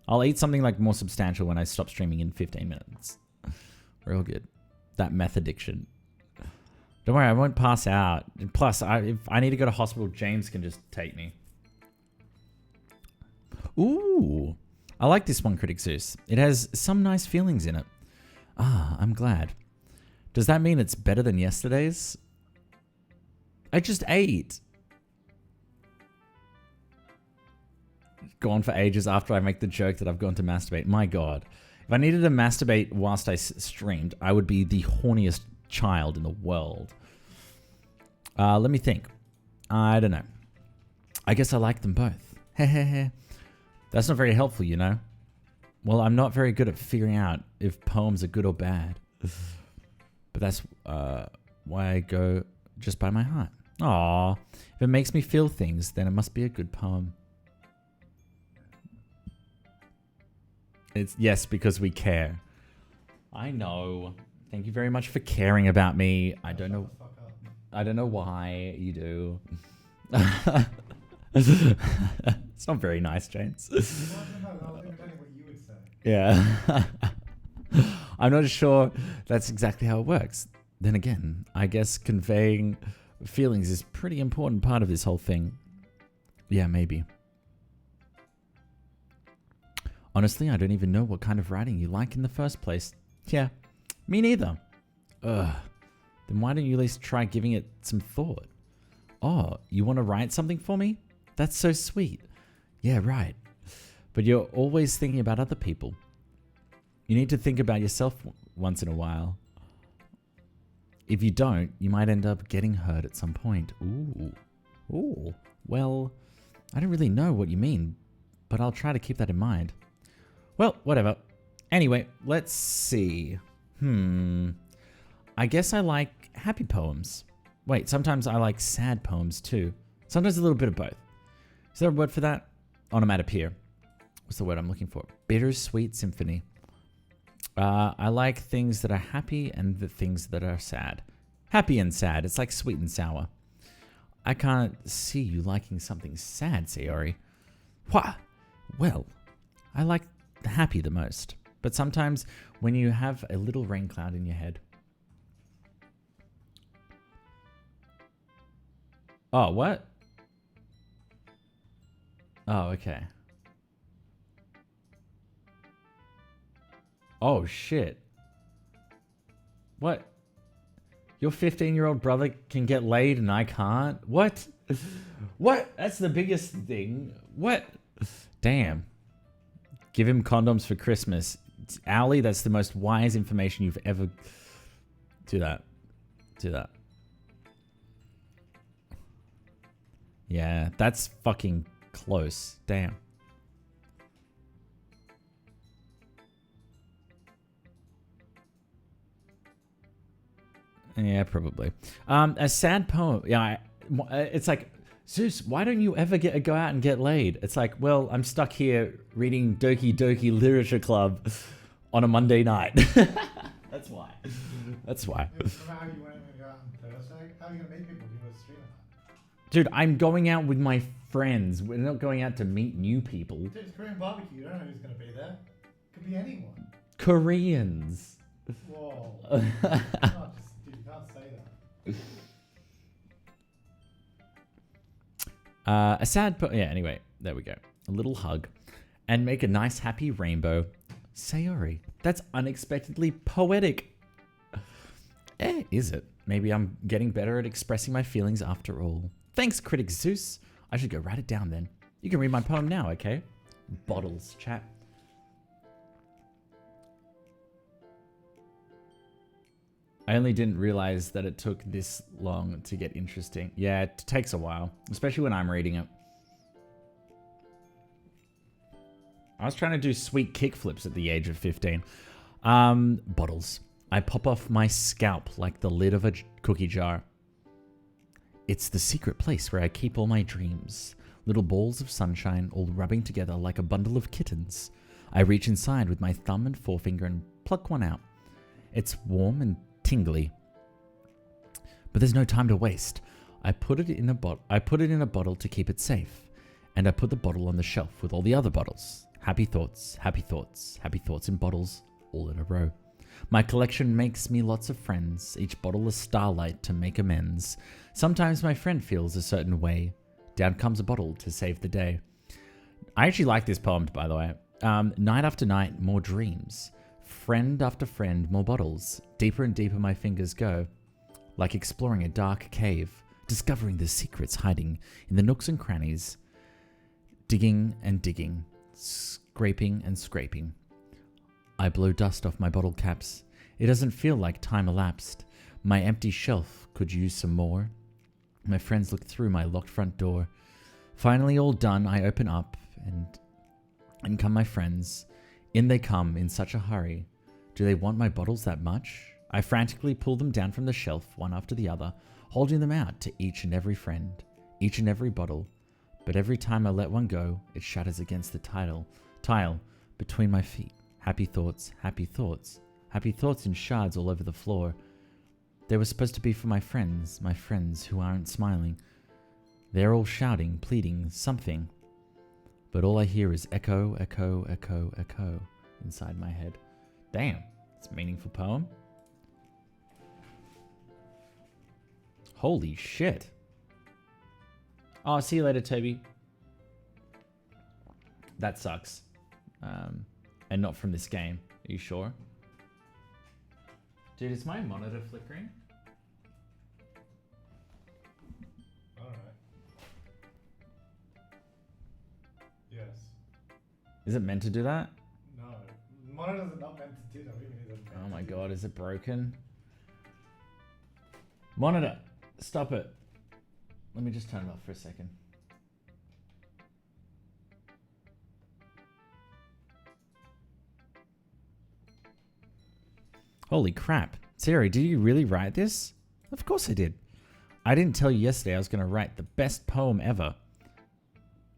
I'll eat something like more substantial when I stop streaming in 15 minutes. Real good. That meth addiction. Don't worry, I won't pass out. Plus, if I need to go to hospital, James can just take me. Ooh. I like this one, Critic Zeus. It has some nice feelings in it. Ah, I'm glad. Does that mean it's better than yesterday's? I just ate. Gone for ages after I make the joke that I've gone to masturbate. My God. If I needed to masturbate whilst I streamed, I would be the horniest child in the world. Let me think. I don't know. I guess I like them both. Hehehe. That's not very helpful, you know? Well, I'm not very good at figuring out if poems are good or bad. But that's why I go just by my heart. Aww. If it makes me feel things, then it must be a good poem. It's yes, because we care. I know. Thank you very much for caring about me. I don't know. I don't know why you do. It's not very nice, James. Yeah. I'm not sure that's exactly how it works. Then again, I guess conveying feelings is a pretty important part of this whole thing. Yeah, maybe. Honestly, I don't even know what kind of writing you like in the first place. Yeah, me neither. Ugh. Then why don't you at least try giving it some thought? Oh, you want to write something for me? That's so sweet. Yeah, right. But you're always thinking about other people. You need to think about yourself once in a while. If you don't, you might end up getting hurt at some point. Ooh. Ooh. Well, I don't really know what you mean, but I'll try to keep that in mind. Well, whatever. Anyway, let's see. I guess I like happy poems. Wait, sometimes I like sad poems too. Sometimes a little bit of both. Is there a word for that? Onomatopoeia. What's the word I'm looking for? Bittersweet symphony. I like things that are happy and the things that are sad. Happy and sad. It's like sweet and sour. I can't see you liking something sad, Sayori. What? Well, I like the happy the most. But sometimes when you have a little rain cloud in your head. Oh, what? Oh, okay. Oh, shit. What? Your 15-year-old brother can get laid and I can't? What? What? That's the biggest thing. What? Damn. Give him condoms for Christmas. Owly, that's the most wise information you've ever... Do that. Do that. Yeah, that's fucking close. Damn. Yeah, probably. A sad poem. Yeah, it's like, Zeus, why don't you ever go out and get laid? It's like, well, I'm stuck here reading Doki Doki Literature Club on a Monday night. That's why. That's why. Yeah, remember how you went to go out on Thursday? How are you going to meet people if you were streaming that? Dude, I'm going out with my friends. We're not going out to meet new people. Dude, it's Korean barbecue. You don't know who's going to be there. Could be anyone. Koreans. Whoa. No, just, you can't say that. A sad yeah, anyway, there we go. A little hug. And make a nice happy rainbow. Sayori. That's unexpectedly poetic. Is it? Maybe I'm getting better at expressing my feelings after all. Thanks, Critic Zeus. I should go write it down then. You can read my poem now, okay? Bottles, chat. I only didn't realize that it took this long to get interesting. Yeah, it takes a while, especially when I'm reading it. I was trying to do sweet kickflips at the age of 15. Bottles. I pop off my scalp like the lid of a cookie jar. It's the secret place where I keep all my dreams. Little balls of sunshine all rubbing together like a bundle of kittens. I reach inside with my thumb and forefinger and pluck one out. It's warm and tingly. But there's no time to waste. I put it in a bottle to keep it safe. And I put the bottle on the shelf with all the other bottles. Happy thoughts, happy thoughts, happy thoughts in bottles, all in a row. My collection makes me lots of friends, each bottle a starlight to make amends. Sometimes my friend feels a certain way. Down comes a bottle to save the day. I actually like this poem, by the way. Night after night, more dreams. Friend after friend, more bottles. Deeper and deeper my fingers go. Like exploring a dark cave, discovering the secrets hiding in the nooks and crannies. Digging and digging, scraping and scraping. I blow dust off my bottle caps. It doesn't feel like time elapsed. My empty shelf could use some more. My friends look through my locked front door. Finally all done, I open up and come my friends. In they come in such a hurry. Do they want my bottles that much? I frantically pull them down from the shelf, one after the other, holding them out to each and every friend, each and every bottle. But every time I let one go, it shatters against the tile between my feet. Happy thoughts, happy thoughts, happy thoughts in shards all over the floor. They were supposed to be for my friends who aren't smiling. They're all shouting, pleading, something. But all I hear is echo, echo, echo, echo inside my head. Damn, it's a meaningful poem. Holy shit. Oh, see you later, Toby. That sucks. And not from this game. Are you sure? Dude, is my monitor flickering? Alright. Yes. Is it meant to do that? No. Monitors are not meant to do that. We need them. Oh my god, is it broken? Monitor, stop it. Let me just turn it off for a second. Holy crap. Siri, did you really write this? Of course I did. I didn't tell you yesterday I was going to write the best poem ever.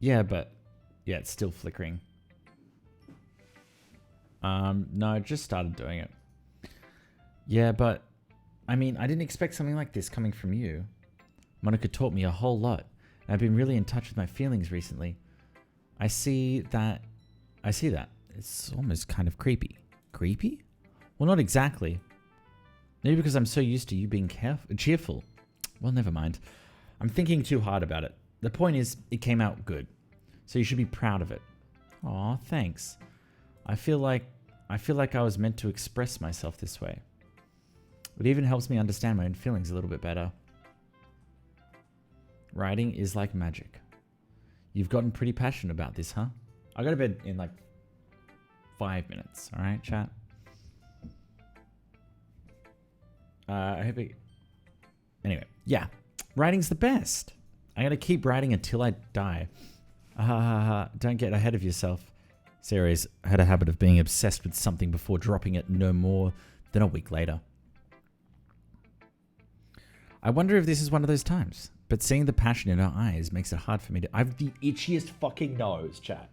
Yeah, but... yeah, it's still flickering. No, I just started doing it. Yeah, but... I mean, I didn't expect something like this coming from you. Monica taught me a whole lot. And I've been really in touch with my feelings recently. I see that. It's almost kind of creepy. Creepy? Well, not exactly. Maybe because I'm so used to you being cheerful. Well, never mind. I'm thinking too hard about it. The point is, it came out good. So you should be proud of it. Aw, thanks. I feel like I was meant to express myself this way. It even helps me understand my own feelings a little bit better. Writing is like magic. You've gotten pretty passionate about this, huh? I'll go to bed in like 5 minutes. All right, chat? I hope it... Anyway, yeah. Writing's the best. I'm going to keep writing until I die. Don't get ahead of yourself. Sarah's had a habit of being obsessed with something before dropping it no more than a week later. I wonder if this is one of those times. But seeing the passion in her eyes makes it hard for me to... I have the itchiest fucking nose, chat.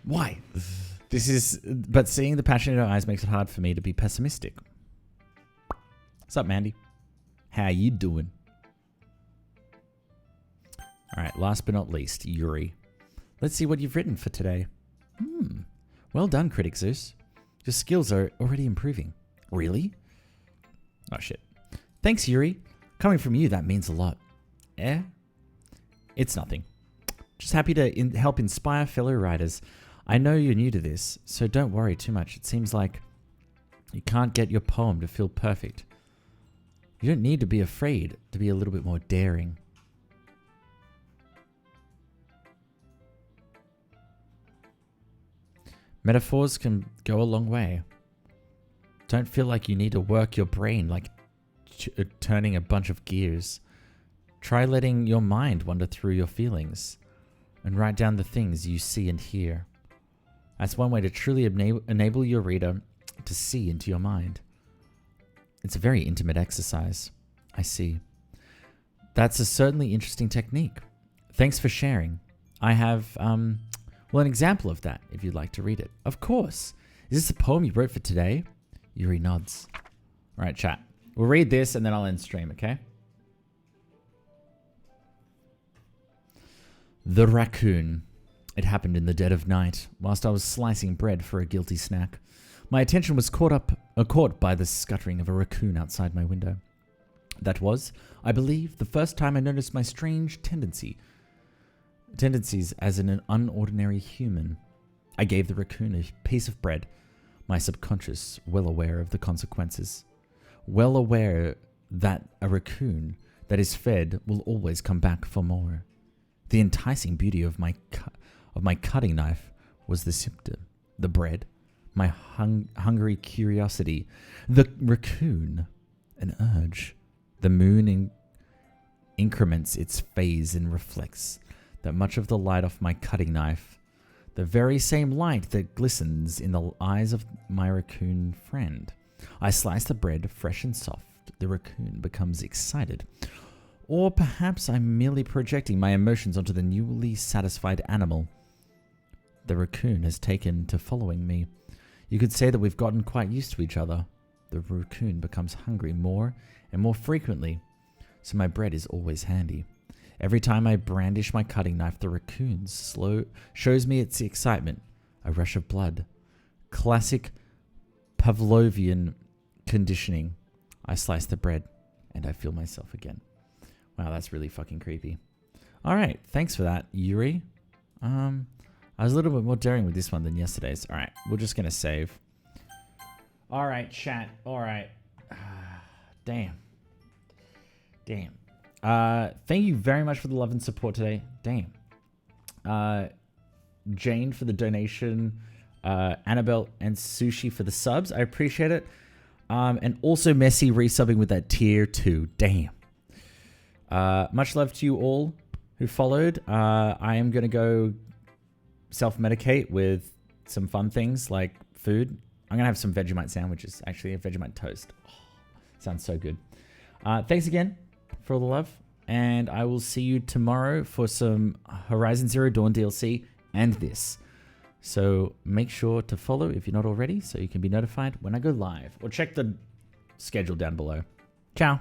Why? But seeing the passion in her eyes makes it hard for me to be pessimistic. What's up, Mandy? How you doing? All right, last but not least, Yuri. Let's see what you've written for today. Well done, Critic Zeus. Your skills are already improving. Really? Oh shit. Thanks, Yuri. Coming from you, that means a lot. Eh? It's nothing. Just happy to help inspire fellow writers. I know you're new to this, so don't worry too much. It seems like you can't get your poem to feel perfect. You don't need to be afraid to be a little bit more daring. Metaphors can go a long way. Don't feel like you need to work your brain like turning a bunch of gears. Try letting your mind wander through your feelings and write down the things you see and hear. That's one way to truly enable your reader to see into your mind. It's a very intimate exercise. I see. That's a certainly interesting technique. Thanks for sharing. I have, an example of that, if you'd like to read it. Of course. Is this a poem you wrote for today? Yuri nods. All right, chat. We'll read this and then I'll end stream, okay? The Raccoon. It happened in the dead of night, whilst I was slicing bread for a guilty snack. My attention was caught by the scuttering of a raccoon outside my window. That was, I believe, the first time I noticed my strange tendencies as an unordinary human. I gave the raccoon a piece of bread, my subconscious well aware of the consequences. Well aware that a raccoon that is fed will always come back for more. The enticing beauty of my cutting knife was the symptom, the bread, my hungry curiosity, the raccoon, an urge. The moon increments its phase and reflects that much of the light off my cutting knife, the very same light that glistens in the eyes of my raccoon friend. I slice the bread fresh and soft. The raccoon becomes excited. Or perhaps I'm merely projecting my emotions onto the newly satisfied animal. The raccoon has taken to following me. You could say that we've gotten quite used to each other. The raccoon becomes hungry more and more frequently, so my bread is always handy. Every time I brandish my cutting knife, the raccoon shows me its excitement, a rush of blood. Classic Pavlovian conditioning. I slice the bread, and I feel myself again. Wow, that's really fucking creepy. All right, thanks for that, Yuri. I was a little bit more daring with this one than yesterday's. All right, we're just going to save. All right, chat. All right. Damn. Thank you very much for the love and support today. Damn. Jane for the donation. Annabelle and Sushi for the subs. I appreciate it. And also Messi resubbing with that tier 2. Damn. Much love to you all who followed. I am going to go self-medicate with some fun things like food. I'm going to have some Vegemite sandwiches, actually, a Vegemite toast. Oh, sounds so good. Thanks again for all the love, and I will see you tomorrow for some Horizon Zero Dawn DLC and this. So make sure to follow if you're not already so you can be notified when I go live, or check the schedule down below. Ciao.